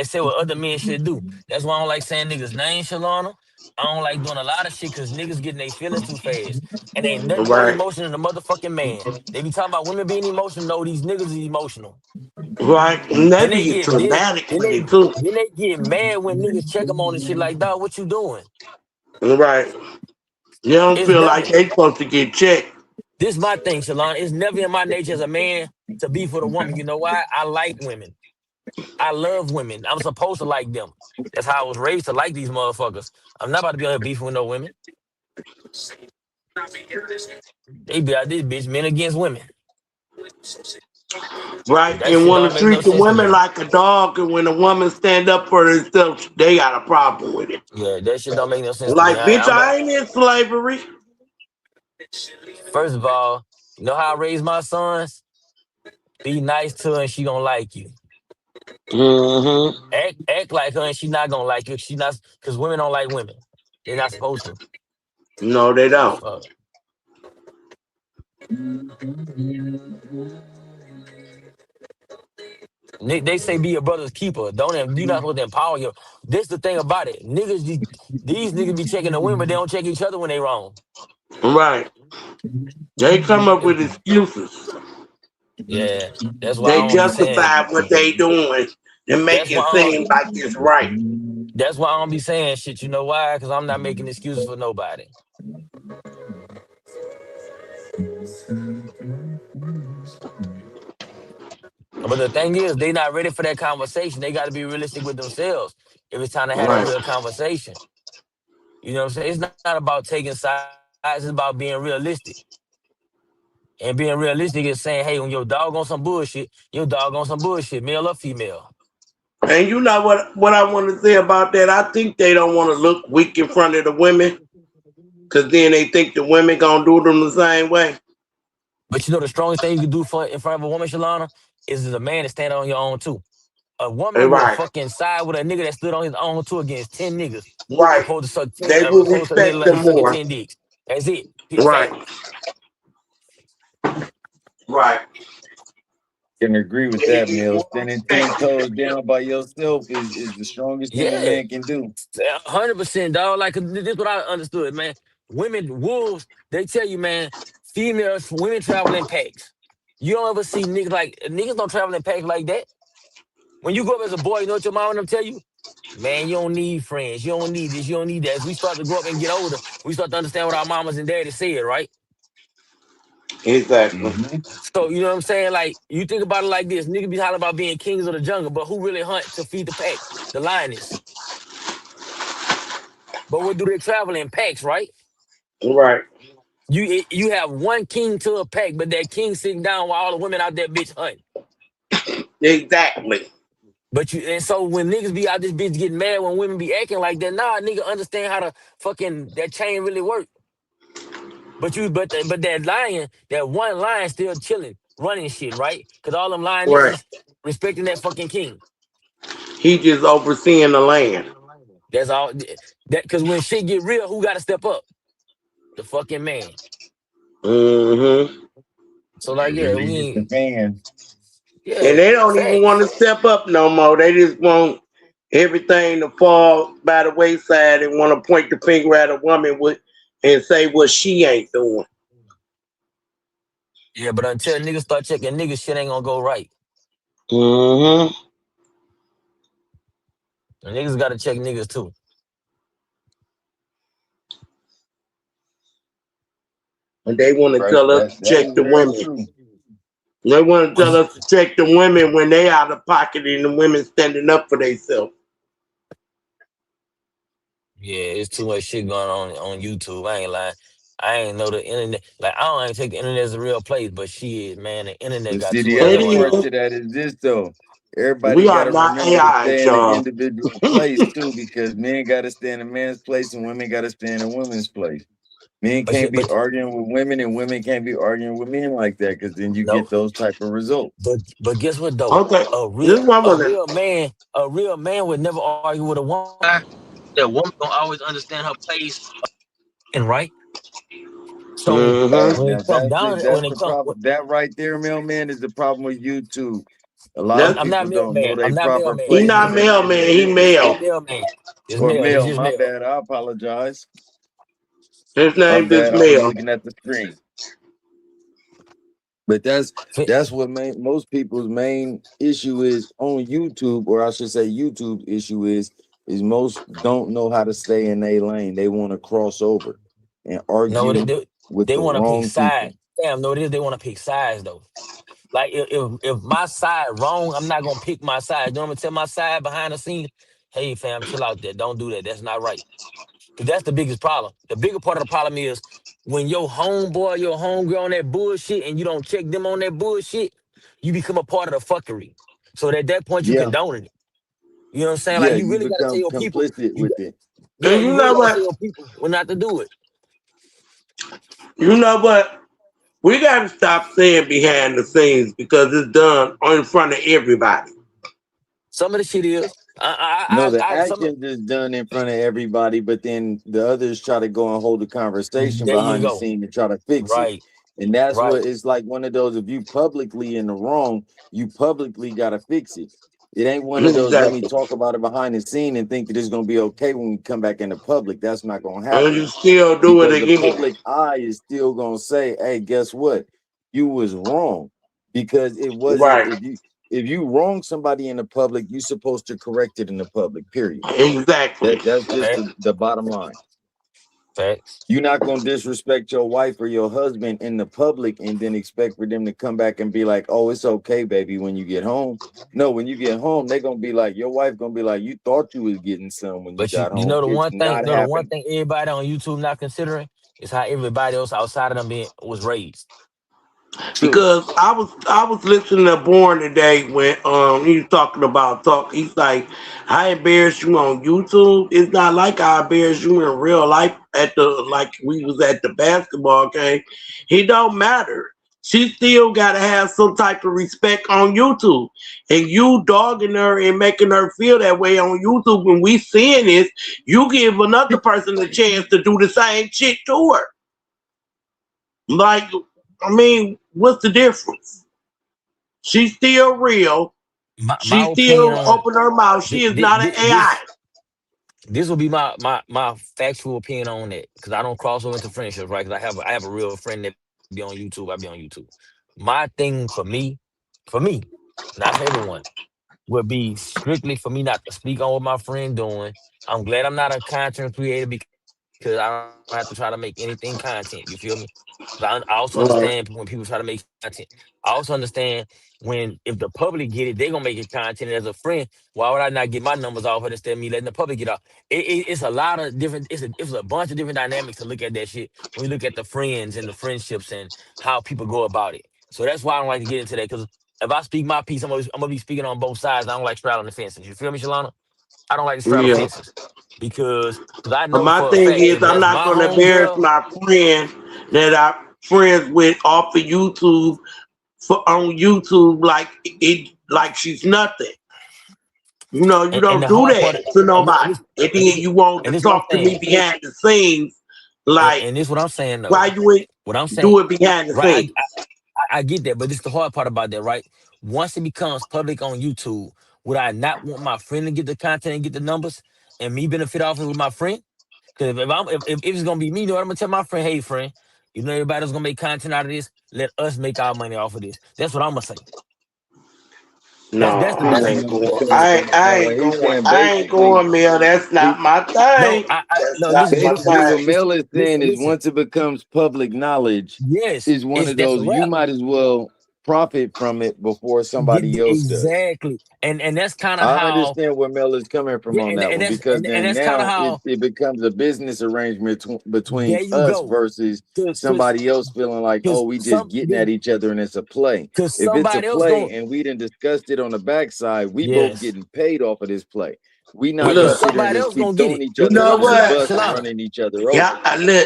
say what other men should do. That's why I don't like saying niggas' names, Shalana. I don't like doing a lot of shit because niggas getting their feelings too fast. And ain't nothing more Right. emotional than a motherfucking man. They be talking about women being emotional. No, these niggas is emotional. Right. And they Then they be get then dramatic then with they it too. then they get mad when niggas check them on and shit like, dog, what you doing? Right. You don't It's feel never like they supposed to get checked. this my thing, Shalana. It's never in my nature as a man to be for the woman. You know why? I like women. I love women. I'm supposed to like them. That's how I was raised to like these motherfuckers. I'm not about to be on here beefing with no women. They be out this bitch, men against women. Right. That And shit want don't to make no treat the sense to women me. like a dog, and when a woman stand up for herself, they got a problem with it. Yeah, that shit don't make no sense to me. Like, bitch, I'm a, I ain't in slavery. first of all, you know how I raise my sons? Be nice to her and she gonna like you. Mm-hmm. Act like her and she not gonna like you. She not because women don't like women. They're not supposed to. No, they don't. Fuck. They say be your brother's keeper. You not supposed to empower your. This the thing about it. These niggas be checking the women, but they don't check each other when they wrong. Right. They come up with excuses. Yeah, that's why I They don't be saying. justify what they doing and That's make why it I don't. seem like it's right. That's why I don't be saying shit. You know why? Because I'm not making excuses for nobody. But the thing is, they not ready for that conversation. They got to be realistic with themselves if it's time to have that Right. real conversation. You know what I'm saying? It's not about taking sides. It's about being realistic. And being realistic is saying, hey, when your dog on some bullshit, your dog on some bullshit, male or female. And you know what I want to say about that? I think they don't want to look weak in front of the women, because then they think the women gonna do them the same way. But you know the strongest thing you can do in front of a woman, Shalana, is as a man to stand on your own too. A woman will Right. fucking side with a nigga that stood on his own too against 10 niggas. Right. Opposed to suck They will opposed to a nigga respect like them sucking more. 10 dicks. That's it. Fact. Right. Right. Can agree with They that, get Mill. more Standing 10 respect. toes down by yourself is the strongest thing a Yeah, man can do. 100%, dog. Like this is what I understood, man. Women, wolves, they tell you, man, females, women travel in packs. You don't ever see niggas like niggas don't travel in packs like that. When you grow up as a boy, you know what your mom and them tell you? Man, you don't need friends. You don't need this. You don't need that. As we start to grow up and get older, we start to understand what our mamas and daddies said, right? Exactly. Mm-hmm. So, you know what I'm saying? Like, you think about it like this. Niggas be hollering about being kings of the jungle, but who really hunt to feed the pack? The lioness. But what do they travel in packs, right? Right. You have one king to a pack, but that king sitting down while all the women out there bitch hunt. Exactly. But and so when niggas be out this bitch getting mad when women be acting like that, nah, nigga understand how to fucking that chain really work. But that lion, that one lion still chilling, running shit, right? Cause all them Right. lionesses respecting that fucking king. He just overseeing the land. That's all. That cause when shit get real, who got to step up? The fucking man. Mm-hmm. So like, yeah, Usually it's the fan. And yeah, they don't even want to facts. step up no more. They just want everything to fall by the wayside and want to point the finger at a woman with and say what she ain't doing. Yeah, but until niggas start checking niggas, shit ain't gonna go right. Mm-hmm. And niggas gotta check niggas too. And they want to Right. tell us to That check is the very women. true. They want to But tell us to check the women when they out of pocket and the women standing up for themselves. yeah, it's too much shit going on YouTube. I ain't lying. I ain't know the internet. Like I don't even take the internet as a real place, but shit, man, the internet But got see, too the much It other going part on. is. to that is this though. Everybody We are gotta not remember to AI, stay in the y'all. individual place too, because men gotta stay in a man's place and women gotta stay in a woman's place. Men But can't shit, be but arguing with women and women can't be arguing with men like that, because then you no, get those type of results. but guess what though? Okay. A real This one a was real man, a real man would never argue with a woman. That woman gonna always understand her place and right. So mm-hmm. when it Now come down, that's when it the come, problem. That right there, mailman, is the problem with YouTube. A lot of That's I'm not people don't know mailman. I'm their not proper mailman. he It's not it's placement in mailman, the he business. mail. it's mailman. It's Or mail. It's mail, just my mail. bad. I apologize. His My name is bad. I was Mail. looking at the screen. But that's what most people's main issue is on YouTube, or I should say YouTube's issue is most don't know how to stay in their lane. They want to cross over and No, argue with they the want to pick wrong sides. people. Damn, no, it is. They want to pick sides though. Like if my side wrong, I'm not gonna pick my side. You know what I'm gonna tell my side behind the scenes? Hey fam, chill out there. Don't do that. That's not right. Cause that's the biggest problem. The bigger part of the problem is when your homeboy, your homegirl on that bullshit and you don't check them on that bullshit, you become a part of the fuckery. So at that point you Yeah, condoning it. You know what I'm saying? Like yeah, you you really gotta tell become your people, complicit you with it. yeah, And you you really know gotta tell what? your people when not to do it. You know what? We gotta stop saying behind the scenes because it's done in front of everybody. Some of the shit is No, the some action is done in front of everybody, but then the others try to go and hold a conversation there you behind the go. scene and try to fix it. Right, And that's what right. it's like one of those, if you publicly in the wrong, you publicly got to fix it. It ain't one of those, let me Exactly. talk about it behind the scene and think that it's going to be okay when we come back in the public. That's not going to And happen you still do it because the again. public eye is still going to say, hey, guess what? You was wrong because it wasn't, Right. if you wrong somebody in the public, you're supposed to correct it in the public, period. Exactly. That's just Fact, the bottom line. facts. You're not gonna disrespect your wife or your husband in the public and then expect for them to come back and be like, "Oh, it's okay, baby," when you get home. No, when you get home, they're gonna be like, your wife gonna be like, "You thought you was getting some when you But you got you home. know the It's one thing, not you know the one happening." thing everybody on YouTube not considering is how everybody else outside of them was raised. True. Because I was listening to Born today when he was talking about talk. He's like, I embarrass you on YouTube. It's not like I embarrass you in real life at the like we was at the basketball game. It don't matter. She still gotta have some type of respect on YouTube. And you dogging her and making her feel that way on YouTube when we seeing this, you give another person a chance to do the same shit to her. Like I mean, what's the difference? She's still real. My She opinion still on open her mouth. She is not an AI. this will be my factual opinion on that because I don't cross over into friendships, right? Because I have a real friend that be on YouTube. I be on YouTube. My thing for me, not for everyone, would be strictly for me not to speak on what my friend doing. I'm glad I'm not a content creator because I don't have to try to make anything content. You feel me? 'Cause I also understand when Right. people try to make content. I also understand when if the public get it, they gonna make it content. And as a friend, why would I not get my numbers off it instead of me letting the public get off? It's a lot of different. It's a bunch of different dynamics to look at that shit when you look at the friends and the friendships and how people go about it. So that's why I don't like to get into that because if I speak my piece, I'm gonna be speaking on both sides. I don't like straddling the fences. You feel me, Shalana? I don't like to straddle Yeah. fences because I But know my for a thing fact is, if I'm that's not my gonna home embarrass girl, my friend that I'm friends with off of YouTube on YouTube like she's nothing. You know, you and don't the do hard part, that to and nobody. this And and then this, you want and to this what I'm talk to saying, me behind the scenes, like and this what I'm saying though. why you ain't What I'm saying, do it behind the right? scenes. I get that, but this is the hard part about that, right? Once it becomes public on YouTube, would I not want my friend to get the content and get the numbers and me benefit off it with my friend? Because if it's gonna be me, you know what I'm gonna tell my friend, hey friend, you know everybody's gonna make content out of this. Let us make our money off of this. That's what I'm gonna say. That's No, that's the I that's ain't going. Because I no, ain't he's going. saying I ain't basically, going, Mel. That's he not my no. thing. I That's no. not Listen, my listen, basically listen, what thing. listen, Mel is saying listen, is listen. once it becomes public knowledge, Yes, is one of that's a those you wrap. might as well profit from it before somebody else does. Exactly, and that's kind of I how. understand where Mel is coming from Yeah, on and that and one that's because and then that's kind of now it, how. it becomes a business arrangement between There you us go. versus Cause somebody else feeling like, oh, we just some getting at each other and it's a play. because If it's a somebody else play going. and we done discussed it on the backside, we both Yes, getting paid off of this play. We not and gonna Look, sit here and somebody just else keep gonna get throwing it. each you other know under the what? bus and Shalana. running each other Yeah, over.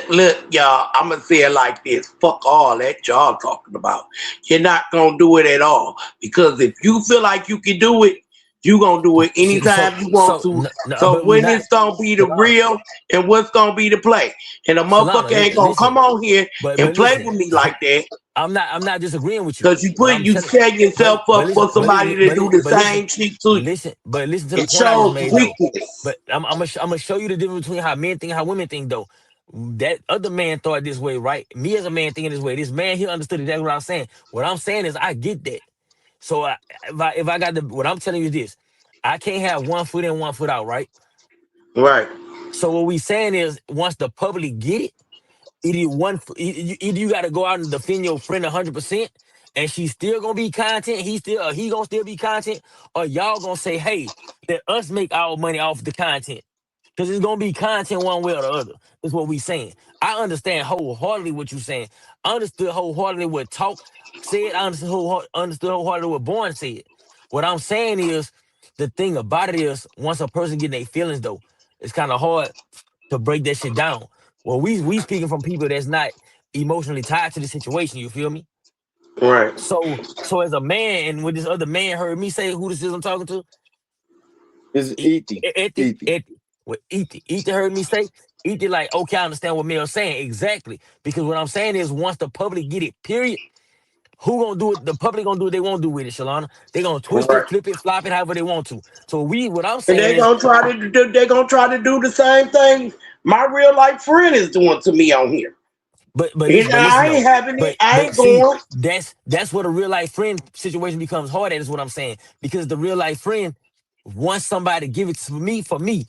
look, y'all. I'm gonna say it like this. Fuck all that y'all talking about. You're not gonna do it at all because if you feel like you can do it, you gonna do it anytime you want to. No, So but we when not it's gonna be the Shalana. real and what's gonna be the play, and a motherfucker Shalana, ain't gonna come listen, on here but and play listen. with me like that I'm not disagreeing with you. because What I'm you telling, setting yourself but up listen, for somebody to do the same shit to you. but listen to the It point I just shows made though. weakness. But I'm gonna show you the difference between how men think and how women think though. That other man thought this way, right? Me as a man thinking this way. This man he understood exactly what I'm saying. What I'm saying is I get that. So if I got the what I'm telling you is this, I can't have one foot in, one foot out, right? Right. So what we saying is once the public get it. Either you got to go out and defend your friend 100%, and she's still gonna be content. He gonna still be content, or y'all gonna say, hey, let us make our money off the content because it's gonna be content one way or the other. Is what we saying. I understand wholeheartedly what you saying. I understood wholeheartedly what Talk said. I understood wholeheartedly what Born said. What I'm saying is the thing about it is once a person get their feelings though, it's kind of hard to break that shit down. Well, we speaking from people that's not emotionally tied to the situation. You feel me? Right. So as a man, and when this other man heard me say who this is I'm talking to, It's ethy. Ethy. What Ethy heard me say, Ethy like, okay, I understand what Mel's saying exactly because what I'm saying is once the public get it, period. Who gonna do it? The public gonna do what they won't do with it, Shalana. They gonna twist it, Right. flip it, flop it, however they want to. So what I'm And saying is, they gonna try to do the same thing my real life friend is doing to me on here. And but I listen ain't though. having it. I But ain't see, going. that's what a real life friend situation becomes hard at, is what I'm saying. Because the real life friend, once somebody give it to me, for me,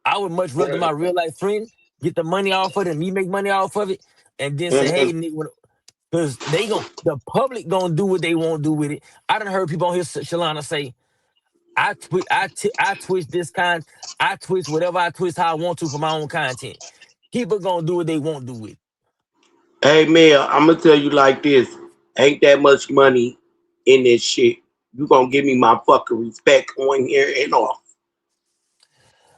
I would much rather my real life friend get the money off of it and me make money off of it, and then say, Mhm. hey, because the public gonna do what they won't do with it. I done heard people on here, Shalana, say, I twist this I twist whatever I twist how I want to for my own content. People gonna do what they won't do with it. Hey Mel, I'm gonna tell you like this. Ain't that much money in this shit. You gonna give me my fucking respect on here and off.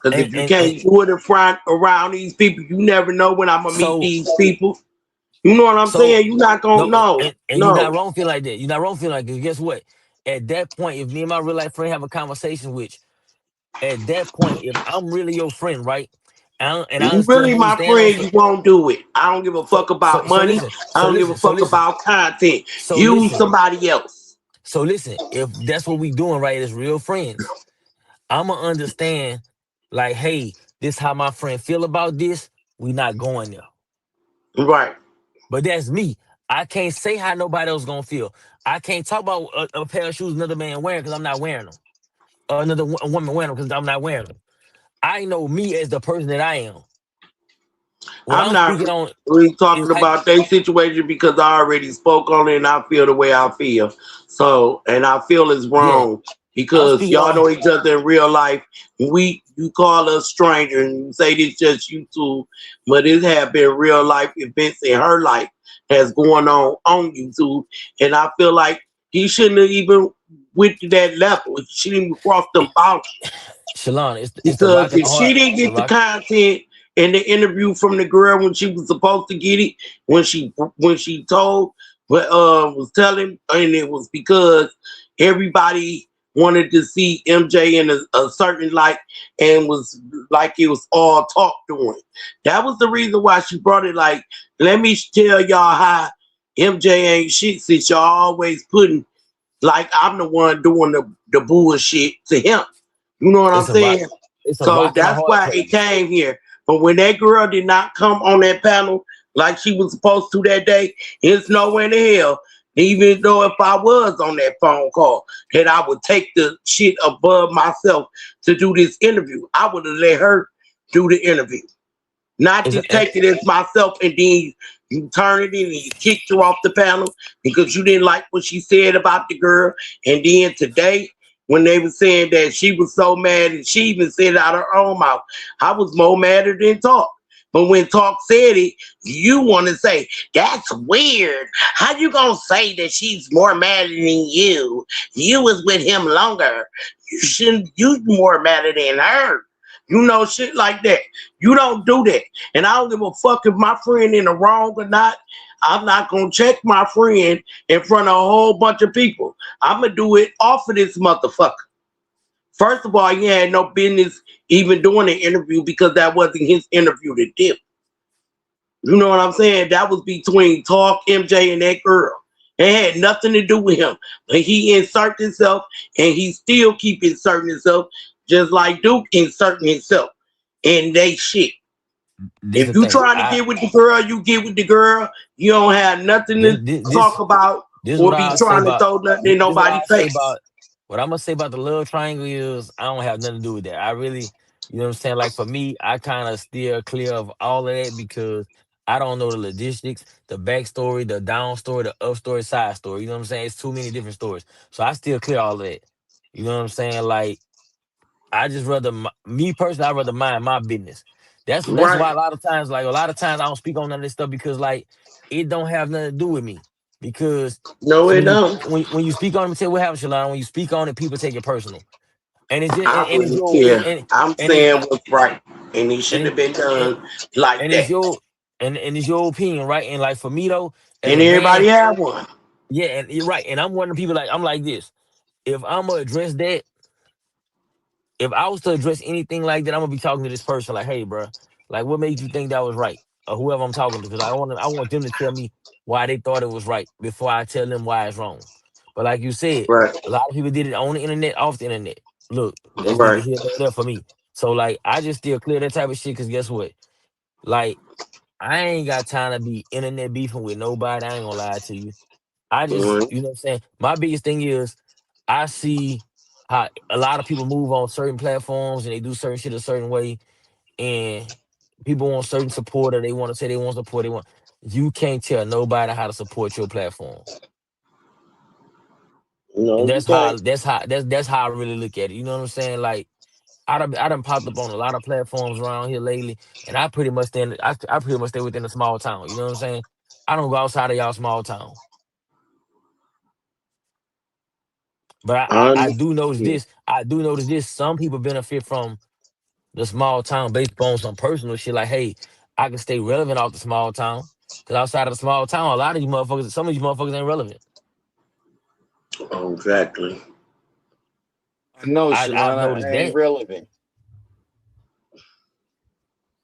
Cause And if you and, and can't do it in front around these people, you never know when I'm gonna meet so these people. You know what I'm So saying? You not gonna no, know. and you're No. not wrong. Feel like that. You're not wrong. Feel like that. Guess what? At that point, if me and my real life friend have a conversation, which at that point, if I'm really your friend, right, And I You understand really where you my stand on. friend, you won't do it. I don't give a fuck about So money. listen. I So don't give a listen. So fuck listen. about content. So Use listen. somebody else. So listen. If that's what we doing right as real friends, I'ma understand. Like, hey, this how my friend feel about this. We not going there. Right. But that's me. I can't say how nobody else gonna feel. I can't talk about a pair of shoes another man wearing because I'm not wearing them. Or another woman wearing them because I'm not wearing them. I know me as the person that I am. What I'm I'm not speaking on really is talking like, about their situation because I already spoke on it and I feel the way I feel. So, and I feel it's yeah, wrong I'm because speaking y'all on know each other in real life. You call us stranger and you say this just you two, but it have been real life events in her life that's going on YouTube, and I feel like he shouldn't have even went to that level. He shouldn't even cross them boundaries. Shalon. It's the Because rock and if the she heart. didn't The get the rock. content in the interview from the girl when she was supposed to get it, when she told, but was telling, and it was because everybody wanted to see MJ in a certain light, and was like it was all talk doing. That was the reason why she brought it. Like, let me tell y'all how MJ ain't shit, since y'all always putting like I'm the one doing the bullshit to him. You know what I'm It's a rock. saying? It's a So rock and a that's hard why it place. came here. But when that girl did not come on that panel like she was supposed to that day, it's nowhere in the hell. Even though if I was on that phone call, that I would take the shit above myself to do this interview. I would have let her do the interview. Not It's to a, take it as myself and then you turn it in and you kicked her off the panel because you didn't like what she said about the girl. And then today, when they were saying that she was so mad and she even said it out of her own mouth, I was more madder than Talk. But when Talk said it, you want to say, that's weird. How you going to say that she's more mad than you? You was with him longer. You shouldn't, you more madder than her. You know, shit like that. You don't do that. And I don't give a fuck if my friend in the wrong or not. I'm not gonna check my friend in front of a whole bunch of people. I'm gonna do it off of this motherfucker. First of all, he had no business even doing an interview because that wasn't his interview to do. You know what I'm saying? That was between Talk, MJ, and that girl. It had nothing to do with him. But he inserted himself and he still keep inserting himself, just like Duke inserting himself. And they shit. this If the you thing. trying to get with the girl, you get with the girl. You don't have nothing This to this talk this, about this is or what be I'll say trying to about throw nothing in this is what nobody's I'll say face. about what I'm gonna say about the love triangle is I don't have nothing to do with that. I really, you know what I'm saying? Like for me, I kind of steer clear of all of that because I don't know the logistics, the backstory, the down story, the up story, side story. You know what I'm saying? It's too many different stories. So I steer clear all of that. You know what I'm saying? Like I just rather me personally, I rather mind my business. That's Right. why a lot of times I don't speak on none of this stuff because like it don't have nothing to do with me. Because No, it when you don't. when you speak on it, tell what happens, Shalon. When you speak on it, people take it personal, and it's just I and it's wouldn't your care. I'm and it saying what's right. And it and shouldn't it, have been and, done like and that. it's your and it's your opinion, right? And like for me though, as And a man, everybody have one. yeah, and you're right. And I'm one of the people like I'm like this. If I'm gonna address that, if I was to address anything like that, I'm gonna be talking to this person like, hey, bro, like what made you think that was right, or whoever I'm talking to, because I want them to tell me why they thought it was right before I tell them why it's wrong. But like you said, Right. a lot of people did it on the internet, off the internet. Look, that's neither Right. here nor there for me. So like, I just still clear that type of shit, because guess what? Like, I ain't got time to be internet beefing with nobody. I ain't gonna lie to you. I just, Mhm. you know what I'm saying? My biggest thing is I see how a lot of people move on certain platforms and they do certain shit a certain way, and people want certain support, or they want to say they want support. They want You can't tell nobody how to support your platform. And No, you that's how can't. that's how that's how I really look at it. You know what I'm saying? Like I done popped up on a lot of platforms around here lately, and I pretty much stay within a small town. You know what I'm saying? I don't go outside of y'all small town. But I I do notice understand. this. I do notice this. Some people benefit from the small town based upon some personal shit. Like, hey, I can stay relevant off the small town. Cause outside of the small town, a lot of these motherfuckers, some of these motherfuckers ain't relevant. Exactly. I know, I've Shalana, noticed I ain't that. relevant.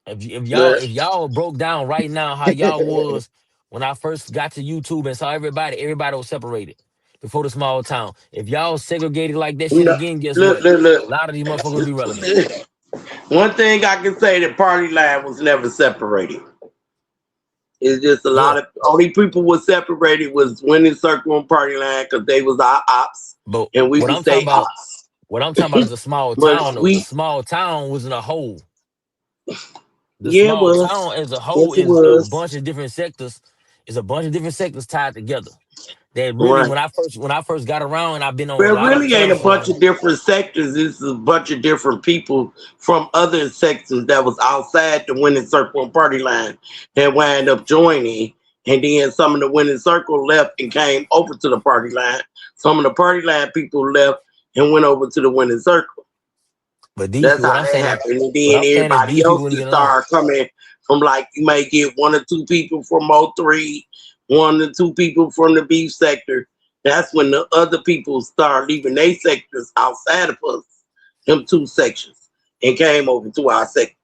If y'all broke down right now how y'all was when I first got to YouTube and saw everybody was separated before the small town. If y'all segregated like that shit No, again, guess look, what? look, A lot of these motherfuckers will be relevant. look. One thing I can say, the party line was never separated. It's just a Yeah, lot of only people was separated was Winning Circle and Party Line because they was our ops but and we what would I'm talking stay about, ops. what I'm talking about is a small But town though. The we, small town was in a whole. The yeah, it small was. town as a whole Yes, it is a was. bunch of different sectors. It's a bunch of different sectors tied together. That really, Right. when I first got around, and I've been on a But it lot of really ain't a channels bunch now. of different sectors. It's a bunch of different people from other sections that was outside the Winning Circle and Party Line that wound up joining. And then some of the Winning Circle left and came over to the Party Line. Some of the Party Line people left and went over to the Winning Circle. But these That's people, what how I'm that saying is, happened. And what then I'm saying is, everybody these people else wouldn't just get along. started coming from, like, you may get one or two people from O3, one or two people from the beef sector. That's when the other people start leaving their sectors outside of us, them two sections, and came over to our sector.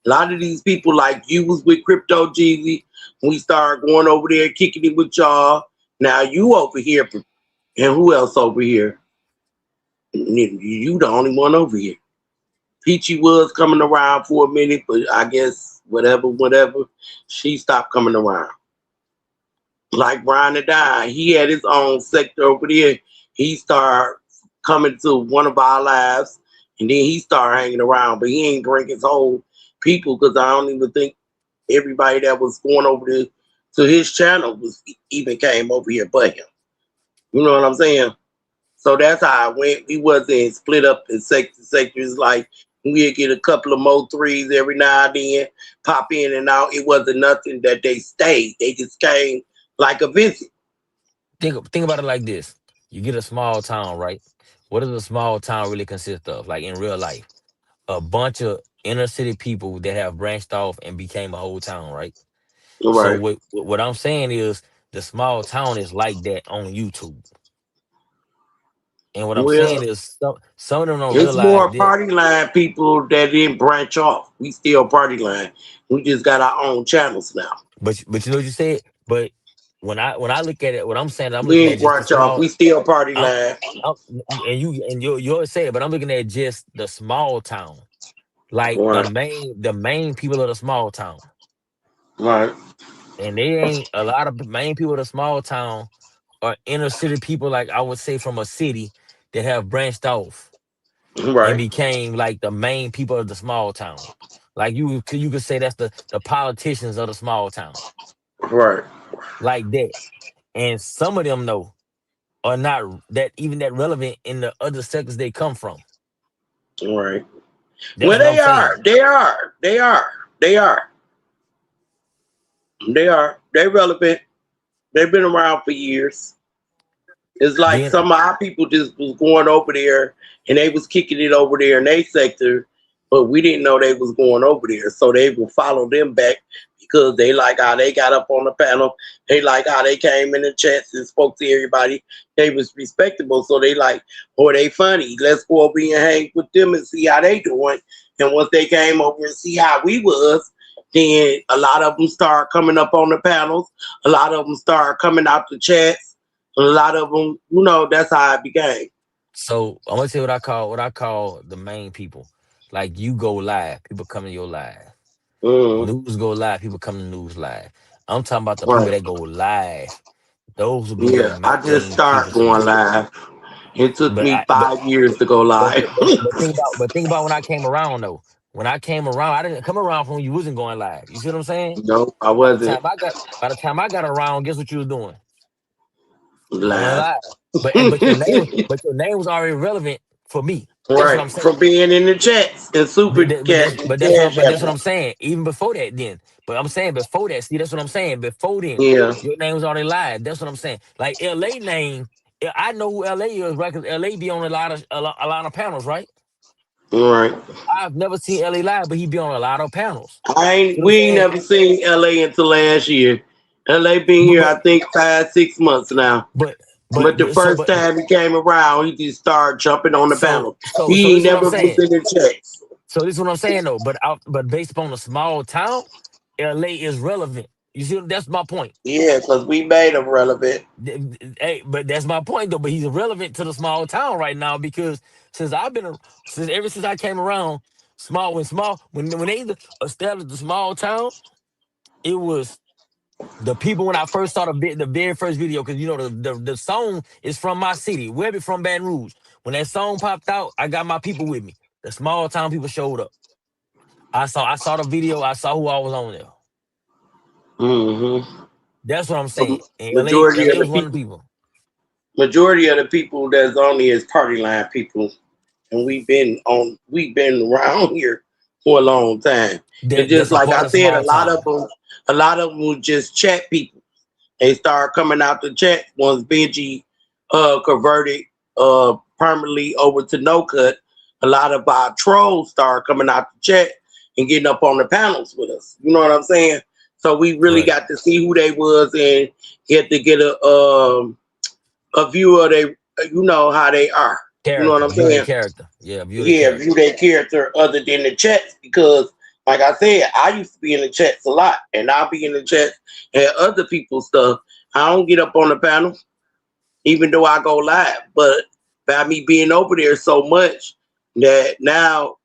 A lot of these people, like you was with Crypto Jeezy, we started going over there, kicking it with y'all. Now you over here, and who else over here? You the only one over here. Peachy was coming around for a minute, but I guess whatever, she stopped coming around. Like Brian the Die, he had his own sector over there. He started coming to one of our lives, and then he started hanging around, but he ain't bring his whole people because I don't even think everybody that was going over to his channel was even came over here but him. You know what I'm saying? So that's how I went. We wasn't split up in sectors. Like we'd get a couple of more threes every now and then, pop in and out. It wasn't nothing that they stayed. They just came like a visit. Think about it like this: you get a small town, right? What does a small town really consist of? Like in real life, a bunch of inner city people that have branched off and became a whole town, right? So Right. what I'm saying is the small town is like that on YouTube. And what I'm Well, saying is some of them don't it's realize more that. party line people that didn't branch off. We still party line. We just got our own channels now. But you know what you said. But when I look at it, what I'm saying, I'm We looking at ain't just the branch off. small. We still party I'm, line. I'm and you always say it, but I'm looking at just the small town, like the Right. main people of the small town, Right. and they ain't a lot of main people of the small town are inner city people, like I would say from a city that have branched off and Right. became like the main people of the small town. Like you could say that's the politicians of the small town, Right. like that. And some of them though are not that relevant in the other sectors they come from. Right. That's Well, what I'm they saying. are. They are. They are. They are. They are. They relevant. They've been around for years. It's like Then some of our people just was going over there and they was kicking it over there in their sector, but we didn't know they was going over there. So they will follow them back because they like how they got up on the panel. They like how they came in the chats and spoke to everybody. They was respectable. So they like, oh, they funny. Let's go over here and hang with them and see how they doing. And once they came over and see how we was, then a lot of them start coming up on the panels. A lot of them start coming out the chats. A lot of them, that's how it began. so I'm gonna tell you what I call the main people. Like you go live, people come to your live. Mm, News go live, people come to news live. I'm talking about the people right. that go live. Those will be your Yeah, I just main start people for going me. live. It took But me I but 5 years to go but live. but but, but think about when I came around though. When I came around, I didn't come around from when you wasn't going live. You see what I'm saying? No, I By the wasn't time I got by the time I got around, guess what you was doing? I went live. live. But your name was already relevant for me. That's what Right. I'm For saying. being in the chats and super But that, but cat that's and but that's what cash I'm, but that's app. what I'm saying. Even before that, then. But I'm saying before that. See, that's what I'm saying. Before then, Yeah. your name was already live. That's what I'm saying. Like LA name, I know who LA is, right? Because LA be on a lot of panels, right? Right. I've never seen LA live, but he be on a lot of panels. I See ain't what I'm we ain't saying? never seen LA until last year. LA been But here but I think 5, 6 months now. but But but, the but so first but time he came around, he just started jumping on the so panel. so so He this ain't is what I'm never was saying. in the chats. So this is what I'm saying though. But based upon a small town, LA is relevant. You see, that's my point. Yeah, because we made them relevant. Hey, but that's my point though. But he's irrelevant to the small town right now because since I've been since ever since I came around, when they established the small town, it was the people when I first saw the very first video because you know the song is from my city, Webby from Baton Rouge. When that song popped out, I got my people with me. The small town people showed up. I saw the video. I saw who I was on there. Mm-hmm. That's what I'm So saying. And majority LA of the was one of the people, people. majority of the people that's on here is party line people, and we've been around here for a long time. And just That's a like part I of the said, small town. a lot of them were just chat people. They start coming out the chat once Benji converted permanently over to no cut. A lot of our trolls start coming out the chat and getting up on the panels with us. You know what I'm saying? So we really Right. got to see who they was and get to get a view of they, you know how they are. You know what Character. I'm View their saying? character. Yeah, view their Yeah, character. view their character other than the chats because, like I said, I used to be in the chats a lot, and I'll be in the chats and other people's stuff. I don't get up on the panel, even though I go live, but by me being over there so much that now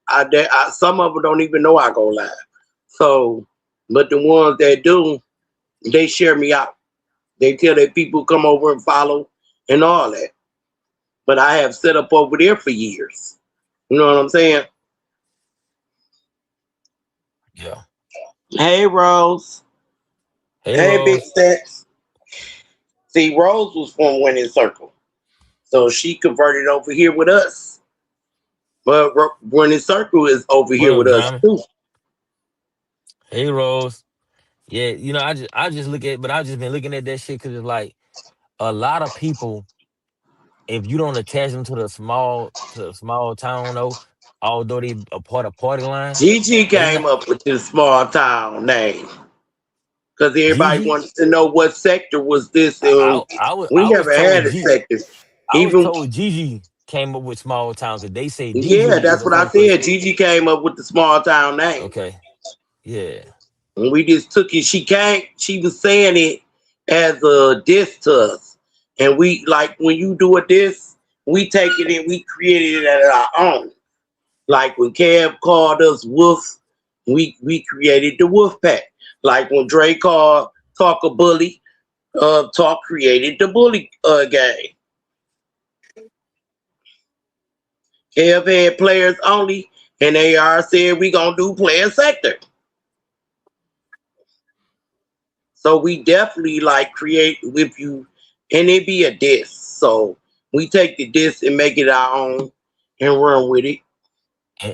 some of them don't even know I go live. So, but the ones that do, they share me out. They tell their people come over and follow and all that. But I have set up over there for years. You know what I'm saying? Yeah. Hey, Rose. Hey Hey, Big Rose. Stacks. See, Rose was from Winning Circle. So she converted over here with us. But Winning Circle is over What here up, with us Diamond? too. Hey Rose. Yeah, I just look at but I've just been looking at that shit because it's like a lot of people, if you don't attach them to the small town though, although they a part of party line, Gigi they not came up with this small town name because everybody Gigi. wanted to know what sector was this. And we I was never told had a G sector. I was Even, told Gigi came up with small town because they say yeah, Gigi is that's the what I first person. said. Gigi came up with the small town name. Okay. Yeah. And we just took it. She was saying it as a diss to us. And we, like, when you do a diss, we take it and we created it as our own. Like when Kev called us Wolf, we created the Wolf Pack. Like when Dre called Talk a Bully, Talk created the Bully gang. Kev had players only, and AR said we gonna do player sector. So we definitely like create with you, and it be a diss. So we take the diss and make it our own and run with it.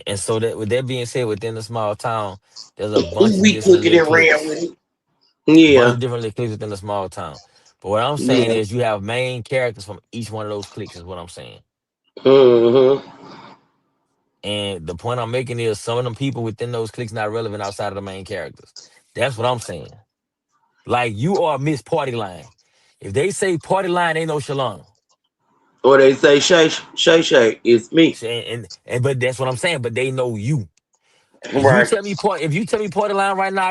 And so that with that being said, within the small town, there's a bunch of We different took it little and ran with cliques. it. Yeah, Within the small town. But what I'm saying yeah. is you have main characters from each one of those cliques, is what I'm saying. Mm-hmm. And the point I'm making is some of them people within those cliques not relevant outside of the main characters. That's what I'm saying. Like you are Miss Party Line. If they say Party Line, ain't no Shalana. Or they say Shay, it's me. And but that's what I'm saying. But they know you. Right. If you tell me Party Line right now,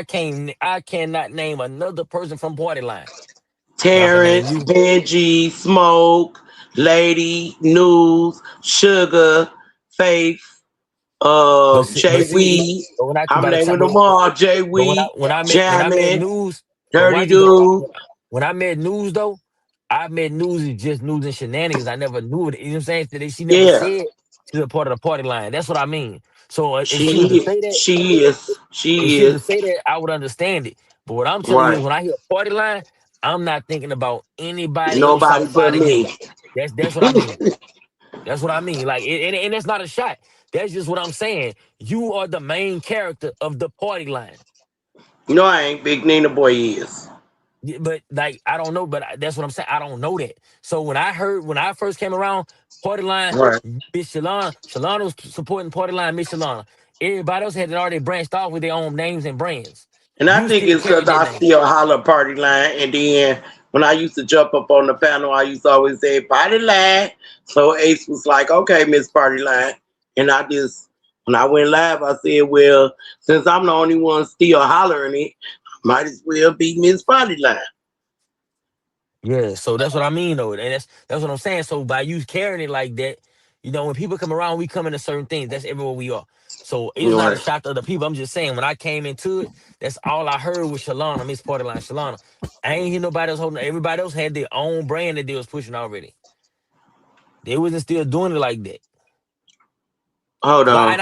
I cannot name another person from Party Line. But I can name Terrence, you. Benji, Smoke, Lady, News, Sugar, Faith, But Jay see, Weed. but when I I'm by the time naming them all. Jay but Weed, when I met Jamming, news, but Dirty watch it though. Dude. When I met news though, I met news is just news and shenanigans. I never knew it. You know what I'm saying? She never Yeah, said she's a part of the party line. That's what I mean. So if she was to she say that, she is. if She she was to is. say that, I would understand it. But what I'm telling you is Right. when I hear party line, I'm not thinking about anybody else Nobody but outside of you. me. That's what I mean. That's what I mean. Like, and that's not a shot. That's just what I'm saying. You are the main character of the party line. You know I ain't Big Nina Boy is. Yeah, but like I don't know, but that's what I'm saying. I don't know that. So when I first came around, Party Line, Right. Miss Shalana was supporting Party Line, Miss Shalana. Everybody else had already branched off with their own names and brands. And I You think still it's carried because that I name. still holler party line. And then when I used to jump up on the panel, I used to always say party line. So Ace was like, okay, Miss Party Line. And I just When I went live, I said, well, since I'm the only one still hollering it, might as well be Miss Bodyline. Yeah, so that's what I mean though, and that's what I'm saying. So by you carrying it like that, when people come around, we come into certain things. That's everywhere we are. So it's not a Right. shock to other people. I'm just saying when I came into it, that's all I heard was Shalana, Miss Partyline Shalana. I ain't hear nobody else holding. Everybody else had their own brand that they was pushing already. They wasn't still doing it like that. Hold Cause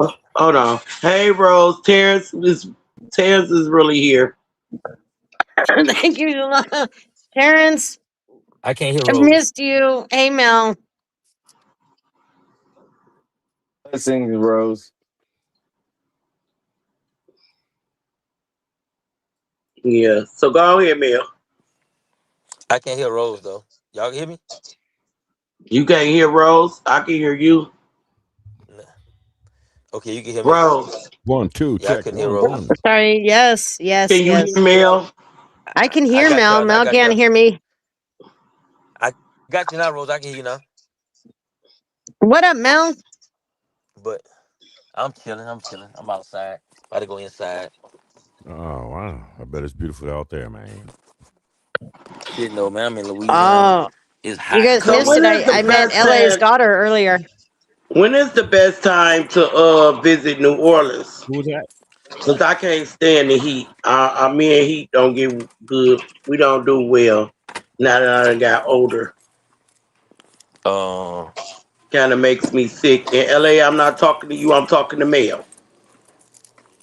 on. Hold on. Hey, Rose. Terrence is really here. Thank you, Terrence. I can't hear I've Rose. missed you. Hey, Mel. Blessings, Rose. Yeah. So go ahead, Mel. I can't hear Rose though. Y'all can hear me? You can't hear Rose. I can hear you. Nah. Okay, you can hear me. Rose. 1 2 Yeah, I check couldn't hear 1 Rose. 1. Sorry. Yes. Can you hear Mel? I can I hear got Mel. y'all. I Mel got can't y'all. hear me. I got you now, Rose. I can hear you now. What up, Mel? But I'm chilling. I'm outside. About to go inside. Oh wow, I bet it's beautiful out there, man. Shit, no, man. I'm in Louisiana. Oh, It's you hot. guys So missed when it. is the I met best LA's time? daughter earlier. When is the best time to visit New Orleans? Who was that? Cause I can't stand the heat. Me and heat don't get good. We don't do well. Now that I done got older, Uh, kind of makes me sick. In LA, I'm not talking to you. I'm talking to Mel.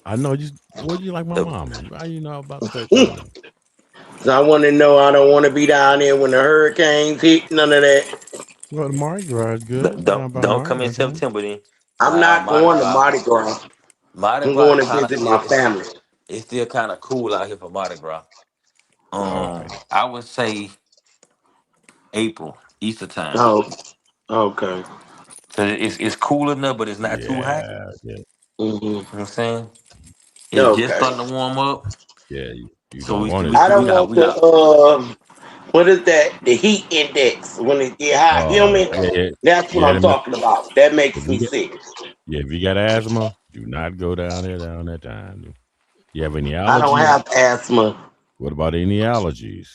I know you. What you like my the, mama? How you know about the church on me? So I want to know. I don't want to be down there when the hurricanes hit. None of that. Well, the Mardi Gras is good. You know about don't Mardi come in Gras, don't you? September then. I'm Nah, not Mardi going to Gras. Mardi Gras. Mardi I'm Gras going is to kind of visit still my family. it's still kind of cool out here for Mardi Gras. Okay. I would say April, Easter time. Oh, okay. So it's cool enough, but it's not too hot. Yeah, yeah, Hmm. You know what I'm saying? It's just Okay. starting to warm up. yeah. You So don't we want we it. I we don't got want we the got what is that? The heat index when it get hot, humid. Yeah, yeah, That's what yeah. I'm talking about. That makes If me you get, sick. yeah, if you got asthma, do not go down there down that time. You have any I don't allergies? have asthma. What about any allergies?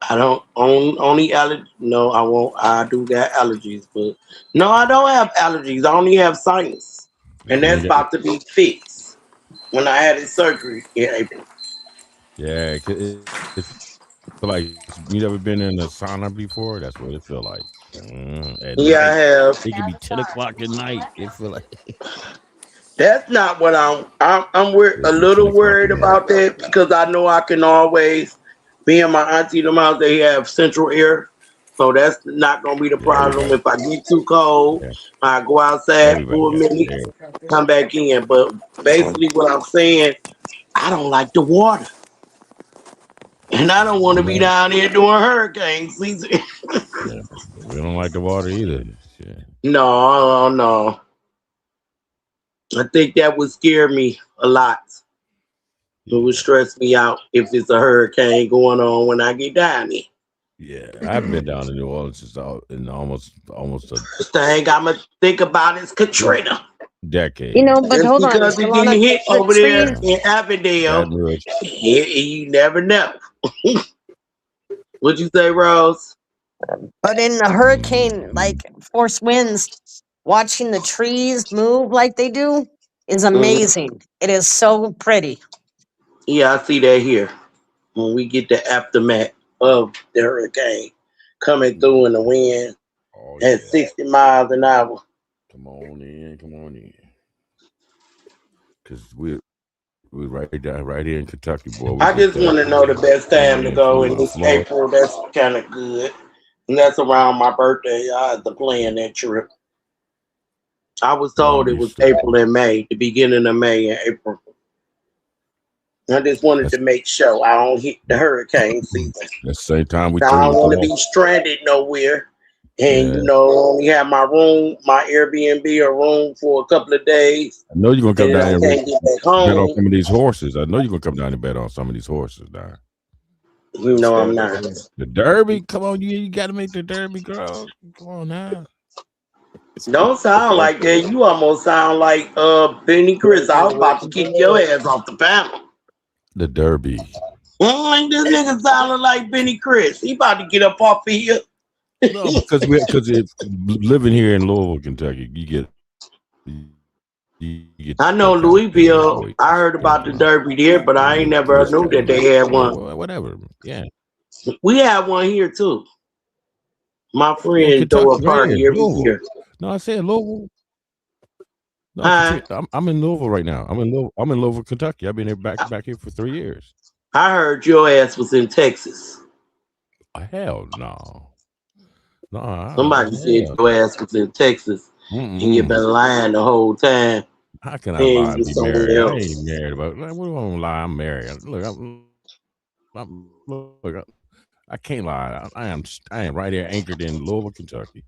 I don't own only allergy. No, I won't. I do got allergies, but no, I don't have allergies. I only have sinus, and You that's ain't got. about to be fixed when I had his surgery in April. Yeah, it feel like you never been in a sauna before. That's what it feel like. At Yeah, I night, have. it could be 10 o'clock at night. It feel like That's not what a it'd be ten little o'clock worried at night. about that because I know I can always. Me and my auntie, them house, they have central air, so that's not gonna be the Yeah, problem. If I get too cold, yeah, I go outside everybody for a got minute, air. come back in. But basically, what I'm saying, I don't like the water, and I don't want to We be don't, down here during hurricane season. yeah, we don't like the water either. Shit. No, no, I think that would scare me a lot. It would Yeah, stress me out if it's a hurricane going on when I get down there. yeah. I've been down in New Orleans since in almost a First thing I'm gonna think about is Katrina. decade. But Just hold on, because it didn't Solana. hit The over there trees, Uh, in Avondale, Baton Rouge. you never know. What'd you say, Rose? but in the hurricane, Mm, force winds, watching the trees move like they do is Mhm. amazing. It is so pretty. Yeah, I see that here. When we get the aftermath of the hurricane coming through in the wind oh at yeah. 60 miles an hour. Come on in. Cause we right here in Kentucky, boy. We I get just want that to know the best time to wind go in from this Florida. April. That's kind of good. And that's around my birthday. I had to plan that trip. I was Long told it Beach. was April and May, the beginning of May and April. I just wanted That's to make sure I don't hit the hurricane season. that's the same time we I through don't with the want to water. be stranded nowhere and, Yeah, only have my room, my Airbnb or room for a couple of days I know you're gonna come and then down I here can't get back and bet on home. some of these horses. I know you're gonna come down and bet on some of these horses now. You know I'm not. The Derby, come on, you got to make the Derby, girl. Come on now. Don't sound like that. You almost sound like Benny Chris. I was about to kick your ass off the panel. The Derby. This nigga sounding like Benny Chris. He about to get up off of here. No, because living here in Louisville, Kentucky, you get I know Louisville. I heard about the Derby there, but I ain't never knew that they had one. Whatever. Yeah. We have one here too. My friend throw a party every year. No, I said Louisville. No, I'm in Louisville right now. I'm in Louisville, Kentucky. I've been here back here for 3 years. I heard your ass was in Texas. Hell no. No. Somebody said your ass was in Texas. And you've been lying the whole time. How can I lie and be married? I ain't married. What do I want to lie? I'm married. Look, I can't lie. I am right here anchored in Louisville, Kentucky.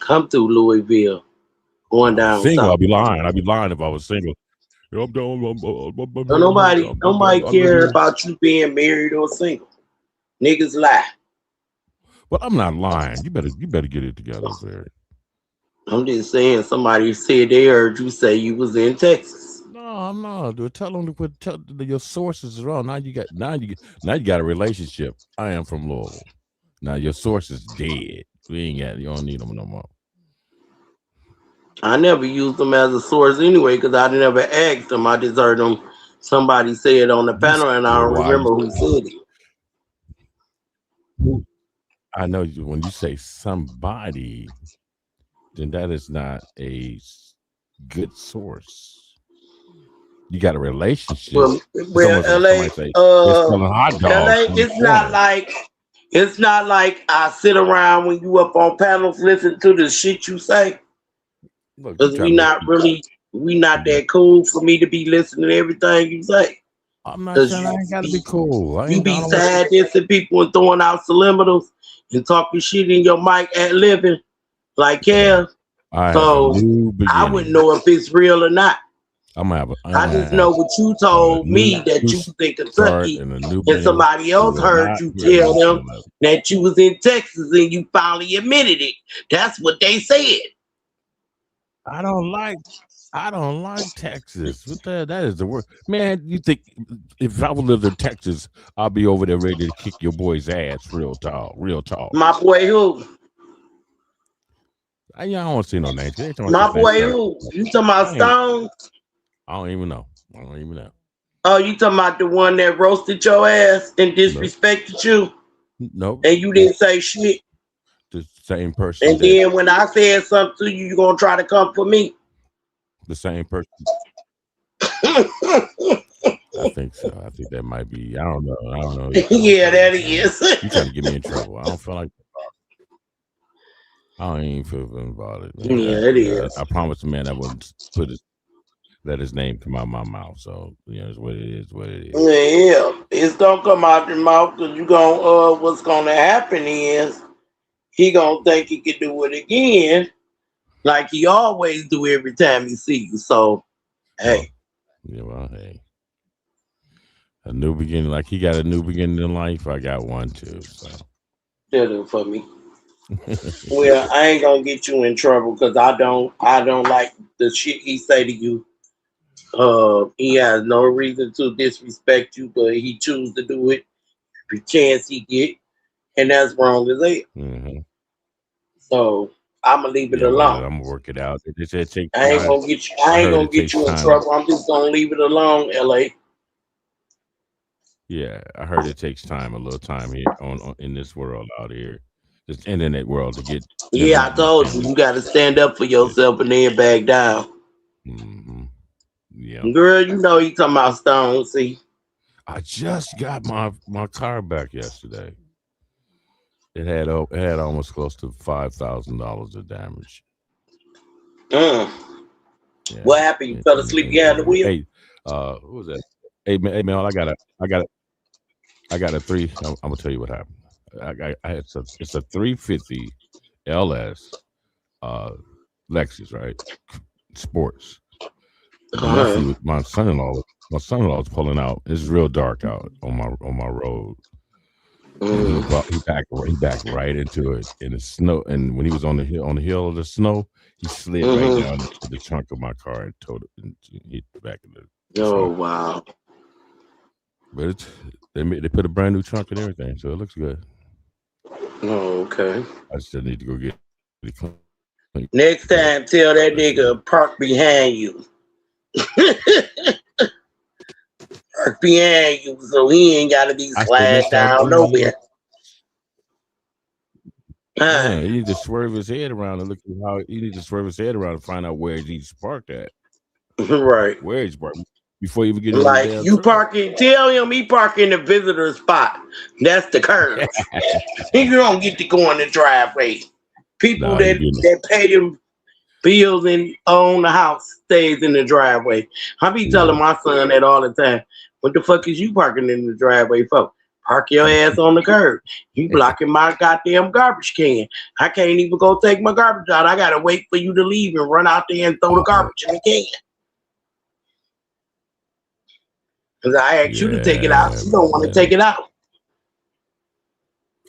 Come through Louisville. Going down. Single, I'd be lying. I'd be lying if I was single. Nobody care about you being married or single. Niggas lie. But I'm not lying. You better get it together, sir. I'm just saying. Somebody said they heard you say you was in Texas. No, I'm not. Dude, tell them to tell your sources are wrong. Now you got a relationship. I am from Louisville. Now your source is dead. You don't need them no more. I never used them as a source anyway because I never asked them. I just heard them. Somebody say it on the panel, and I don't remember who said it. I know when you say somebody, then that is not a good source. You got a relationship. Well, LA, it's not like I sit around when you up on panels listen to the shit you say. Because we not that cool for me to be listening to everything you say. I'm not saying I ain't gotta be cool. You be sad dissing people and throwing out subliminals and talking shit in your mic at living like Kev. So I wouldn't know if it's real or not. I just know what you told me that you was in Kentucky and somebody else heard you tell them that you was in Texas and you finally admitted it. That's what they said. I don't like Texas. That is the worst. Man, you think if I would live in Texas, I'll be over there ready to kick your boy's ass real tall. My boy who? I don't want to see no names. My boy who? You talking about Stone? I don't even know. Oh, you talking about the one that roasted your ass and disrespected you? Nope. And you didn't say shit? The same person. And then when I said something to you, you gonna try to come for me? The same person. I think so. I think that might be. I don't know. Yeah, that is. You trying to get me in trouble? I don't feel like. I don't even feel involved. Yeah, it is. I promised the man I wouldn't let his name come out of my mouth. So it's what it is. Yeah, it's gonna come out your mouth because you gonna. What's gonna happen is he gonna think he can do it again. Like he always do every time he see you. So, hey. Yeah, well, hey. A new beginning. Like he got a new beginning in life. I got one too. So. Did it for me. Well, I ain't gonna get you in trouble because I don't like the shit he say to you. He has no reason to disrespect you, but he choose to do it every chance he get, and that's wrong as hell. Mm-hmm. So. I'm gonna leave it alone. I'm gonna work it out. I ain't gonna get you in trouble. I'm just gonna leave it alone, LA. Yeah, I heard it takes time, a little time here in this world out here, this internet world to get. Yeah, I told you got to stand up for yourself and then back down. Mm-hmm. Yeah, girl, you know you talking about Stone. See, I just got my car back yesterday. It had almost close to $5,000 of damage. Yeah. What happened? You fell asleep behind the wheel? Hey, what was that? Hey man, I got a three. I'm gonna tell you what happened. It's a 350 LS Lexus, right? Sports. My son-in-law was pulling out. It's real dark out on my road. Mm. He backed right into it in the snow. And when he was on the hill of the snow, he slid right Mhm. down into the trunk of my car and hit the back of the Oh trunk. wow. But they put a brand new trunk and everything, so it looks good. Oh, okay. I still need to go get it cleaned. Next But time, tell that that's nigga park behind you. Park behind you, so he ain't gotta be I said slide next time, down nowhere. yeah, he need to swerve his head around and look at how he need to swerve his head around and find out where he's parked at. Right. Where he's parked before you even get in the Like damn you truck. parking, tell him he park in the visitor spot. That's the curve. He don't get to go in the driveway. People Nah, he that be in that pay them bills and own the house stays in the driveway. I be telling my son that all the time. What the fuck is you parking in the driveway for? Park your ass on the curb. You blocking my goddamn garbage can. I can't even go take my garbage out. I gotta wait for you to leave and run out there and throw the garbage in the can. Cause I asked you to take it out. Yeah, You don't want to man. take it out.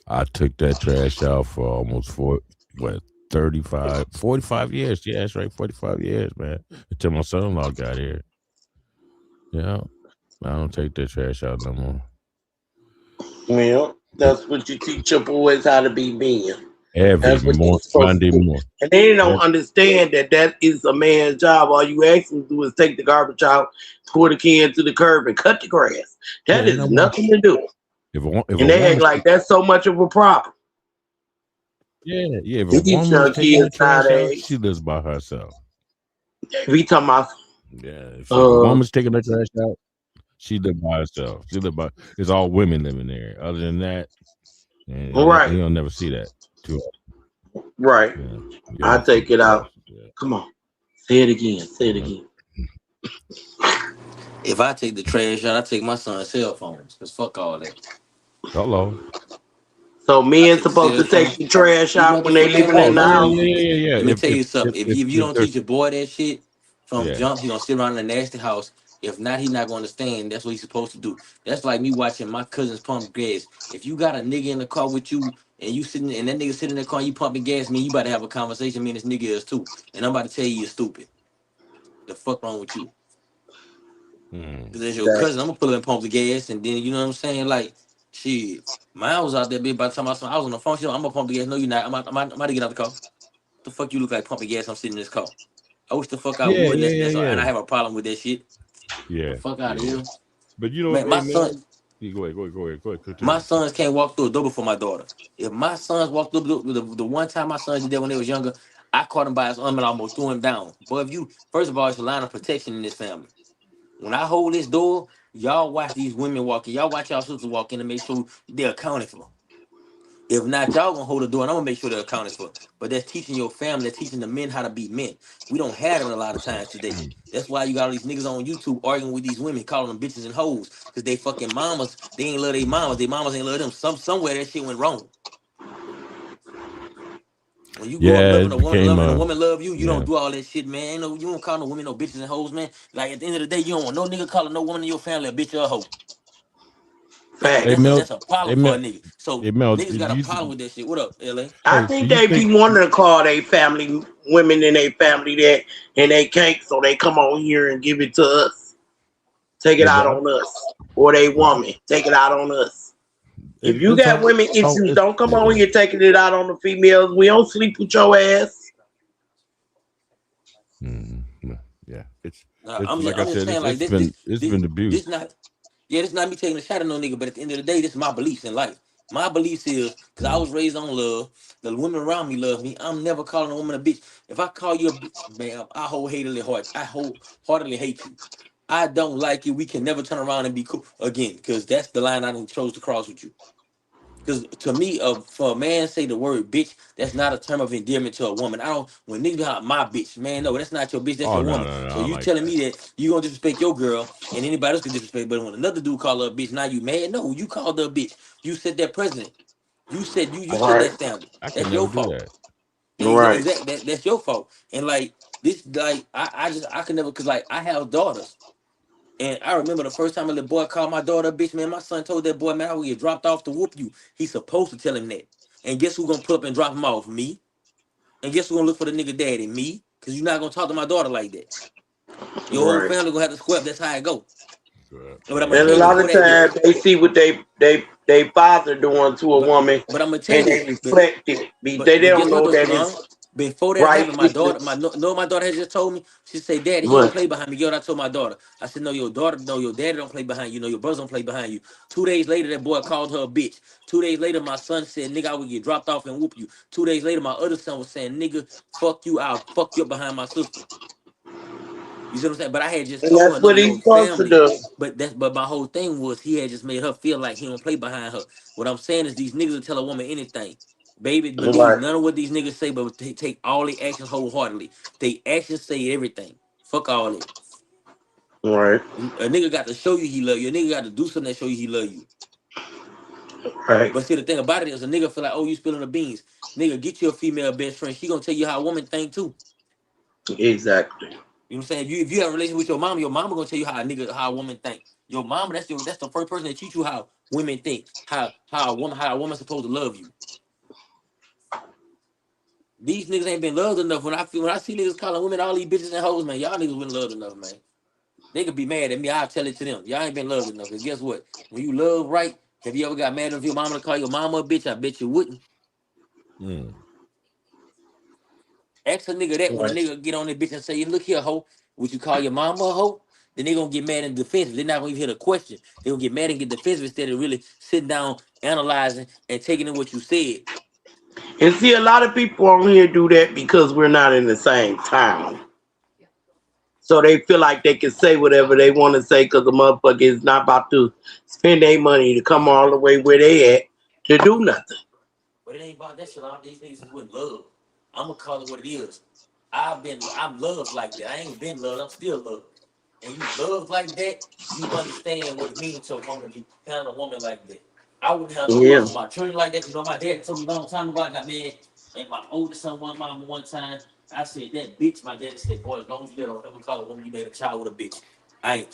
I took that trash out for almost 45 years. Yeah, that's right, 45 years, man. Until my son-in-law got here. Yeah, I don't take that trash out no more. Well, that's what you teach your boys how to be men. Every That's what they're supposed Monday to do. morning. And they don't understand that is a man's job. All you ask them to do is take the garbage out, pour the can to the curb, and cut the grass. That Yeah, is nothing to do. if a And they act woman's like that's so much of a problem. yeah, if a These woman's young taking the kids trash out, nowadays, she lives by herself. we talking about Yeah, if a woman's taking the trash out, she lives by herself. It's all women living there. Other than that, right, you'll never see that too often. right. Yeah, I take it out. Come on, say it again. Say it again. If I take the trash out, I take my son's cell phones. Cause fuck all that. Hello. So I men take the supposed cell to take phone. the trash These out when they motherfuckers, living Oh in the yeah, house. yeah. let me tell you something. If you don't there's teach your boy that shit from yeah, jump, he gonna sit around in a nasty house. If not, he not gonna understand. That's what he's supposed to do. That's like me watching my cousins pump gas. If you got a nigga in the car with you and you sitting and that nigga sitting in the car, and you pumping gas, me, you about to have a conversation. Me and this nigga is too, and I'm about to tell you you're stupid. The fuck wrong with you? Cause that's your cousin. I'm gonna pull up and pump the gas, and then you know what I'm saying. Like, shit, mine was out there, bitch. By the time I was on the phone, she, I'm gonna pump the gas. No, you're not. I'm about to get out the car. The fuck you look like pumping gas? I'm sitting in this car. I wish the fuck I would. And I have a problem with that shit. yeah. The fuck out of here, But you know, man. hey man, go ahead, continue. My sons can't walk through a door before my daughter. If my sons walked through the one time my son did that when they was younger, I caught him by his arm and almost threw him down. But if you, first of all, it's a line of protection in this family. When I hold this door, y'all watch these women walk in. Y'all watch y'all sisters walk in to make sure they're accounted for. If not, y'all gonna hold the door and I'm gonna make sure they're accounted for. But that's teaching your family, that's teaching the men how to be men. We don't have it a lot of times today. That's why you got all these niggas on YouTube arguing with these women, calling them bitches and hoes. Cause they fucking mamas, they ain't love their mamas ain't love them. Somewhere that shit went wrong. When you grow up Yeah, loving it a woman, became loving a woman love you, you yeah. don't do all that shit, man. Ain't no, you don't call no women no bitches and hoes, man. Like at the end of the day, you don't want no nigga calling no woman in your family a bitch or a hoe. Hey Facts. Mel, That's a problem for a nigga. So niggas do got a you problem with that shit. What up, LA? I do think you they think be wanting to call they family women in their family that and they can't, so they come on here and give it to us. Take it yeah, out but on us. Or they woman. Take it out on us. If you it's got all women issues, don't come yeah, on here taking it out on the females. We don't sleep with your ass. yeah. It's I'm like I just said, saying like it's been abused. this not this not me taking a shot at no nigga, but at the end of the day, this is my beliefs in life. My beliefs is because I was raised on love. The women around me love me. I'm never calling a woman a bitch. If I call you a bitch, man, I wholeheartedly hate you. I don't like you. We can never turn around and be cool again because that's the line I done chose to cross with you. Because to me, for a man say the word bitch, that's not a term of endearment to a woman. I don't, when niggas be like, my bitch, man, no, that's not your bitch, that's Oh your no, woman. no, I So don't you like telling that. me that you gonna disrespect your girl and anybody else can disrespect, but when another dude call her a bitch, now you mad? No, you called her a bitch. You set that precedent. You set Right. that standard. I can That's never your do fault. that. Right. That's your fault. And like this, like I can never, cause like I have daughters. And I remember the first time a little boy called my daughter a bitch, man. My son told that boy, man, I will get dropped off to whoop you. He's supposed to tell him that. And guess who gonna pull up and drop him off? Me. And guess who gonna look for the nigga daddy? Me. Cause you're not gonna talk to my daughter like that. Your whole Right. family gonna have to square up. That's how it go. Right. But I'm gonna And tell a you lot before of that though. times they see what they father doing to a But woman, but I'm gonna tell and you. they reflect it. They But don't guess what know though, that Shalana? it's Before that right. happened, my It's daughter, just my daughter had just told me. She said, "Daddy, he don't what. play behind me." Yo, I told my daughter. I said, "No, your daughter, no, your daddy don't play behind you. No, your brothers don't play behind you." 2 days later, that boy called her a bitch. 2 days later, my son said, "Nigga, I would get dropped off and whoop you." 2 days later, my other son was saying, "Nigga, fuck you. I'll fuck you up behind my sister." You see what I'm saying? But I had just And told her that's none what of he's your supposed to family. do. But my whole thing was he had just made her feel like he don't play behind her. What I'm saying is these niggas will tell a woman anything. Baby, believe Right. none of what these niggas say, but they take all the actions wholeheartedly. They actions say everything. Fuck all that. Right. A nigga got to show you he love you. A nigga got to do something that show you he love you. Right. But see, the thing about it is a nigga feel like, oh, you spilling the beans. Nigga, get you a female best friend. She gonna tell you how a woman think too. Exactly. You know what I'm saying? If you have a relationship with your mama gonna tell you how a woman think. Your mama, that's the first person that teach you how women think, how a woman supposed to love you. These niggas ain't been loved enough. When I see niggas calling women all these bitches and hoes, man, y'all niggas been loved enough, man. They could be mad at me. I'll tell it to them. Y'all ain't been loved enough. And guess what? When you love right, have you ever got mad if your mama to call your mama a bitch? I bet you wouldn't. Mm. Ask a nigga that when a Right. nigga get on that bitch and say, look here, hoe, would you call your mama a hoe? Then they gonna get mad and defensive. They're not gonna even hear the question. They gonna get mad and get defensive instead of really sitting down, analyzing, and taking in what you said. And see, a lot of people on here do that because we're not in the same town. So they feel like they can say whatever they want to say because the motherfucker is not about to spend their money to come all the way where they at to do nothing. But it ain't about that shit. All these niggas is with love. I'm gonna call it what it is. I'm loved like that. I ain't been loved. I'm still loved. And you love like that, you understand what it means to a woman to handle a woman like that. I wouldn't have no love Yeah. for my children like that. You know, my dad told me a long time ago, I got mad and my oldest son, one mama, one time. I said, that bitch, my daddy said, boy, as long as you don't ever call a woman you made a child with a bitch.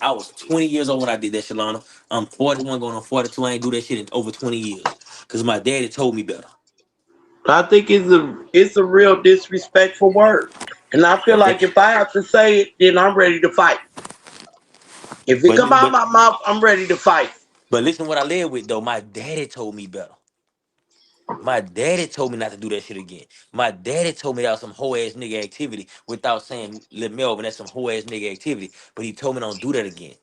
I was 20 years old when I did that, Shalana. I'm 41 going on 42. I ain't do that shit in over 20 years. Cause my daddy told me better. I think it's a real disrespectful word. And I feel And- like if I have to say it, then I'm ready to fight. If it but come out but my mouth, I'm ready to fight. but listen what I led with though. My daddy told me better. My daddy told me not to do that shit again. My daddy told me that was some hoe ass nigga activity without saying Lil Melvin, that's some hoe ass nigga activity. But he told me don't do that again.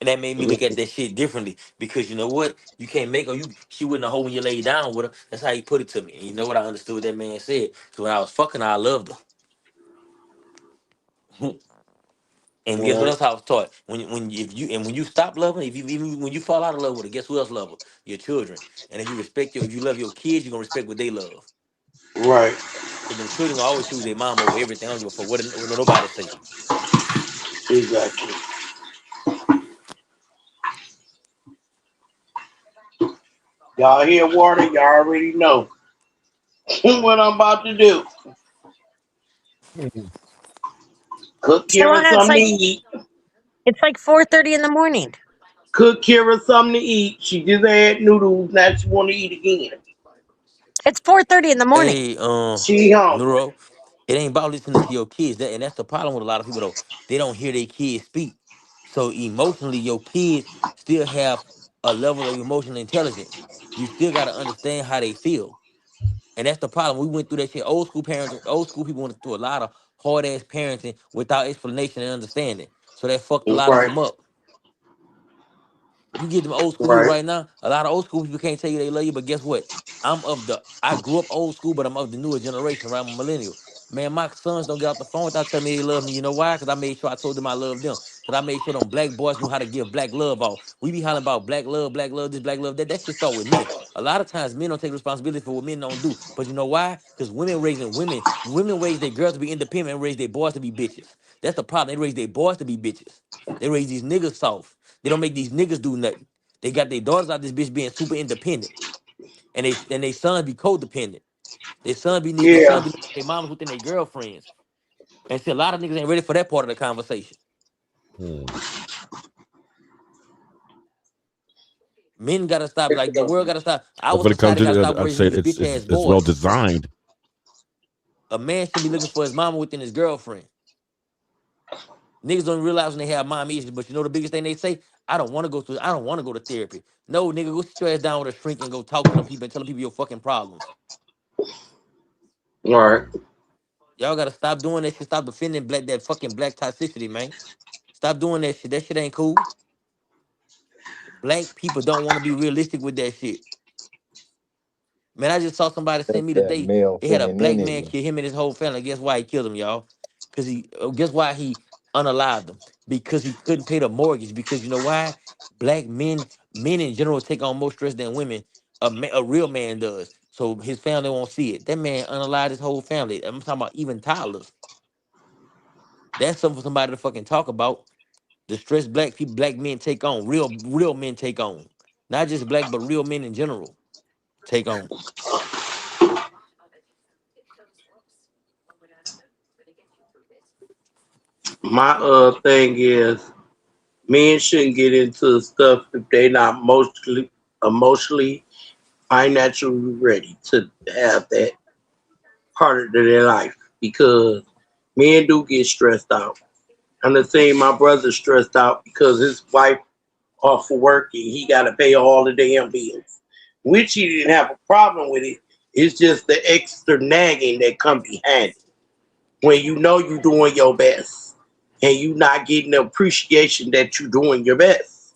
And that made me look at that shit differently because you know what? You can't make her she wasn't a hoe when you lay down with her. That's how he put it to me. And you know what I understood what that man said. So when I was fucking her, I loved her. And guess what Right. else I was taught? When you stop loving, if you even when you fall out of love with her, guess who else love her? Your children. And if you love your kids, you're gonna respect what they love. Right. Cause them children gonna always choose their mom over everything. I don't give a fuck what nobody say. Exactly. Y'all hear water, y'all already know what I'm about to do. Cook Kira Shalana, something to eat. it's like 4:30 in the morning. Cook Kira something to eat. She just had noodles. Now she want to eat again. It's 4:30 in the morning. Hey, She hungry. Neuro, it ain't about listening to your kids. And that's the problem with a lot of people though. They don't hear their kids speak. So emotionally, your kids still have a level of emotional intelligence. You still gotta understand how they feel. And that's the problem. We went through that shit. Old school people went through a lot of hard ass parenting without explanation and understanding. So that fucked a lot of Right. them up. You get them old school people Right. right now. A lot of old school people can't tell you they love you, but guess what? I grew up old school, but I'm of the newer generation, right? I'm a millennial. Man, my sons don't get off the phone without telling me they love me. You know why? Because I made sure I told them I love them. Because I made sure them black boys knew how to give black love out. We be hollering about black love, this black love, that. That shit start with men. A lot of times men don't take responsibility for what men don't do. But you know why? Because women raise their girls to be independent and raise their boys to be bitches. That's the problem. They raise their boys to be bitches. They raise these niggas soft. They don't make these niggas do nothing. They got their daughters out this bitch being super independent, and they sons be codependent. Their Yeah. son be their mamas within their girlfriends. And see, a lot of niggas ain't ready for that part of the conversation. Hmm. Men gotta stop. Like the world gotta stop. But Our when it comes society gotta to, stop I'd raising say these bitch ass it's well boys. designed. A man should be looking for his mama within his girlfriend. Niggas don't realize when they have mom issues, but you know the biggest thing they say? I don't want to go through. I don't want to go to therapy. No, nigga, go sit your ass down with a shrink and go talk to them people and tell them people your fucking problems. All right. Y'all gotta stop doing that shit. Stop defending that fucking black toxicity, man. Stop doing that shit. That shit ain't cool. Black people don't want to be realistic with that shit. Man, I just saw somebody That's send me that today. male They had a black man femininity. kill him and his whole family. Guess why he killed him, y'all? Because guess why he unalived them? Because he couldn't pay the mortgage. Because you know why? Black men in general take on more stress than women. A real man does. So his family won't see it. That man unalived his whole family. I'm talking about even toddlers. That's something for somebody to fucking talk about. The stress black men take on, real men take on. Not just black, but real men in general take on. My thing is men shouldn't get into stuff if they not emotionally, financially ready to have that part of their life because men do get stressed out. I'm just saying my brother's stressed out because his wife off for work and he got to pay all the damn bills, which he didn't have a problem with it. It's just the extra nagging that come behind it when you know you're doing your best and you not getting the appreciation that you're doing your best.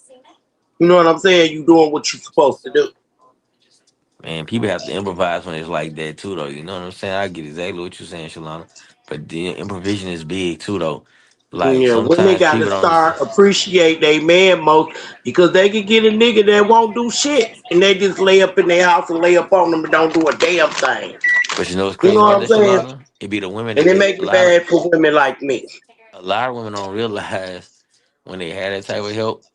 You know what I'm saying? You doing what you're supposed to do. Man, people have to improvise when it's like that too, though. You know what I'm saying? I get exactly what you're saying, Shalana. But the improvisation is big too, though. Like Yeah, women sometimes got to people don't understand. start appreciate their man most because they can get a nigga that won't do shit and they just lay up in their house and lay up on them and don't do a damn thing. But you know what's You know crazy what about I'm that, saying? Shalana? It be the women And that it make a it lot of bad for women like me. women don't realize when they had that type of help.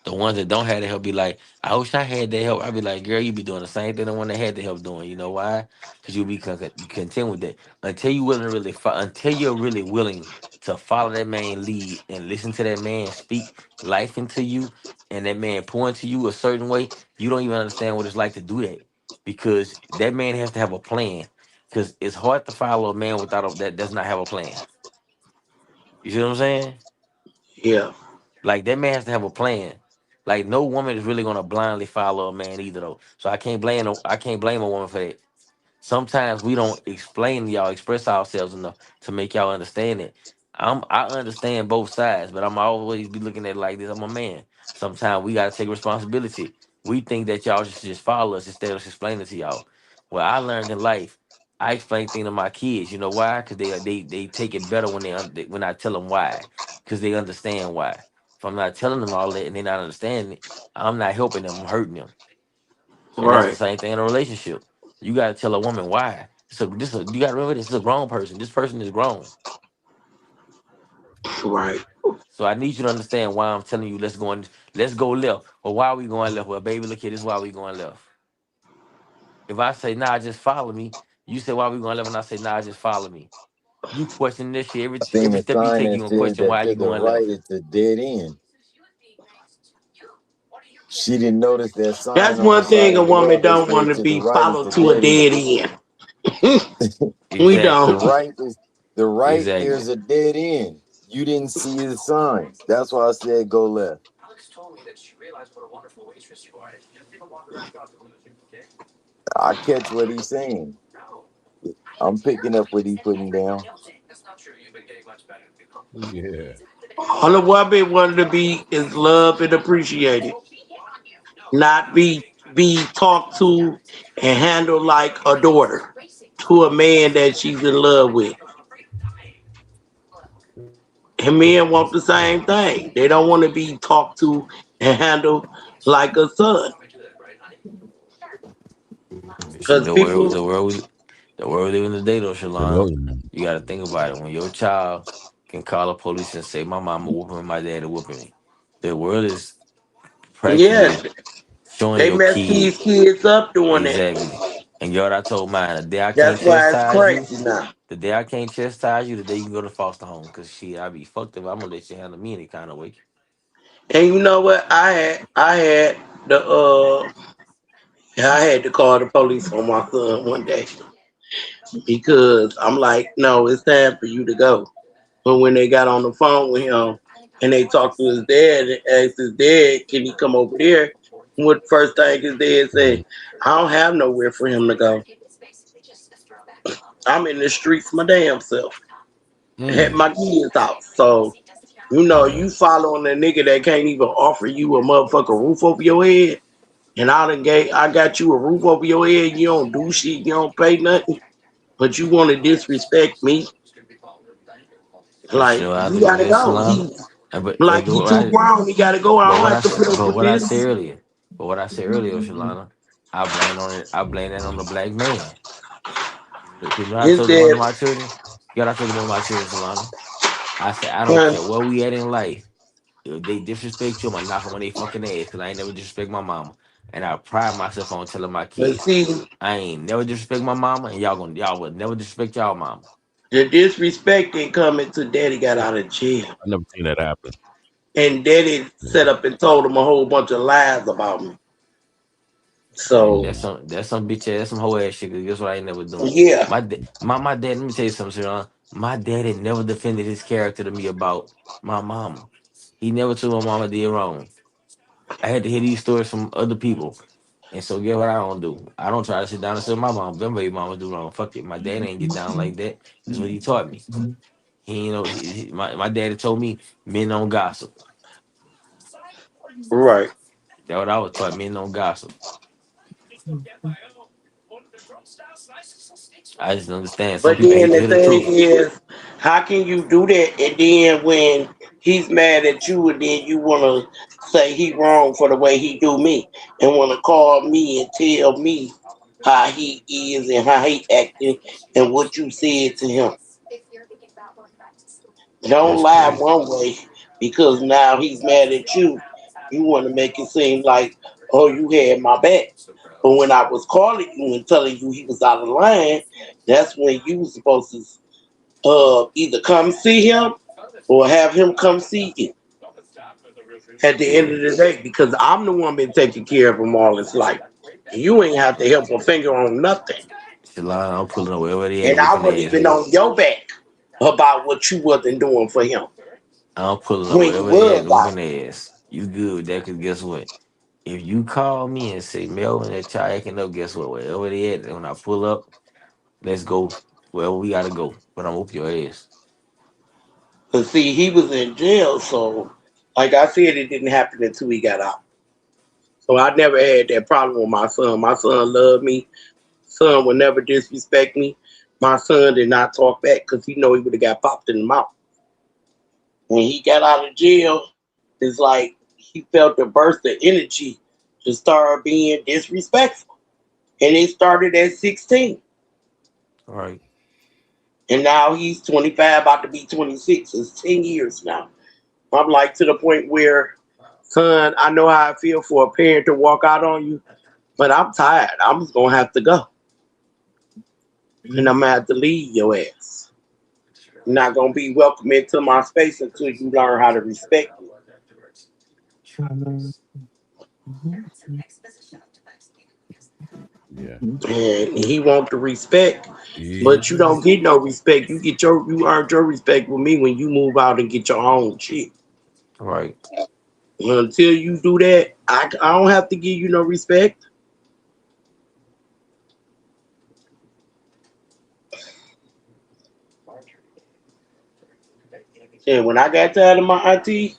The ones that don't have the help be like, I wish I had that help. I'd be like, girl, you be doing the same thing the one that had the help doing. You know why? Because you'll be content with that until you willing to until you're really willing to follow that man lead and listen to that man speak life into you, and that man pour into you a certain way. You don't even understand what it's like to do that because that man has to have a plan. Because it's hard to follow a man without that does not have a plan. You see what I'm saying? Yeah. Like that man has to have a plan. Like no woman is really gonna blindly follow a man either though. So I can't blame a woman for that. Sometimes we don't explain to y'all, express ourselves enough to make y'all understand it. I understand both sides, but I'm always be looking at it like this. I'm a man. Sometimes we gotta take responsibility. We think that y'all should just follow us instead of us explaining to y'all. Well, I learned in life, I explain things to my kids. You know why? Because they take it better when when I tell them why. Because they understand why. If I'm not telling them all that and they not understanding it, I'm not helping them. I'm hurting them. And that's the Right. same thing in a relationship. You gotta tell a woman why. So you gotta remember this is a grown person. This person is grown. Right. So I need you to understand why I'm telling you let's go left. Well, why are we going left? Well, baby, look here, this is why we going left. If I say nah, just follow me, you say why we going left, and I say nah, just follow me. You question this shit I seen every a step you sign take, you that gonna says question that why to you the going right left. is a dead end. She didn't notice that sign That's on the one side thing a of the woman road that don't want said to to the be right is followed the to a dead end. dead end. We Exactly. The don't. right is the right. Exactly. There's a dead end. You didn't see the sign. That's why I said go left. I catch what he's saying. I'm picking up what he's putting down. Yeah. All a woman wanted to be is loved and appreciated, not be talked to and handled like a daughter to a man that she's in love with. And men want the same thing. They don't want to be talked to and handled like a son. Because The world, people, the world, the world we live in today, though, It Shalana, will. you got to think about it. When your child can call the police and say, "My mama whooping me, my daddy whooping me," the world is yeah, practically showing they your mess kid these kids up doing that. exactly. And you what I told mine: the day I can't That's why it's chastise you, crazy now. the day I can't chastise you, the day you can go to foster home. Cause shit, I be fucked up. I'm gonna let you handle me any kind of way. And you know what? I had The I had to call the police on my son one day because I'm like, no, it's time for you to go. But when they got on the phone with him and they talked to his dad and asked his dad, can he come over there? What first thing his dad said, Mhm. I don't have nowhere for him to go. I'm in the streets my damn self. At Mm. my kids' house. So, you know, Yeah. you following a nigga that can't even offer you a motherfucking roof over your head. And I got you a roof over your head. You don't do shit. You don't pay nothing. But you want to disrespect me. That's Like, what I you think gotta that's go. Solana. Like, he too grown. He gotta go. I don't have to put up But with what I this. said earlier, but what I said earlier, Shalana, I blame on it. I blame that on the black man. Because you know, I His told one of dad, my children. You know, I told one of my children, Shalana. I said, I don't uh, care where we at in life. If they disrespect you, I'm gonna knock them on their fucking ass. Cause I ain't never disrespect my mama, and I pride myself on telling my but kids, see, I ain't never disrespect my mama, and y'all will never disrespect y'all mama. the disrespect didn't come until daddy got out of jail. I never seen that happen. And daddy Yeah. set up and told him a whole bunch of lies about me. And So, that's some bitch ass, that's some hoe ass shit. 'Cause guess what? I ain't never doing. yeah. My dad. Let me tell you something, Sharon. My daddy never defended his character to me about my mama. He never told my mama did wrong. I had to hear these stories from other people. And so get what I don't do. I don't try to sit down and say my mom, them baby mama do wrong. Fuck it. My dad ain't get down like that. That's what he taught me. He you know my daddy told me men don't gossip. Right. That's what I was taught. Men don't gossip. I just understand some But people then hate to the hear the thing truth. is, how can you do that? And then when he's mad at you, and then you want to say he wrong for the way he do me, and want to call me and tell me how he is and how he acting and what you said to him. Don't That's lie crazy. one way because now he's mad at you. You want to make it seem like, oh, you had my back. But when I was calling you and telling you he was out of line, that's when you was supposed to either come see him or have him come see you at the end Yeah. of the day because I'm the one been taking care of him all his life. You ain't have to help a finger on nothing. Shalana, I'm pulling up wherever they at And I whooping wasn't their ass. even on your back about what you wasn't doing for him I'm pulling up when you wherever they at was whooping out. their ass. You good with that? Cause guess what? If you call me and say Melvin that child acting up, guess what? Wherever they at, when I pull up, let's go wherever we gotta go. But I'm whoop your ass. Cause see, he was in jail, so like I said, it didn't happen until he got out. So I never had that problem with my son. My son loved me. Son would never disrespect me. My son did not talk back because he know he would have got popped in the mouth. When he got out of jail, it's like he felt a burst of energy to start being disrespectful. And it started at 16. All right. And now he's 25, about to be 26. It's 10 years now. I'm like to the point where, son, I know how I feel for a parent to walk out on you, but I'm tired. I'm just gonna have to go. And I'm gonna have to leave your ass. You're not gonna be welcome into my space until you learn how to respect me. Yeah. And he want the respect, Yeah. but you don't get no respect. You earned your respect with me when you move out and get your own shit. All right. Until you do that, I don't have to give you no respect. And when I got tired of my auntie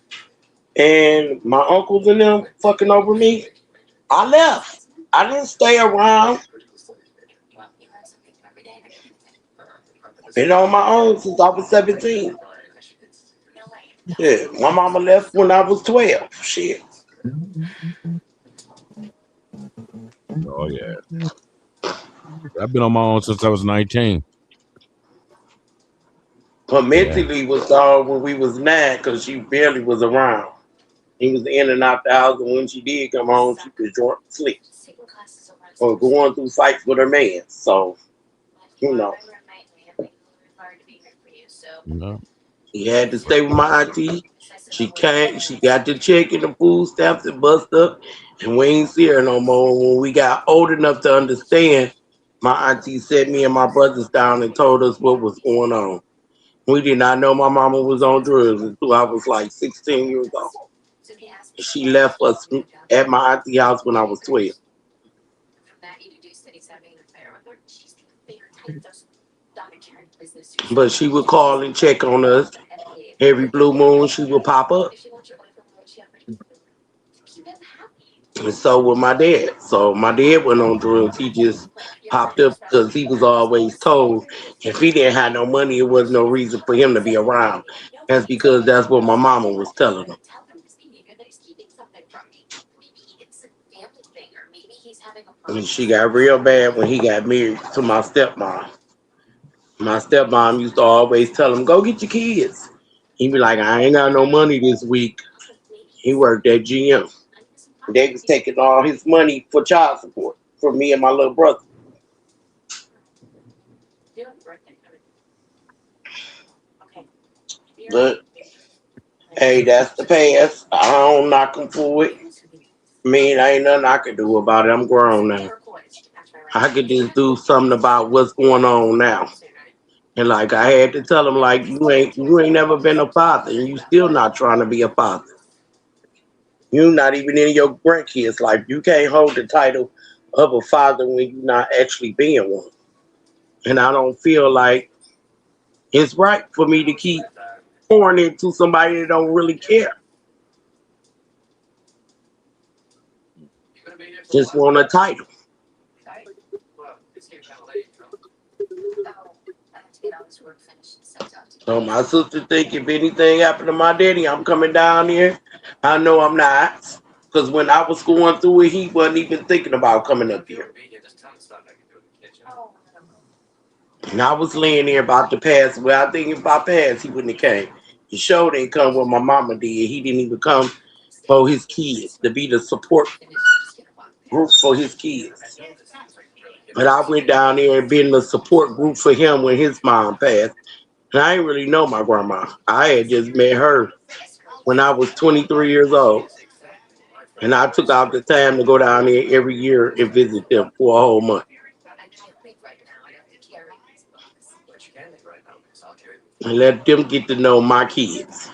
and my uncles and them fucking over me, I left. I didn't stay around. Been on my own since I was 17. Yeah, my mama left when I was 12. Shit. Oh yeah. I've been on my own since I was 19. But Yeah. mentally was gone when we was 9 because she barely was around. He was in and out the house, and when she did come home, she was drunk, sleep, or going through fights with her man. So, you know, You know. He had to stay with my auntie. She came, she got the check and the food stamps and bust up, and we ain't see her no more. When we got old enough to understand, my auntie set me and my brothers down and told us what was going on. We did not know my mama was on drugs until I was like 16 years old. She left us at my auntie house when I was 12. But she would call and check on us. Every blue moon, she would pop up. And so with my dad. So my dad went on drugs. He just popped up because he was always told if he didn't have no money, it was no reason for him to be around. That's because that's what my mama was telling him. And she got real bad when he got married to my stepmom. My stepmom used to always tell him, "Go get your kids." He'd be like, "I ain't got no money this week." He worked at GM. They was taking all his money for child support for me and my little brother. But hey, that's the past. I don't knock him for it. I mean, ain't nothing I can do about it. I'm grown now. I could just do something about what's going on now. And like I had to tell him, like you ain't never been a father, and you still not trying to be a father. You not even in your grandkids' life. You can't hold the title of a father when you're not actually being one. And I don't feel like it's right for me to keep pouring into somebody that don't really care. Just want a title. So my sister think if anything happened to my daddy, I'm coming down here. I know I'm not. Because when I was going through it, he wasn't even thinking about coming up here. And I was laying there about to pass. Well, I think if I passed, he wouldn't have came. He sure didn't come when my mama did. He didn't even come for his kids, to be the support group for his kids. But I went down there and been the support group for him when his mom passed. And I didn't really know my grandma. I had just met her when I was 23 years old. And I took out the time to go down there every year and visit them for a whole month and let them get to know my kids.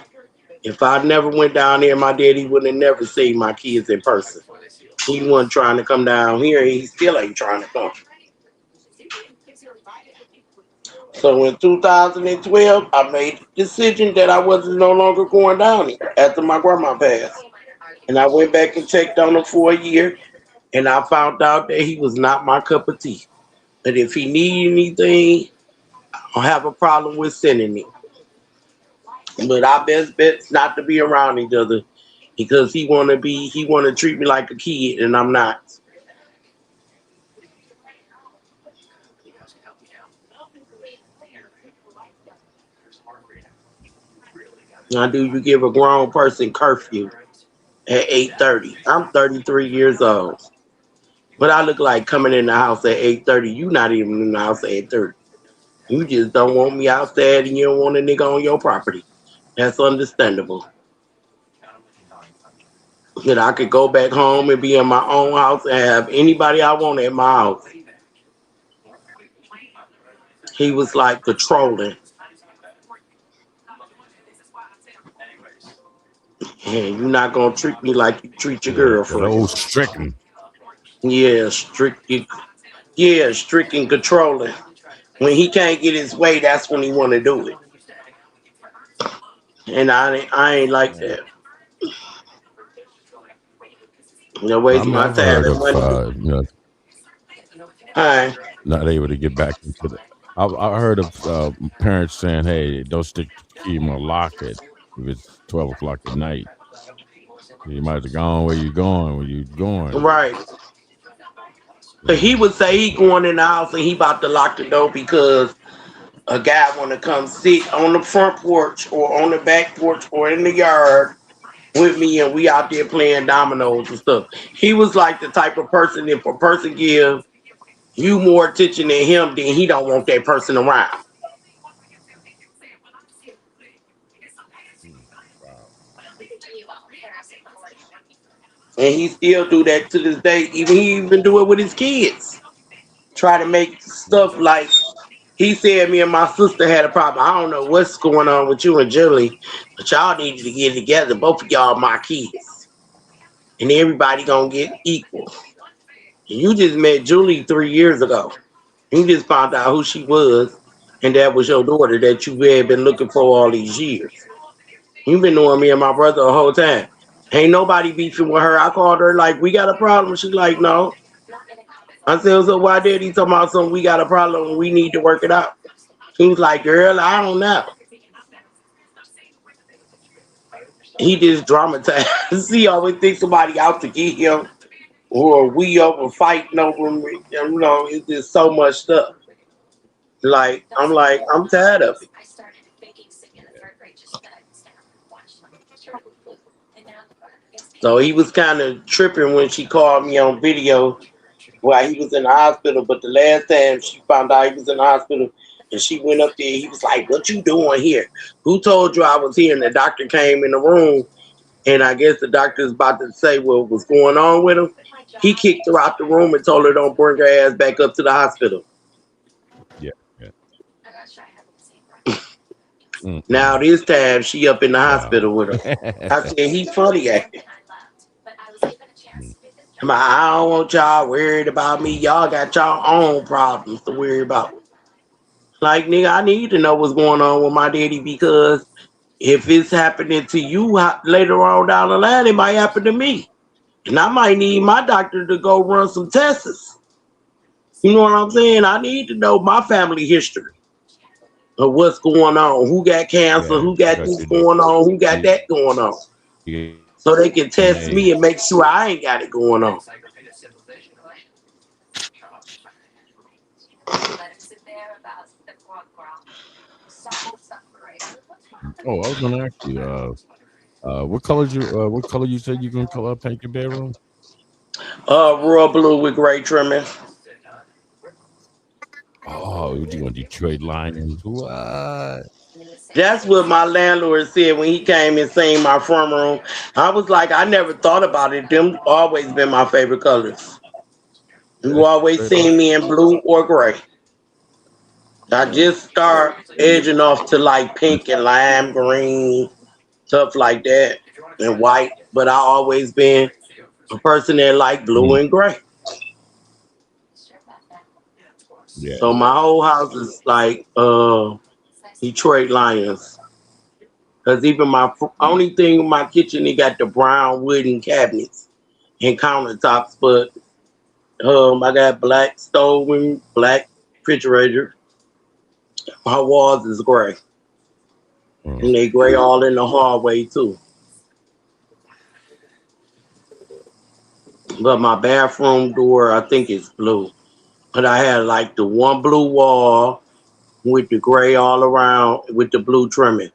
If I never went down there, my daddy would have never seen my kids in person. He wasn't trying to come down here. He still ain't trying to come. So in 2012, I made the decision that I wasn't no longer going down here after my grandma passed. And I went back and checked on him for a year, and I found out that he was not my cup of tea. But if he needed anything, I'll have a problem with sending it. But our best bet's not to be around each other because he wanna treat me like a kid, and I'm not. Now, do you give a grown person curfew at 8:30? I'm 33 years old, but I look like coming in the house at 8:30. You not even in the house at 8:30. You just don't want me outside, and you don't want a nigga on your property. That's understandable. That I could go back home and be in my own house and have anybody I want at my house. He was like controlling. And you're not gonna treat me like you treat your Yeah, that girlfriend. old stricken. Yeah, strict and controlling. When he can't get his way, that's when he want to do it. And I ain't like Yeah. that. Waste my I've time heard and of money. Hi. not able to get back into the. I heard of parents saying, "Hey, don't stick the key in my locket if it's 12 o'clock at night. You might have gone where you going when you going." Right. You But he know, would say he going in the house and he about to lock the door because a guy want to come sit on the front porch or on the back porch or in the yard with me, and we out there playing dominoes and stuff. He was like the type of person, if a person give you more attention than him, then he don't want that person around. And he still do that to this day. He even do it with his kids. Try to make stuff like he said me and my sister had a problem. I don't know what's going on with you and Julie, but y'all need to get together. Both of y'all my kids. And everybody gonna get equal. You just met Julie 3 years ago. You just found out who she was, and that was your daughter that you had been looking for all these years. You've been knowing me and my brother the whole time. Ain't nobody beefing with her. I called her like, we got a problem. She's like, no. I said, so why did he talking about something? We got a problem and we need to work it out. He was like, girl, I don't know. He just dramatized. He always thinks somebody out to get him or we over fighting over him. You know, it's just so much stuff. I'm tired of it. So he was kind of tripping when she called me on video while he was in the hospital. But the last time she found out he was in the hospital and she went up there, he was like, what you doing here? Who told you I was here? And the doctor came in the room, and I guess the doctor's about to say what was going on with him. He kicked her out the room and told her don't bring her ass back up to the hospital. Yeah. Yeah. Now this time she up in the hospital with him. I said, he funny acting. I don't want y'all worried about me. Y'all got y'all own problems to worry about. Like, nigga, I need to know what's going on with my daddy because if it's happening to you later on down the line, it might happen to me. And I might need my doctor to go run some tests. You know what I'm saying? I need to know my family history of what's going on. Who got cancer? Yeah, who got this going on? Who got that going on? yeah. So they can test me and make sure I ain't got it going on. Oh, I was gonna ask you, what color you said you gonna color paint your bedroom? Royal blue with gray trimming. Oh, you gonna Detroit Lions? What? That's what my landlord said when he came and seen my front room. I was like, I never thought about it. Them always been my favorite colors. You always seen me in blue or gray. I just start edging off to like pink and lime green, stuff like that, and white. But I always been a person that like blue and gray. Yeah. So my whole house is like Detroit Lions. Cause even my only thing in my kitchen, they got the brown wooden cabinets and countertops, but I got black stove and black refrigerator. My walls is gray, and they gray all in the hallway too. But my bathroom door, I think it's blue. But I had like the one blue wall with the gray all around with the blue trimming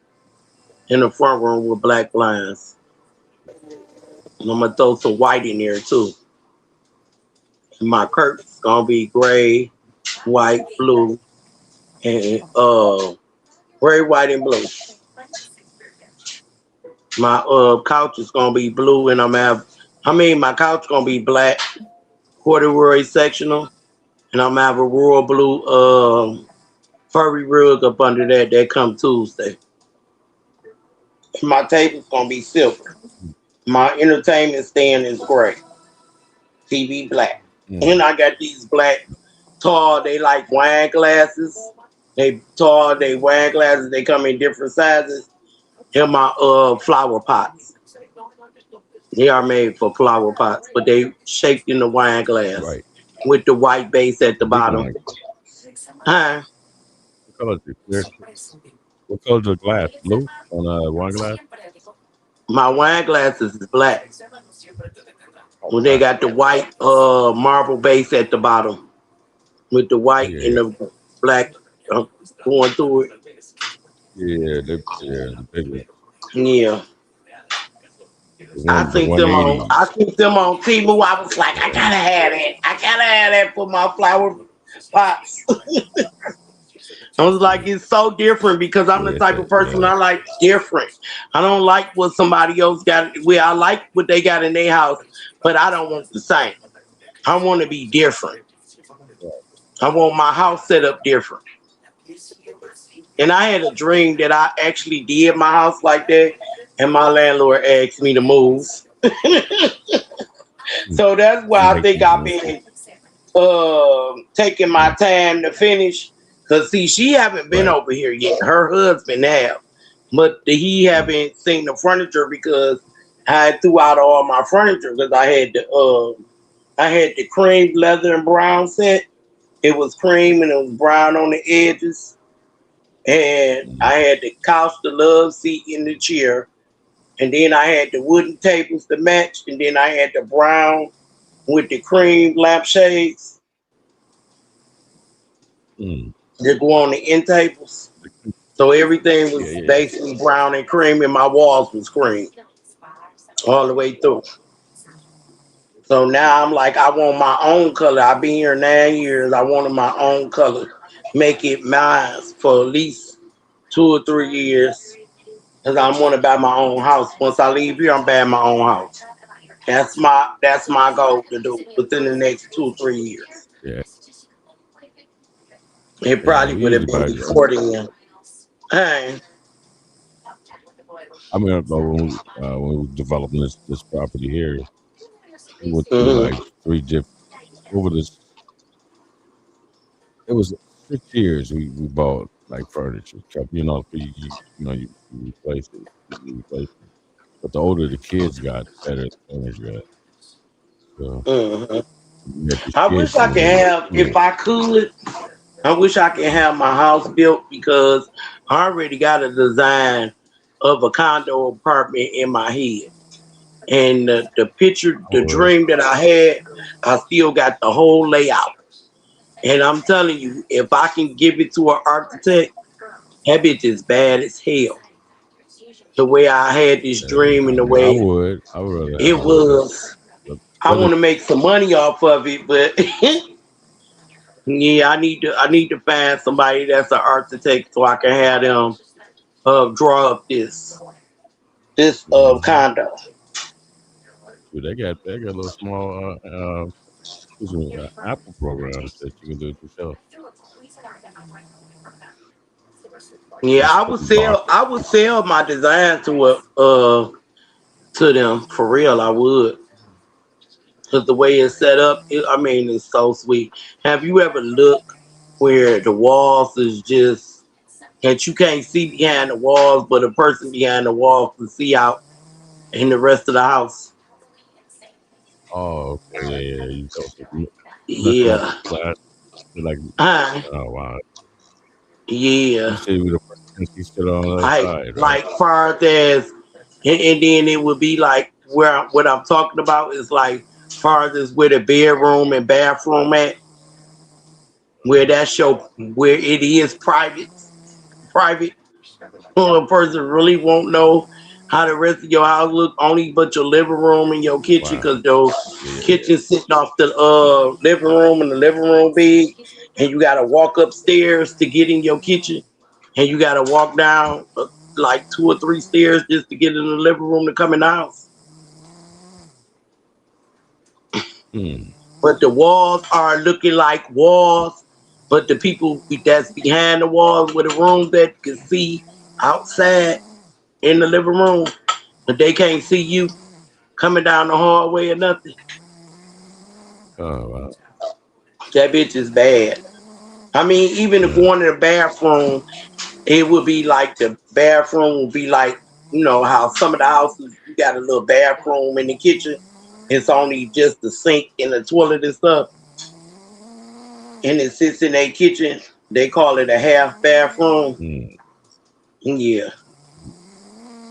in the front room with black blinds. And I'm gonna throw some white in there too. And my curtains gonna be gray, white, blue, and gray, white, and blue. My couch is gonna be blue, and my couch gonna be black, corduroy sectional, and I'm gonna have a royal blue furry rug up under that come Tuesday. And my table's gonna be silver. My entertainment stand is gray, TV black, and I got these black tall. They like wine glasses. They tall. They wine glasses. They come in different sizes. And my flower pots. They are made for flower pots, but they shaped in the wine glass Right. with the white base at the bottom. Huh? What color's the glass? Blue on wine glass? My wine glasses is black. When they got the white marble base at the bottom with the white and the black going through it. Yeah, the big Yeah. I think them on Temu. I was like, I gotta have that. I gotta have that for my flower pots. I was like, it's so different because I'm the type of person I like different. I don't like what somebody else got. Well, I like what they got in their house, but I don't want the same. I want to be different. I want my house set up different. And I had a dream that I actually did my house like that, and my landlord asked me to move. So that's why I Make think you I've know. been taking my time to finish. Cause see, she haven't been Right. over here yet. Her husband have, but he haven't seen the furniture because I threw out all my furniture because I had the cream leather and brown set. It was cream and it was brown on the edges, and I had the couch, the love seat in the chair, and then I had the wooden tables to match, and then I had the brown with the cream lampshades Mm. that go on the end tables. So everything Yeah, was yeah. basically brown and cream, and my walls was cream all the way through. So now I'm like, I want my own color. I've been here 9 years. I wanted my own color. Make it mine for at least 2 or 3 years. Cause I want to buy my own house. Once I leave here, I'm buying my own house. That's my goal to do within the next 2 or 3 years. Yeah. It Yeah. probably We would have usually been buy. before then. Hey. I mean, when we were developing this property here, we went through like Mm-hmm. three different over this. It was 6 years we bought like furniture, kept, you replace it, you replace it. But the older the kids got, the better the furniture got. So Mm-hmm. we had these I kids wish I come could in. have, if I could, I wish I could have my house built because I already got a design of a condo apartment in my head. And the picture, I the would. dream that I had, I still got the whole layout. And I'm telling you, if I can give it to an architect, that bitch is bad as hell. The way I had this dream and the I way would. I would rather have it one like that. was, But, I but want it, to make some money off of it, but yeah, I need to find somebody that's an architect so I can have them draw up this mhm. condo. Dude, they got little small excuse me, Apple programs that you can do it yourself. Yeah, Just I put would the box. sell my design to them for real. I would, because the way it's set up, I mean, it's so sweet. Have you ever looked where the walls is just that you can't see behind the walls, but a person behind the walls can see out in the rest of the house? Oh, okay, yeah, yeah. You go to nothing like Yeah, glass, like uh, oh wow. You yeah. said with a person can sit on the other Like side, right? like far as and then it would be like what I'm talking about is like far as where the bedroom and bathroom at, where that's your where it is private. A person really won't know how the rest of your house look only but your living room and your kitchen Wow. because your Yeah, yeah, yeah. kitchen sitting off the living room and the living room big, and you gotta walk upstairs to get in your kitchen, and you gotta walk down like 2 or 3 stairs just to get in the living room to come in the house. Hmm. But the walls are looking like walls, but the people that's behind the walls with the rooms that can see outside in the living room, but they can't see you coming down the hallway or nothing. Oh wow. That bitch is bad. I mean, even to Yeah. go into the bathroom, it would be like the bathroom would be like, how some of the houses you got a little bathroom in the kitchen. It's only just the sink and the toilet and stuff, and it sits in their kitchen. They call it a half bathroom. Hmm. Yeah,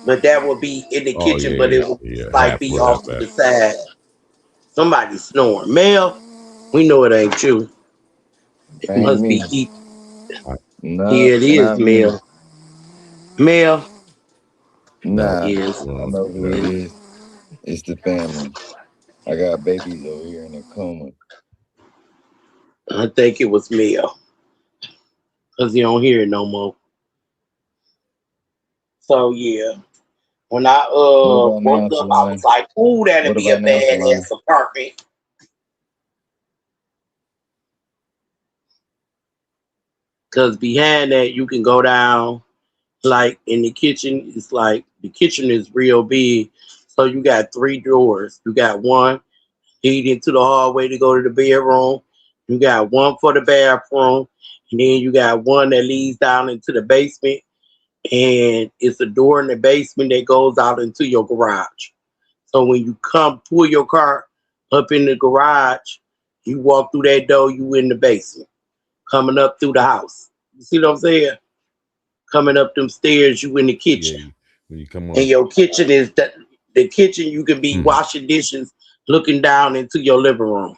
but that would be in the Oh kitchen, yeah, but yeah, it would yeah. like Half be full, half off to back. the side. Somebody snoring. Mel, we know it ain't you. It Ain't must me. be Heath. I, Yeah, it is Not me. Mel. Mel. no, Nah, Yes. I well, know who it no. is. It's the family. I got babies over here in a coma. I think it was Mel. Because you don't hear it no more. So yeah. When I What about now, woke up, I was Shalana? like, "Ooh, that'd What be a about now, Shalana? badass apartment." Cause behind that, you can go down. Like in the kitchen, it's like the kitchen is real big. So you got three doors. You got one leading to the hallway to go to the bedroom. You got one for the bathroom, and then you got one that leads down into the basement. And it's a door in the basement that goes out into your garage. So when you come pull your car up in the garage, you walk through that door, you in the basement, coming up through the house. You see what I'm saying? Coming up them stairs, you in the Yeah, kitchen. when you come And up. your kitchen is the kitchen you can be Mm, washing dishes looking down into your living room.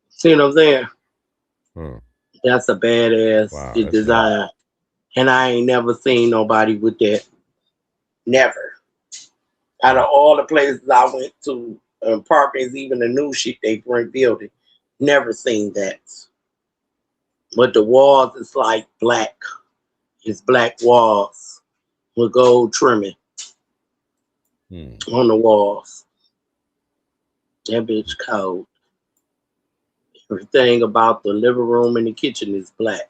See what I'm saying? huh. That's a badass Wow, that's nice. design. And I ain't never seen nobody with that. Never. Out of Wow. all the places I went to, apartments, even the new shit they bring building, never seen that. But the walls is like black. It's black walls with gold trimming Hmm. on the walls. That bitch cold. Everything about the living room and the kitchen is black,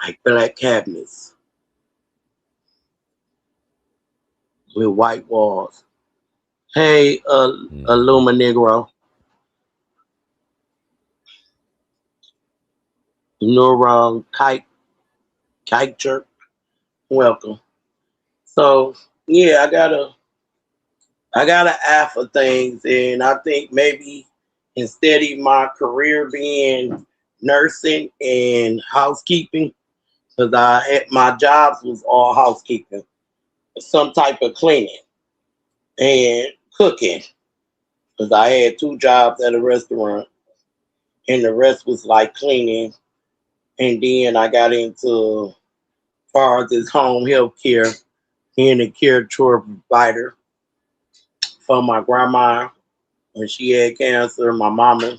like black cabinets with white walls. Hey, Mm-hmm. Illuma Negro, Neuron Kite Jerk, welcome. So yeah, I got an eye for things, and I think maybe instead of my career being nursing and housekeeping, because I had my jobs was all housekeeping, some type of cleaning and cooking, because I had two jobs at a restaurant, and the rest was like cleaning. And then I got into far as this home health care, being a care chore provider for my grandma when she had cancer, my mama,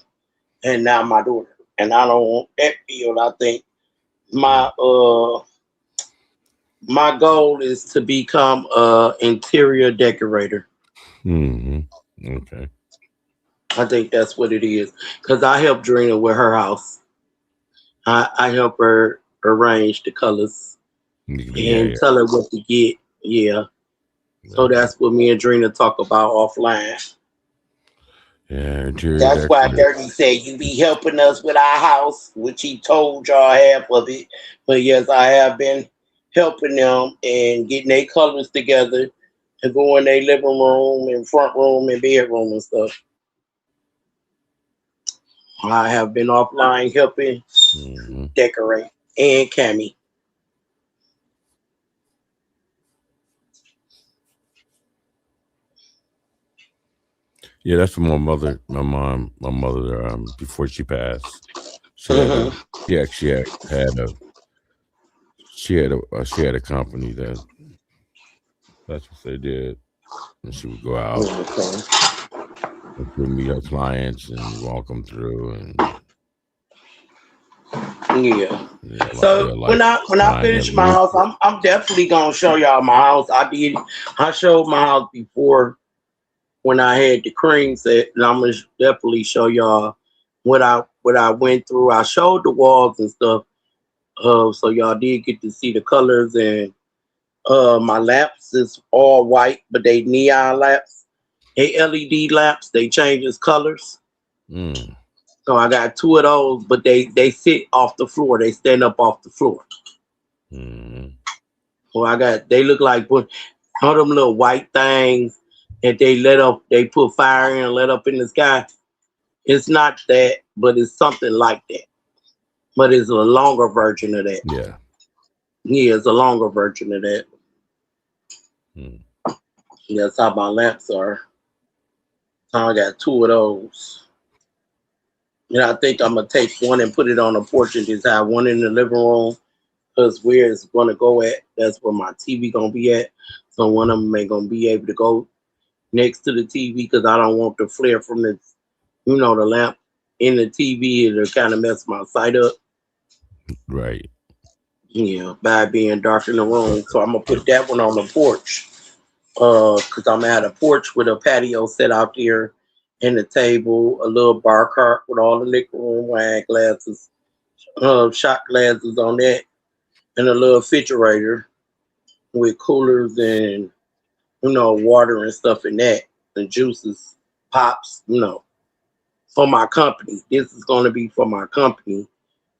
and now my daughter. And I don't want that field. I think my my goal is to become a interior decorator. Mm-hmm. Okay. I think that's what it is. Cause I help Drina with her house. I help her arrange the colors Yeah, and yeah. tell her what to get. Yeah. So Okay. that's what me and Drina talk about offline. Yeah, interior That's why decorator. Dirty said you be helping us with our house, which he told y'all half of it. But yes, I have been helping them and getting their colors together to go in their living room and front room and bedroom and stuff. I have been offline helping Mm-hmm. decorate and Cammy. Yeah, that's from my mother. My mom, my mother. Before she passed, she had a Hmm. she had a company that's what they did, and she would go out Okay. and she would meet her clients and walk them through, and Yeah. yeah, So like when I find finish them my roof. house, I'm definitely gonna show y'all my house. I showed my house before when I had the cream set, and I'm gonna definitely show y'all what I went through. I showed the walls and stuff, so y'all did get to see the colors. And my lamps is all white, but they neon lamps, they LED lamps. They change its colors. Mm. So I got two of those, but they sit off the floor. They stand up off the floor. Mm. So they look like all them little white things that they let up. They put fire in and let up in the sky. It's not that, but it's something like that. But it's a longer version of that. Yeah. Yeah, it's a longer version of that. Mm. That's how my lamps are. So I got two of those. And I think I'm gonna take one and put it on the porch and just have one in the living room. Cause where it's gonna go at, that's where my TV gonna be at. So one of them ain't gonna be able to go next to the TV because I don't want the flare from the lamp in the TV. It'll kind of mess my sight up. Right. Yeah, by being dark in the room. So I'm gonna put that one on the porch. Cause I'm at a porch with a patio set out there and a table, a little bar cart with all the liquor room wine glasses, shot glasses on that, and a little refrigerator with coolers and water and stuff in that, and juices, pops, for my company. This is gonna be for my company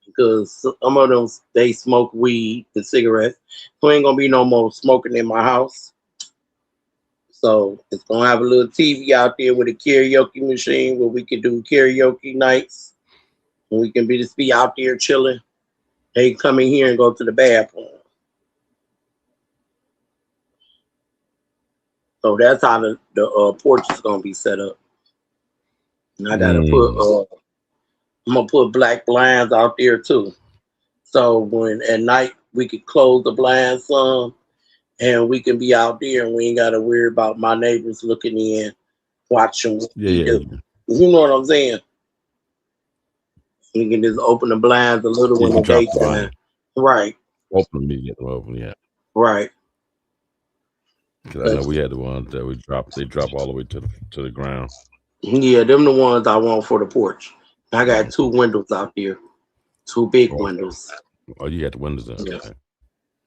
because some of them they smoke weed and cigarettes. So ain't gonna be no more smoking in my house. So it's gonna have a little TV out there with a karaoke machine where we can do karaoke nights. And we can just be out there chilling. They come in here and go to the bathroom. So that's how the porch is gonna be set up. And I gotta put I'm gonna put black blinds out there too. So when at night we can close the blinds some and we can be out there and we ain't gotta worry about my neighbors looking in, watching what we do. You know what I'm saying? We can just open the blinds a little in the daytime. Right. Open them, get them open, yeah. Right. Because I know we had the ones that they drop all the way to the ground. Yeah, them the ones I want for the porch. I got 2 windows out there. 2 big windows. Oh, you got the windows up. Yeah.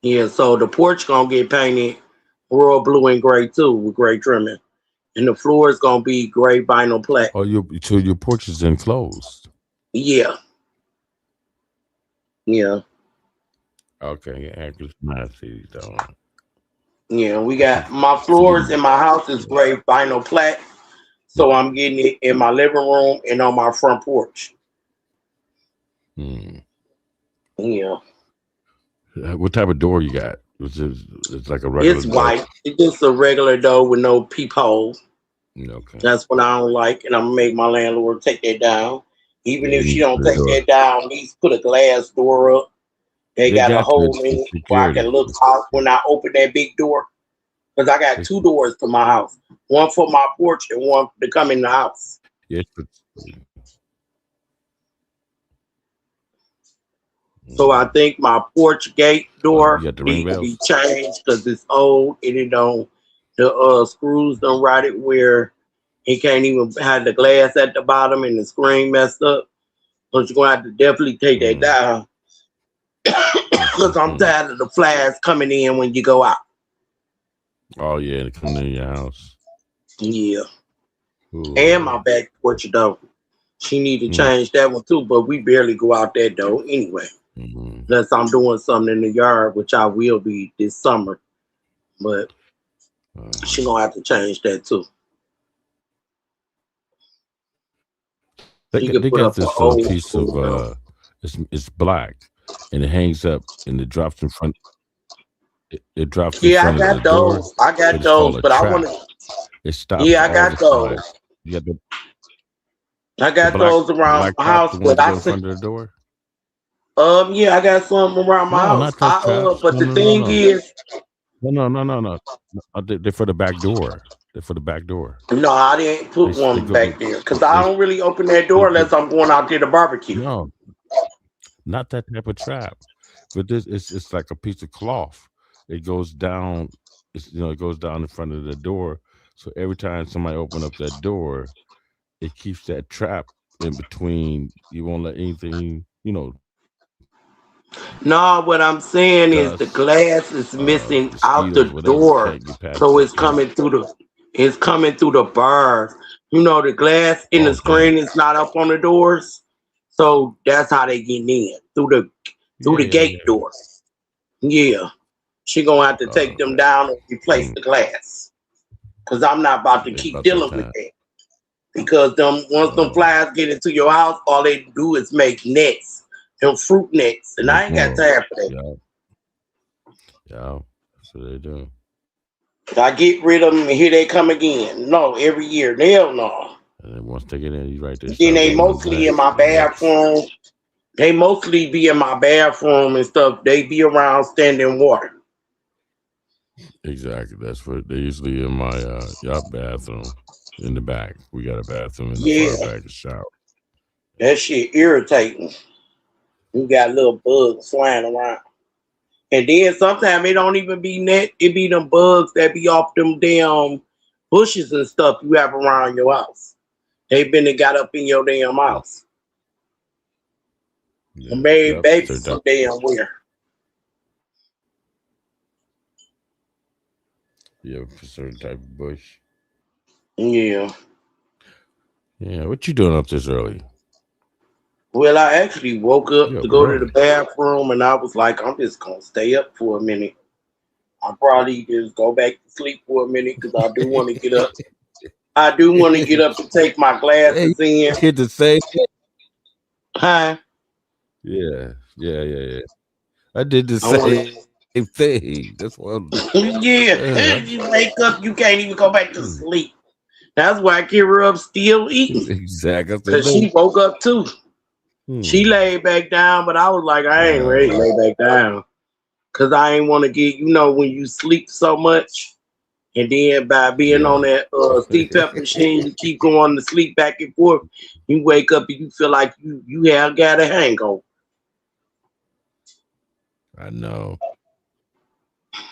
Yeah, so the porch gonna get painted royal blue and gray too with gray trimming. And the floor is gonna be gray vinyl plaque. Oh, so your porch is enclosed. Yeah. Yeah. Okay, yeah, because I see that. Yeah, we got my floors in my house is gray vinyl plaque. So I'm getting it in my living room and on my front porch. Yeah. What type of door you got? It's like a regular. It's white. It's just a regular door with no peepholes. Okay. That's what I don't like, and I'm gonna make my landlord take that down. Even if she don't take that down, at least put a glass door up. They got a hole in it where I can look out when I open that big door. Because I got 2 doors to my house. One for my porch and one to come in the house. Yes. So I think my porch gate door needs to be changed because it's old and it don't. The screws don't rot it where it can't even have the glass at the bottom and the screen messed up. So you're gonna have to definitely take that down because I'm tired of the flash coming in when you go out. Oh yeah, they come in your house. Yeah. Ooh. And my back porch though. She need to change that one too, but we barely go out that door anyway. Unless I'm doing something in the yard, which I will be this summer. But she gonna have to change that too. They got this piece of it's black and it hangs up and it drops in front. It drops. Yeah, I got those. I got those, but I want to. It stops. Yeah, I got those. You got I got those around my house, but I see under the door. Yeah, I got some around my house. But the thing is, no. They're for the back door. They're for the back door. No, I didn't put one back there because I don't really open that door unless I'm going out there to barbecue. No, not that type of trap. But this it's like a piece of cloth. It goes down. It goes down in front of the door. So every time somebody open up that door, it keeps that trap in between. You won't let anything, No, what I'm saying is the glass is missing out the door, so it's coming through the bars. The glass in the screen is not up on the doors, so that's how they get in through the gate door. Yeah, she gonna have to take them down and replace the glass, cause I'm not about to keep dealing with that. Because once them flies get into your house, all they do is make nets. Them fruit nets, and I ain't got time for that. Yeah, that's what they do. I get rid of them, and here they come again. No, every year. Hell no. And then once they get in, you right there. Then they mostly in my bathroom. They mostly be in my bathroom and stuff. They be around standing water. Exactly. That's what they usually in my bathroom in the back. We got a bathroom in the front back, a shower. That shit irritating. You got little bugs flying around. And then sometimes it don't even be net. It be them bugs that be off them damn bushes and stuff you have around your house. They been and got up in your damn house. Yeah, And made yep. babies Certain some damn weird. yeah, for certain type of bush. Yeah. Yeah, what you doing up this early? Well, I actually woke up You to up go to the early. bathroom and I was like, I'm just gonna stay up for a minute. I'll probably just go back to sleep for a minute because I do want to get up. I do want to get up and take my Hey, glasses in. hit the same. Huh? Yeah. I did the I want same thing. That's why. to. Yeah. Uh, You wake up, you can't even go back to hmm, sleep. That's why Kira up still eating exactly. I said because no. she woke up too. She Hmm. laid back down, but I was like, I ain't ready to Uh, lay back down because I ain't want to get, when you sleep so much. And then by being on yeah. that CPAP machine, you keep going to sleep back and forth. You wake up and you feel like you have got a hangover. I know.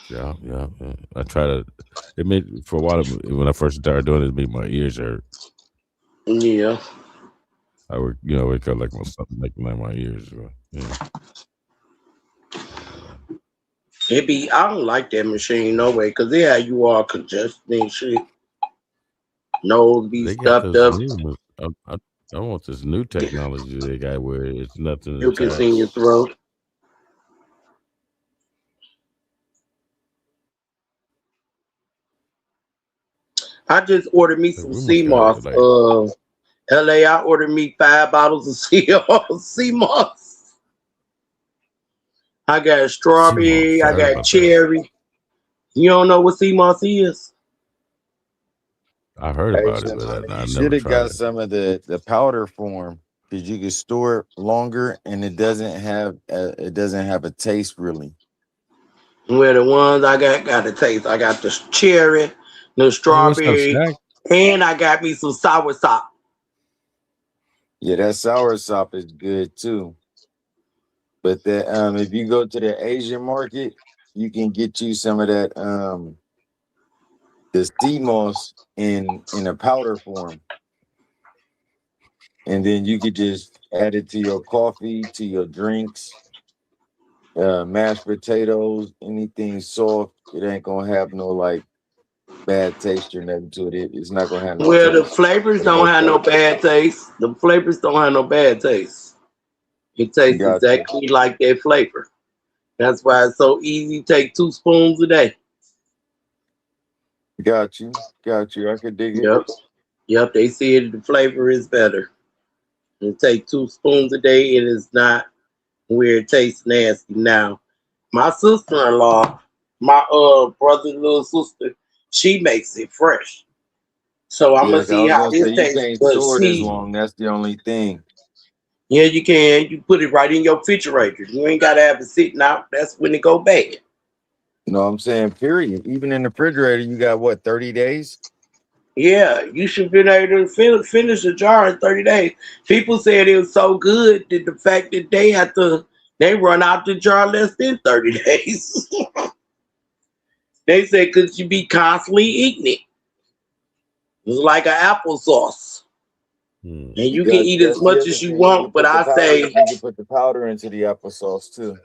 Yeah. I try to. It made for a while when I first started doing it. It made my ears hurt. Yeah, I would, wake up like something like my ears. Yeah. it be. I don't like that machine no way because they have you all congested and shit. Nose be They got stuffed this up. new. I want this new technology they got where it's nothing You can see in your attached. throat. I just ordered me Like, some we must sea got moss. like LA, I ordered me 5 bottles of sea moss. I got sea moss. strawberry. I I heard got about that. cherry. You don't know what sea moss is? I heard Hey, about it, but Shalana, I you never should have tried got it. some of the powder form because you can store it longer and it doesn't have a taste really. Where the ones I got to taste. I got the cherry, the Hey, what's up, strawberry, Shaq? and I got me some sour sop. Yeah, that sour sop is good too. But if you go to the Asian market, you can get you some of that the sea moss in a powder form, and then you could just add it to your coffee, to your drinks, mashed potatoes, anything soft. It ain't gonna have no like bad taste or nothing to it. It's not gonna have no Well, the taste flavors or don't no have no flavor. bad taste. The flavors don't have no bad taste. It tastes Got you, exactly like that flavor. That's why it's so easy. Take 2 spoons a day. got you. I could dig it. Yep. Yep. They said the flavor is better. You take 2 spoons a day, and it's not where it tastes nasty. Now, my sister-in-law, my brother's little sister, she makes it fresh. So I'm Yeah, gonna 'cause I see was how gonna say this you tastes. can't But store it as she, Mm. long. That's the only thing. yeah, you can. You put it right in your refrigerator. You ain't gotta have it sitting out. That's when it go bad. You know what I'm saying? Period. Even in the refrigerator, you got what, 30 days? Yeah, you should be able to finish a jar in 30 days. People said it was so good that the fact that they run out the jar less than 30 days. They said because you be constantly eating it. It's like an applesauce. Mm. And you can Got you. eat as That's the much other as you thing. want, but I say, You can put the powder into the applesauce too.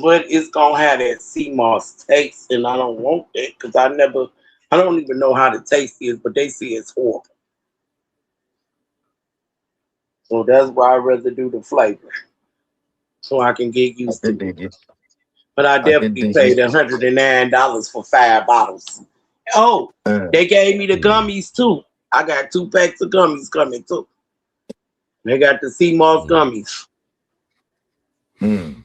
but it's gonna have that sea moss taste, and I don't want that because I don't even know how the taste is, but they say it's horrible. So that's why I rather do the flavor, so I can get I used can to it. dig it. But I I can definitely dig paid it. $109 for 5 bottles. Oh, Uh, they gave me the Mm. gummies too. I got 2 packs of gummies coming too. They got the sea moss Mm. gummies. mm.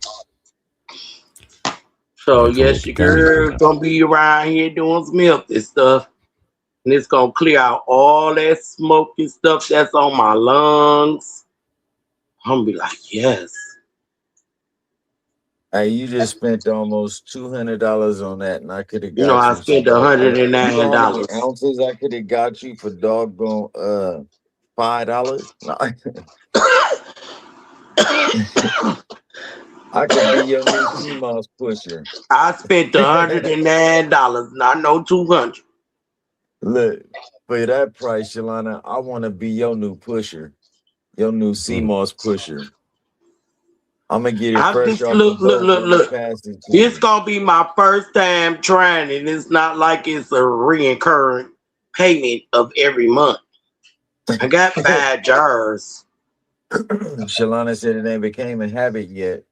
So Which one with yes, the your gummies? girl gonna be around here doing some healthy stuff. And it's gonna clear out all that smoke and stuff that's on my lungs. I'm gonna be like, yes. Hey, you just spent almost $200 on that, and I could have You know, got I you some spent dog. You know how many $109. ounces I could have got you for doggone $5? No. I could be your new CMOS pusher. I spent $109, not no 200. Look, for that price, Shalana, I want to be your new pusher, your new CMOS pusher. I'm gonna get it I fresh just off the boat when you look. pass it to It's me. gonna be my first time trying it. It's not like it's a recurring payment of every month. I got 5 jars. Shalana said it ain't became a habit yet.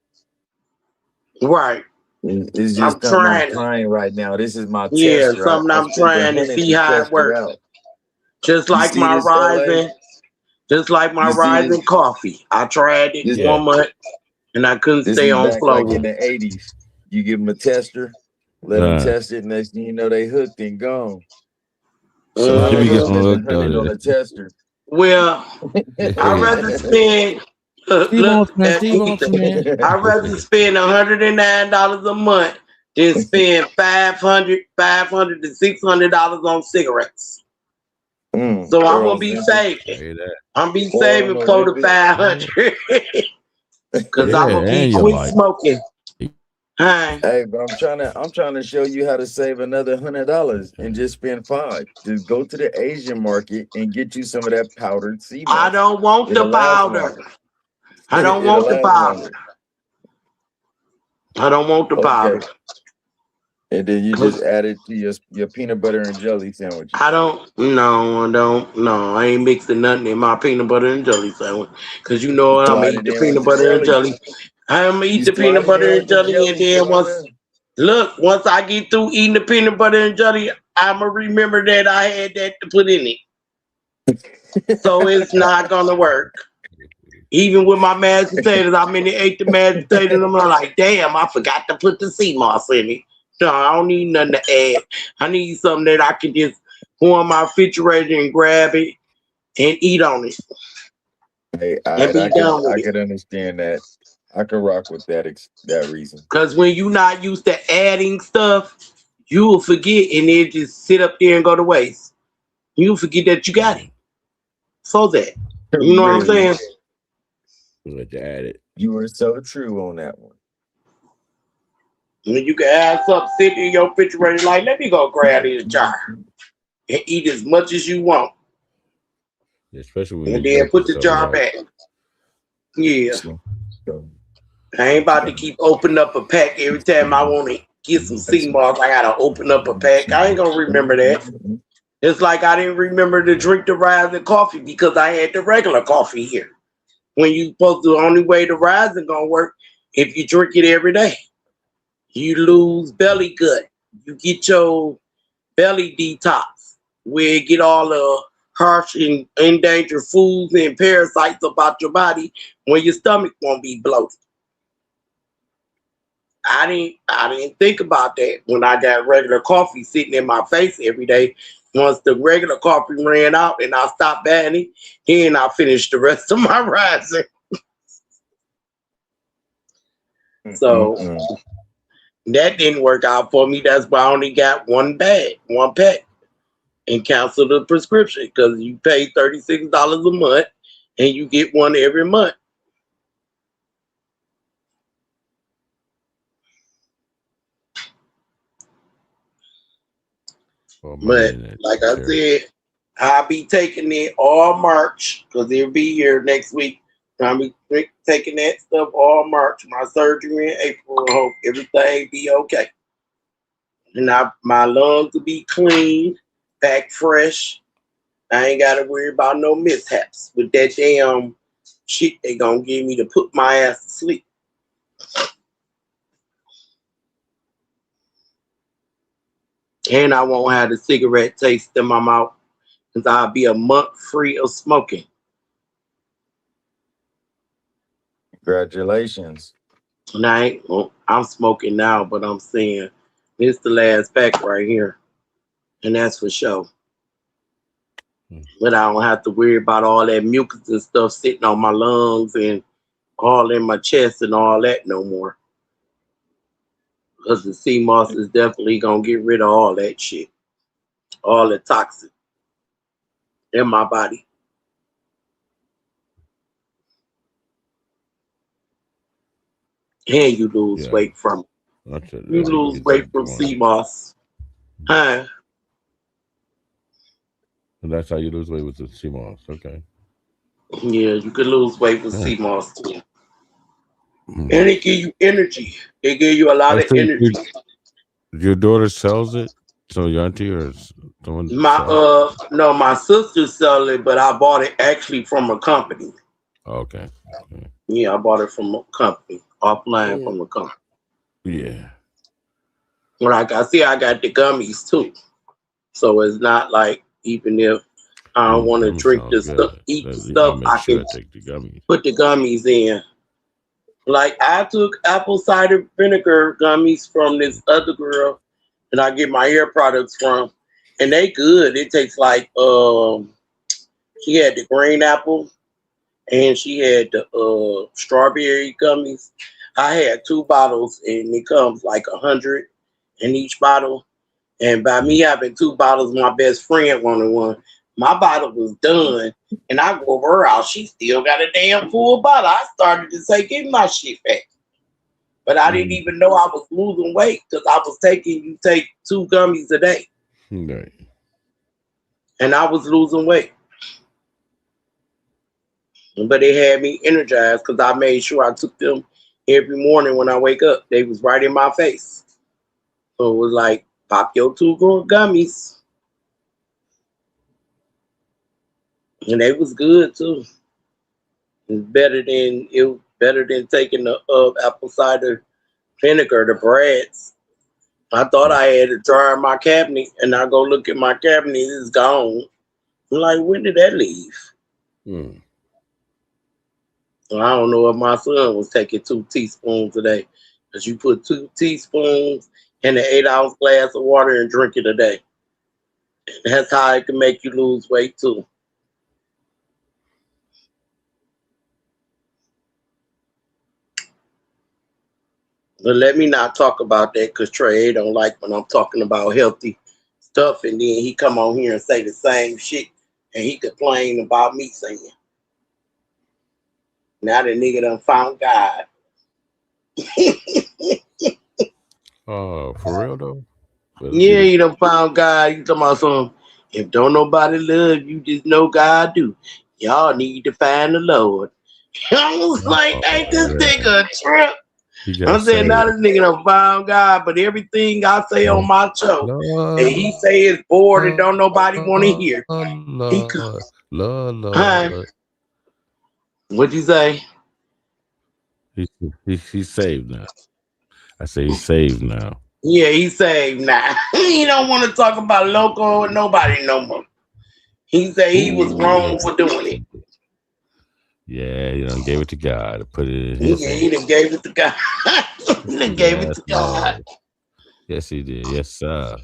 Right. It's I'm just something I'm trying it. trying right now. This is my Yeah, tester. something I I'm spent trying to 100 see to how it test it works. out. Just You like see my this, LA? rising, just like my You see this? rising coffee. I tried it This Yeah. 1 month and I couldn't this stay is on back like in flow. the 80s. You give them a tester, let them Uh, test it. Next thing you know, they hooked and gone. let Shalana me gonna get Mhm. some spend hooked on 100 on it. a tester. Well, I'd rather spend Steve look Austin, man. at Steve Austin, Ethan. man. I'd rather spend $109 a month than spend 500 to $600 on cigarettes. So I'm Or gonna be Ozempic, saving. Say that. I'm be or on saving 4 to Ozempic. 500 because Yeah, I'm gonna be and your quit life. smoking. Hi. Hey, but I'm trying to show you how to save another $100 and just spend 5. Just go to the Asian market and get you some of that powdered sea I moss. don't want the It'll last powder. longer. I don't It'll want the last powder. longer. I don't want the powder. Okay. And then you just add it to your peanut butter and jelly sandwiches. I don't. No, I don't. No, I ain't mixing nothing in my peanut butter and jelly sandwich. Cause you know what? I'm gonna Slide eat it the in with peanut the butter and jelly. jelly. I'm gonna eat You the peanut slide it butter in and with the jelly, and jelly, then Shalana. once I get through eating the peanut butter and jelly, I'ma remember that I had that to put in it. So it's not gonna work. Even with my mashed potatoes, I mean, ate the mashed potatoes, and I'm like, damn, I forgot to put the sea moss in it. No, I don't need nothing to add. I need something that I can just go in my refrigerator and grab it and eat on it Hey, all and right, be done with I it. could understand that. I could rock with that reason. Because when you're not used to adding stuff, you will forget and then just sit up there and go to waste. You'll forget that you got it. So that. You know what I'm Really, saying? Let you add it. you were so true on that one. When you can have something sitting in your refrigerator, like, let me go grab this jar and eat as much as you want. Especially when And you then make put the yourself jar right. back. Yeah. So, I ain't about to keep opening up a pack every time I want to get some sea moss. I gotta open up a pack. I ain't gonna remember that. It's like I didn't remember to drink the rising coffee because I had the regular coffee here. When you supposed to, the only way the rising gonna work if you drink it every day. You lose belly gut. You get your belly detox where it get all the harsh and endangered foods and parasites about your body when your stomach won't be bloated. I didn't think about that when I got regular coffee sitting in my face every day. Once the regular coffee ran out and I stopped buying it, then I finished the rest of my rising. So that didn't work out for me. That's why I only got one pack, and cancel the prescription because you pay $36 a month and you get one every month. Oh But man, like I sure. said, I'll be taking it all March because it'll be here next week. I'll be taking that stuff all March. My surgery in April. I hope everything be okay. And my lungs will be clean, back fresh. I ain't got to worry about no mishaps with that damn shit they gonna give me to put my ass to sleep. And I won't have the cigarette taste in my mouth because I'll be a month free of smoking. Congratulations. And I'm smoking now, but I'm saying this the last pack right here. And that's for sure. But I don't have to worry about all that mucus and stuff sitting on my lungs and all in my chest and all that no more. Because the sea moss is definitely going to get rid of all that shit. All the toxin in my body. and you lose Yeah, weight from that's it. you That's how you lose get weight to from tomorrow. sea moss. Huh? And that's how you lose weight with the sea moss. Okay. Yeah, you can lose weight with Yeah. sea moss too. Mm. And it give you energy. It give you a lot Hey, of so energy. your daughter sells it? So your auntie or someone My sells? no, my sister sell it, but I bought it actually from a company. Okay. Yeah, I bought it from a company, offline Yeah. from a company. Yeah. Like I see, I got the gummies too. So it's not like even if I don't Ooh, want to gummy drink the sounds stuff, good. eat the I'll stuff, make I sure can I take the gummies. put the gummies in. Like I took apple cider vinegar gummies from this other girl that I get my hair products from, and they good. It tastes like she had the green apple and she had the strawberry gummies. I had 2 bottles and it comes like 100 in each bottle. And by me having 2 bottles, my best friend wanted one. My bottle was done, and I go over her house. She still got a damn full bottle. I started to say, "Give me my shit back." But I didn't even know I was losing weight because I was you take 2 gummies a day, Right. and I was losing weight. But it had me energized because I made sure I took them every morning when I wake up. They was right in my face. So it was like, pop your 2 gummies. And they was good too. It was better than taking the apple cider vinegar, the Brads. I thought I had a jar in my cabinet, and I go look at my cabinet, it's gone. I'm like, when did that leave? Mm. So I don't know if my son was taking 2 teaspoons a day, because you put 2 teaspoons in an 8-ounce glass of water and drink it a day. And that's how it can make you lose weight too. But let me not talk about that because Trey don't like when I'm talking about healthy stuff, and then he come on here and say the same shit, and he complain about me saying, now the nigga done found God. Oh, for real though? Well, let's get Yeah, it. he done found God. You talking about something? If don't nobody love you, just know God do. Y'all need to find the Lord. I was like, ain't Oh, this man. nigga a trip? He got I'm saying now saved. this nigga done found God, but everything I say on my show that Lord, he say is bored and Lord, don't nobody want to hear. He could, Lord, Lord, huh? Lord. What'd you say? He's saved now. I say he's saved now. Yeah, he say nah. He don't want to talk about loco or nobody no more. He say he was Ooh. wrong for doing it. Yeah, you done gave it to God to put it in his Yeah, he hand. done gave it to God. He done gave it Yes, to God. Lord. Yes, he did. Yes, sir.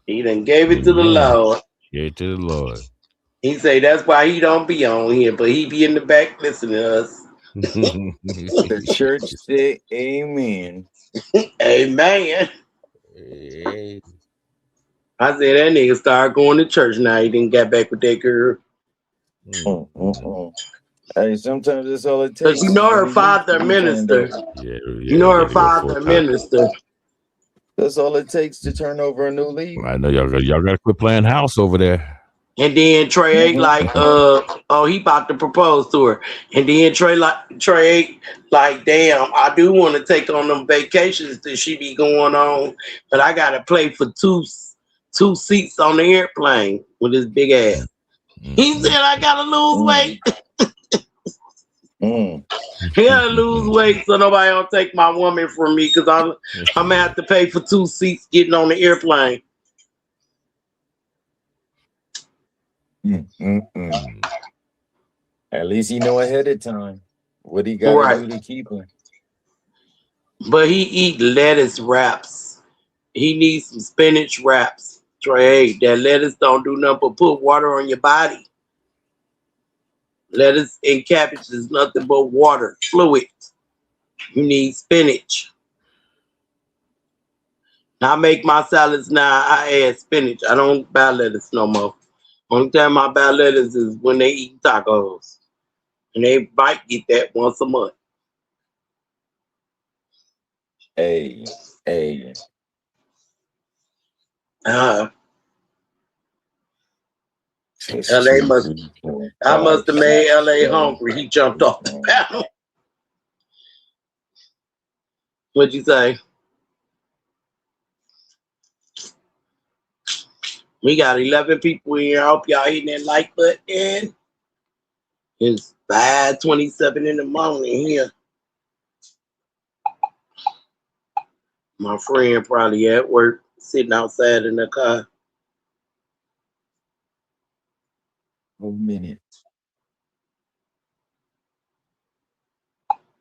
He done gave it to the Amen. Lord. Give it to the Lord. He say that's why he don't be on here, but he be in the back listening to us. The church said, "Amen." Amen. Hey. I said that nigga started going to church now. He didn't get back with that girl. Hey, sometimes that's all it Cause you takes. know You her be weak to father a be turned over. minister. Yeah, You yeah, know you her got to go full father a time. minister. That's all it takes to turn over a new leaf. I know y'all got to quit playing house over there. And then Trey ain't like, he about to propose to her. And then Trey ain't like, damn, I do want to take on them vacations that she be going on, but I gotta play for two seats on the airplane with his big ass. He said I gotta lose weight. I gotta lose weight so nobody don't take my woman from me because I'm gonna have to pay for 2 seats getting on the airplane. At least he know ahead of time what he got to Right. do to keep her. But he eat lettuce wraps. He needs some spinach wraps. Trey, that lettuce don't do nothing but put water on your body. Lettuce and cabbage is nothing but water, fluid. You need spinach. I make my salads now. I add spinach. I don't buy lettuce no more. Only time I buy lettuce is when they eat tacos. And they might get that once a month. Hey, hey. Uh, It's LA two, must, three, four, I five, must have made six, LA seven, hungry. He jumped eight, off the nine. panel. What'd you say? We got 11 people here. I hope y'all hitting that like button. It's 5:27 in the morning here. My friend probably at work, sitting outside in the car. 1 minute.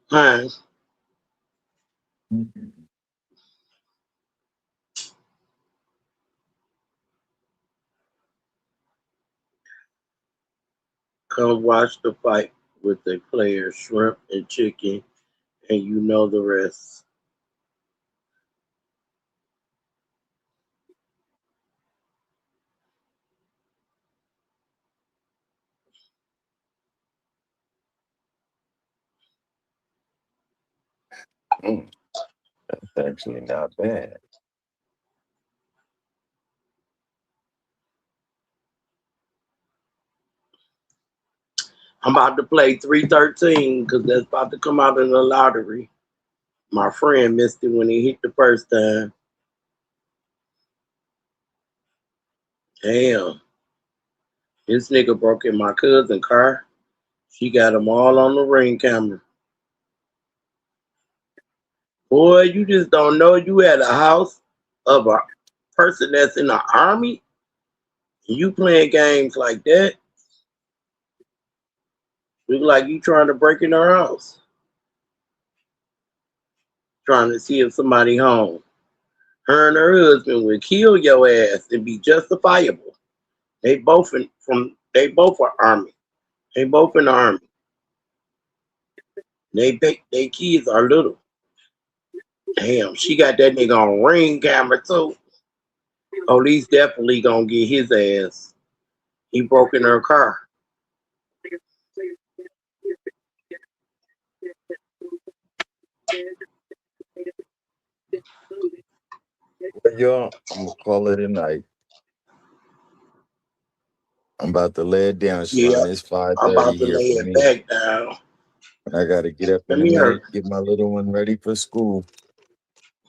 Huh? Come watch the fight with the players, shrimp and chicken, and you know the rest. That's actually not bad. I'm about to play 313 because that's about to come out in the lottery. My friend missed it when he hit the first time. Damn. This nigga broke in my cousin's car. She got them all on the ring camera. Boy, you just don't know you at a house of a person that's in the army and you playing games like that. Look like you trying to break in her house. Trying to see if somebody home. Her and her husband would kill your ass and be justifiable. They both are army. They both in the army. They kids are little. Damn, she got that nigga on ring camera too. Police definitely gonna get his ass. He broke in her car. Well, y'all, I'm gonna call it a night. I'm about to lay it down, Yeah, Sean. It's I'm 5:30 about to here lay for it me. back down. I gotta get up in Come a here. minute, get my little one ready for school.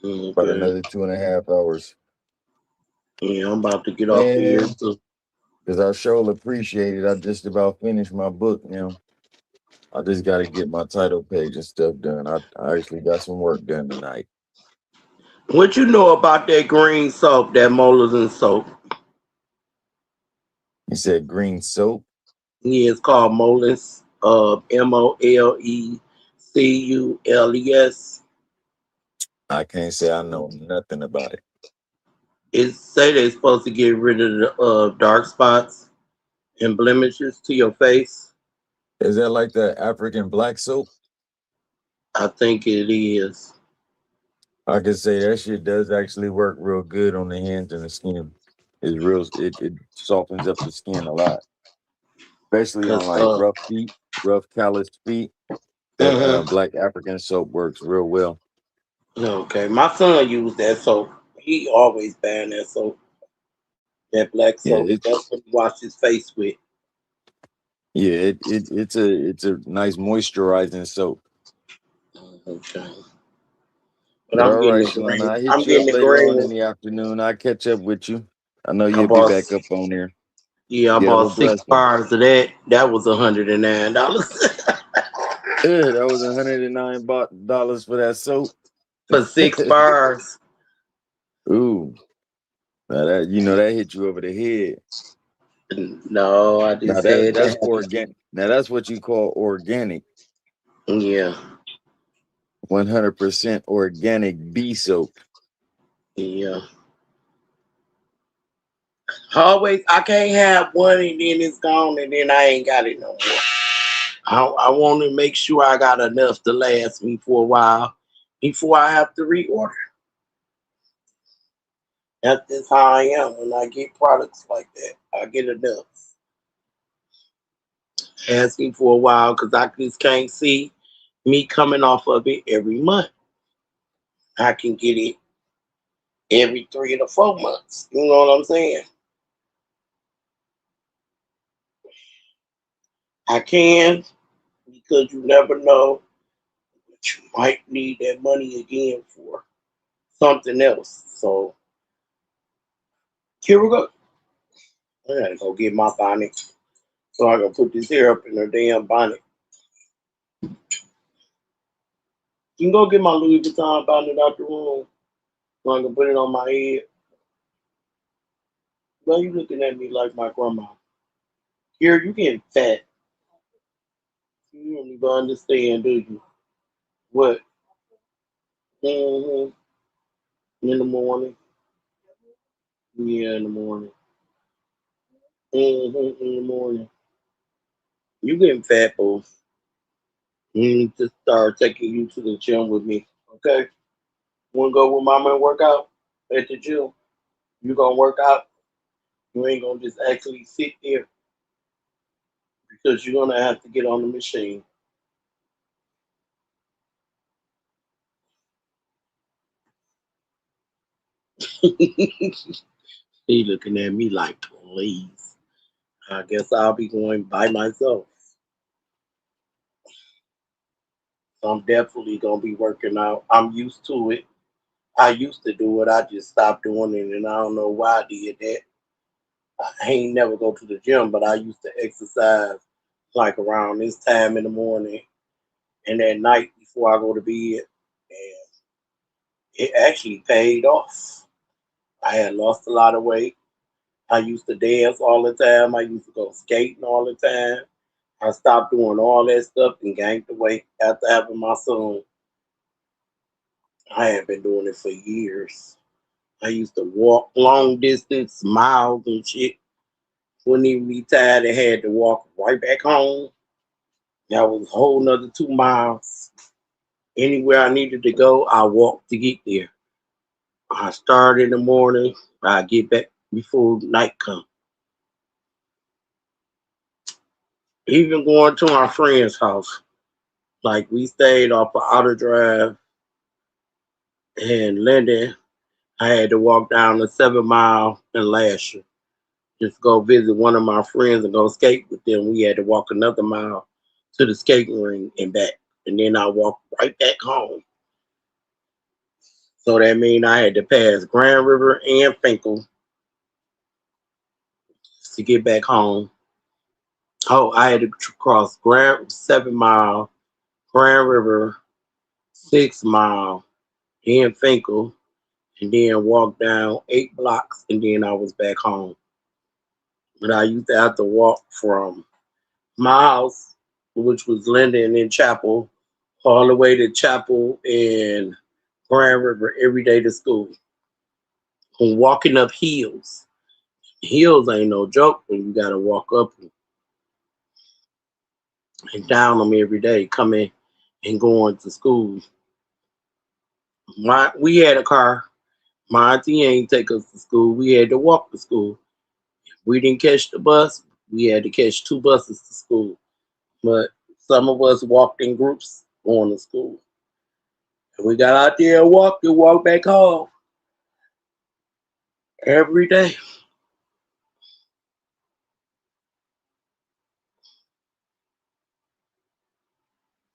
About Okay. another 2.5 hours. Yeah, I'm about to get off of here Man, too. because I sure appreciate it. I just about finished my book now. I just got to get my title page and stuff done. I actually got some work done tonight. What you know about that green soap, that Molars and soap? He said green soap. Yeah, it's called Molens. Molecules. I can't say I know nothing about it. It say they're supposed to get rid of the dark spots and blemishes to your face. Is that like the African black soap? I think it is. I can say that shit does actually work real good on the hands and the skin. It's real. It softens up the skin a lot, especially on Cause like rough feet, rough calloused feet. That mhm. black African soap works real well. Okay, my son used that soap. He always buying that soap, that black Yeah, soap. That's what he washed his face with. it's a nice moisturizing soap. Okay, but But I'm all getting right, the Shalana, green. I hit I'm you up getting the later on green. in the afternoon. I'll catch up with you. I know I you'll be bought back up on there. Yeah, I You have a bought six blessing. bars of that. That was $109 Yeah, that was $109 for that soap. for 6 bars. Ooh, now that hit you over the head. No, I Now just said that's that. organic. Now that's what you call organic. Yeah, 100% organic bee soap. yeah. Always, I can't have one and then it's gone and then I ain't got it no more. I want to make sure I got enough to last me for a while before I have to reorder. That's just how I am when I get products like that. I get enough. Ask me for a while because I just can't see me coming off of it every month. I can get it every 3 to 4 months. You know what I'm saying? I can because you never know what you might need that money again for something else. So here we go. I gotta go get my bonnet so I can put this hair up in her damn bonnet. You can go get my Louis Vuitton bonnet out the room so I can put it on my head. Why you looking at me like my grandma? Here, you getting fat. You don't even understand, do you? What? hmm In the morning. Yeah, in the morning. In the morning. You getting fat, boo. You need to start taking you to the gym with me. Okay? Wanna go with mama and work out at the gym? You gonna work out? You ain't gonna just actually sit there because you're gonna have to get on the machine. He looking at me like, please. I guess I'll be going by myself. So I'm definitely gonna be working out. I'm used to it. I used to do it. I just stopped doing it, and I don't know why I did that. I ain't never go to the gym, but I used to exercise like around this time in the morning and at night before I go to bed, and it actually paid off. I had lost a lot of weight. I used to dance all the time. I used to go skating all the time. I stopped doing all that stuff and gained the weight after having my son. I had been doing it for years. I used to walk long distance, miles and shit. Wouldn't even be tired and had to walk right back home. That was a whole nother 2 miles. Anywhere I needed to go, I walked to get there. I start in the morning. I get back before night come. Even going to my friend's house. Like we stayed off of Outer Drive in Linden. I had to walk down the 7 mile in Lasher. Just go visit one of my friends and go skate with them. We had to walk another mile to the skating ring and back. And then I walked right back home. So that means I had to pass Grand River and Finkel to get back home. Oh, I had to cross Grand 7 mile, Grand River, 6 mile, then Finkel, and then walk down 8 blocks, and then I was back home. But I used to have to walk from my house, which was Linden and Chapel, all the way to Chapel and Grand River every day to school. And walking up hills. Hills ain't no joke when you gotta walk up and down them every day, coming and going to school. We had a car. My auntie ain't take us to school. We had to walk to school. We didn't catch the bus. We had to catch 2 buses to school. But some of us walked in groups going to school. And we got out there and walked back home every day.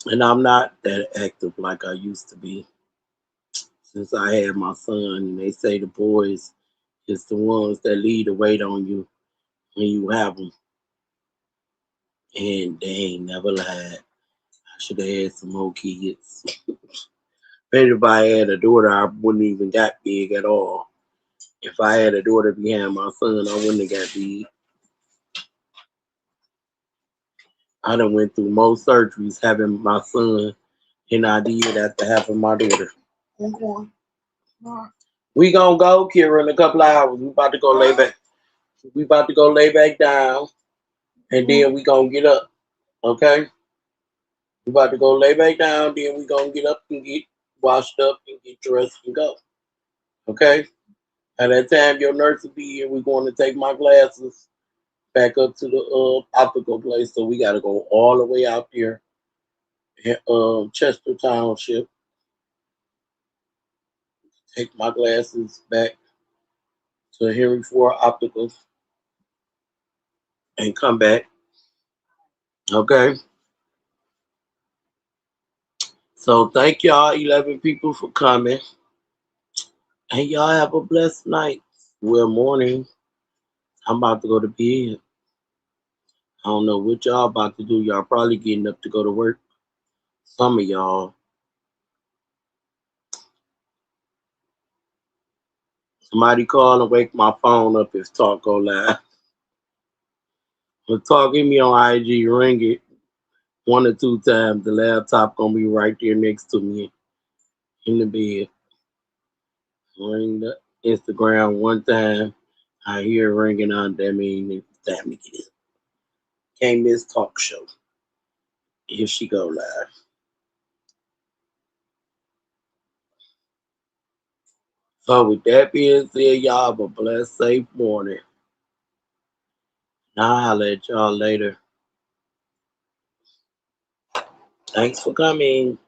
And I'm not that active like I used to be since I had my son. And they say the boys is the ones that lead the weight on you when you have them. And they ain't never lied. I should have had some more kids. Maybe if I had a daughter, I wouldn't even got big at all. If I had a daughter behind my son, I wouldn't have got big. I done went through more surgeries having my son than I did after having my daughter. Okay. We gonna go, Kira, in a couple of hours. We about to go lay back. We about to go lay back down, and then we gonna get up. Okay. We about to go lay back down. Then we gonna get up and get washed up and get dressed and go. Okay. At that time, your nurse will be here. We're going to take my glasses back up to the optical place. So we got to go all the way out there in Chester Township. Take my glasses back to Henry Ford Opticals and come back. Okay. So thank y'all, 11 people, for coming. And y'all have a blessed night. Well, morning. I'm about to go to bed. I don't know what y'all about to do. Y'all probably getting up to go to work. Some of y'all. Somebody call and wake my phone up if talk go live. If talk hit me on IG, ring it 1 or 2 times. The laptop gonna be right there next to me in the bed. Ring the Instagram 1 time. I hear it ringing on. That means it's time to get it. Can't miss talk show. If she go live. So with that being said, y'all have a blessed, safe morning. I'll holler at y'all later. Thanks for coming.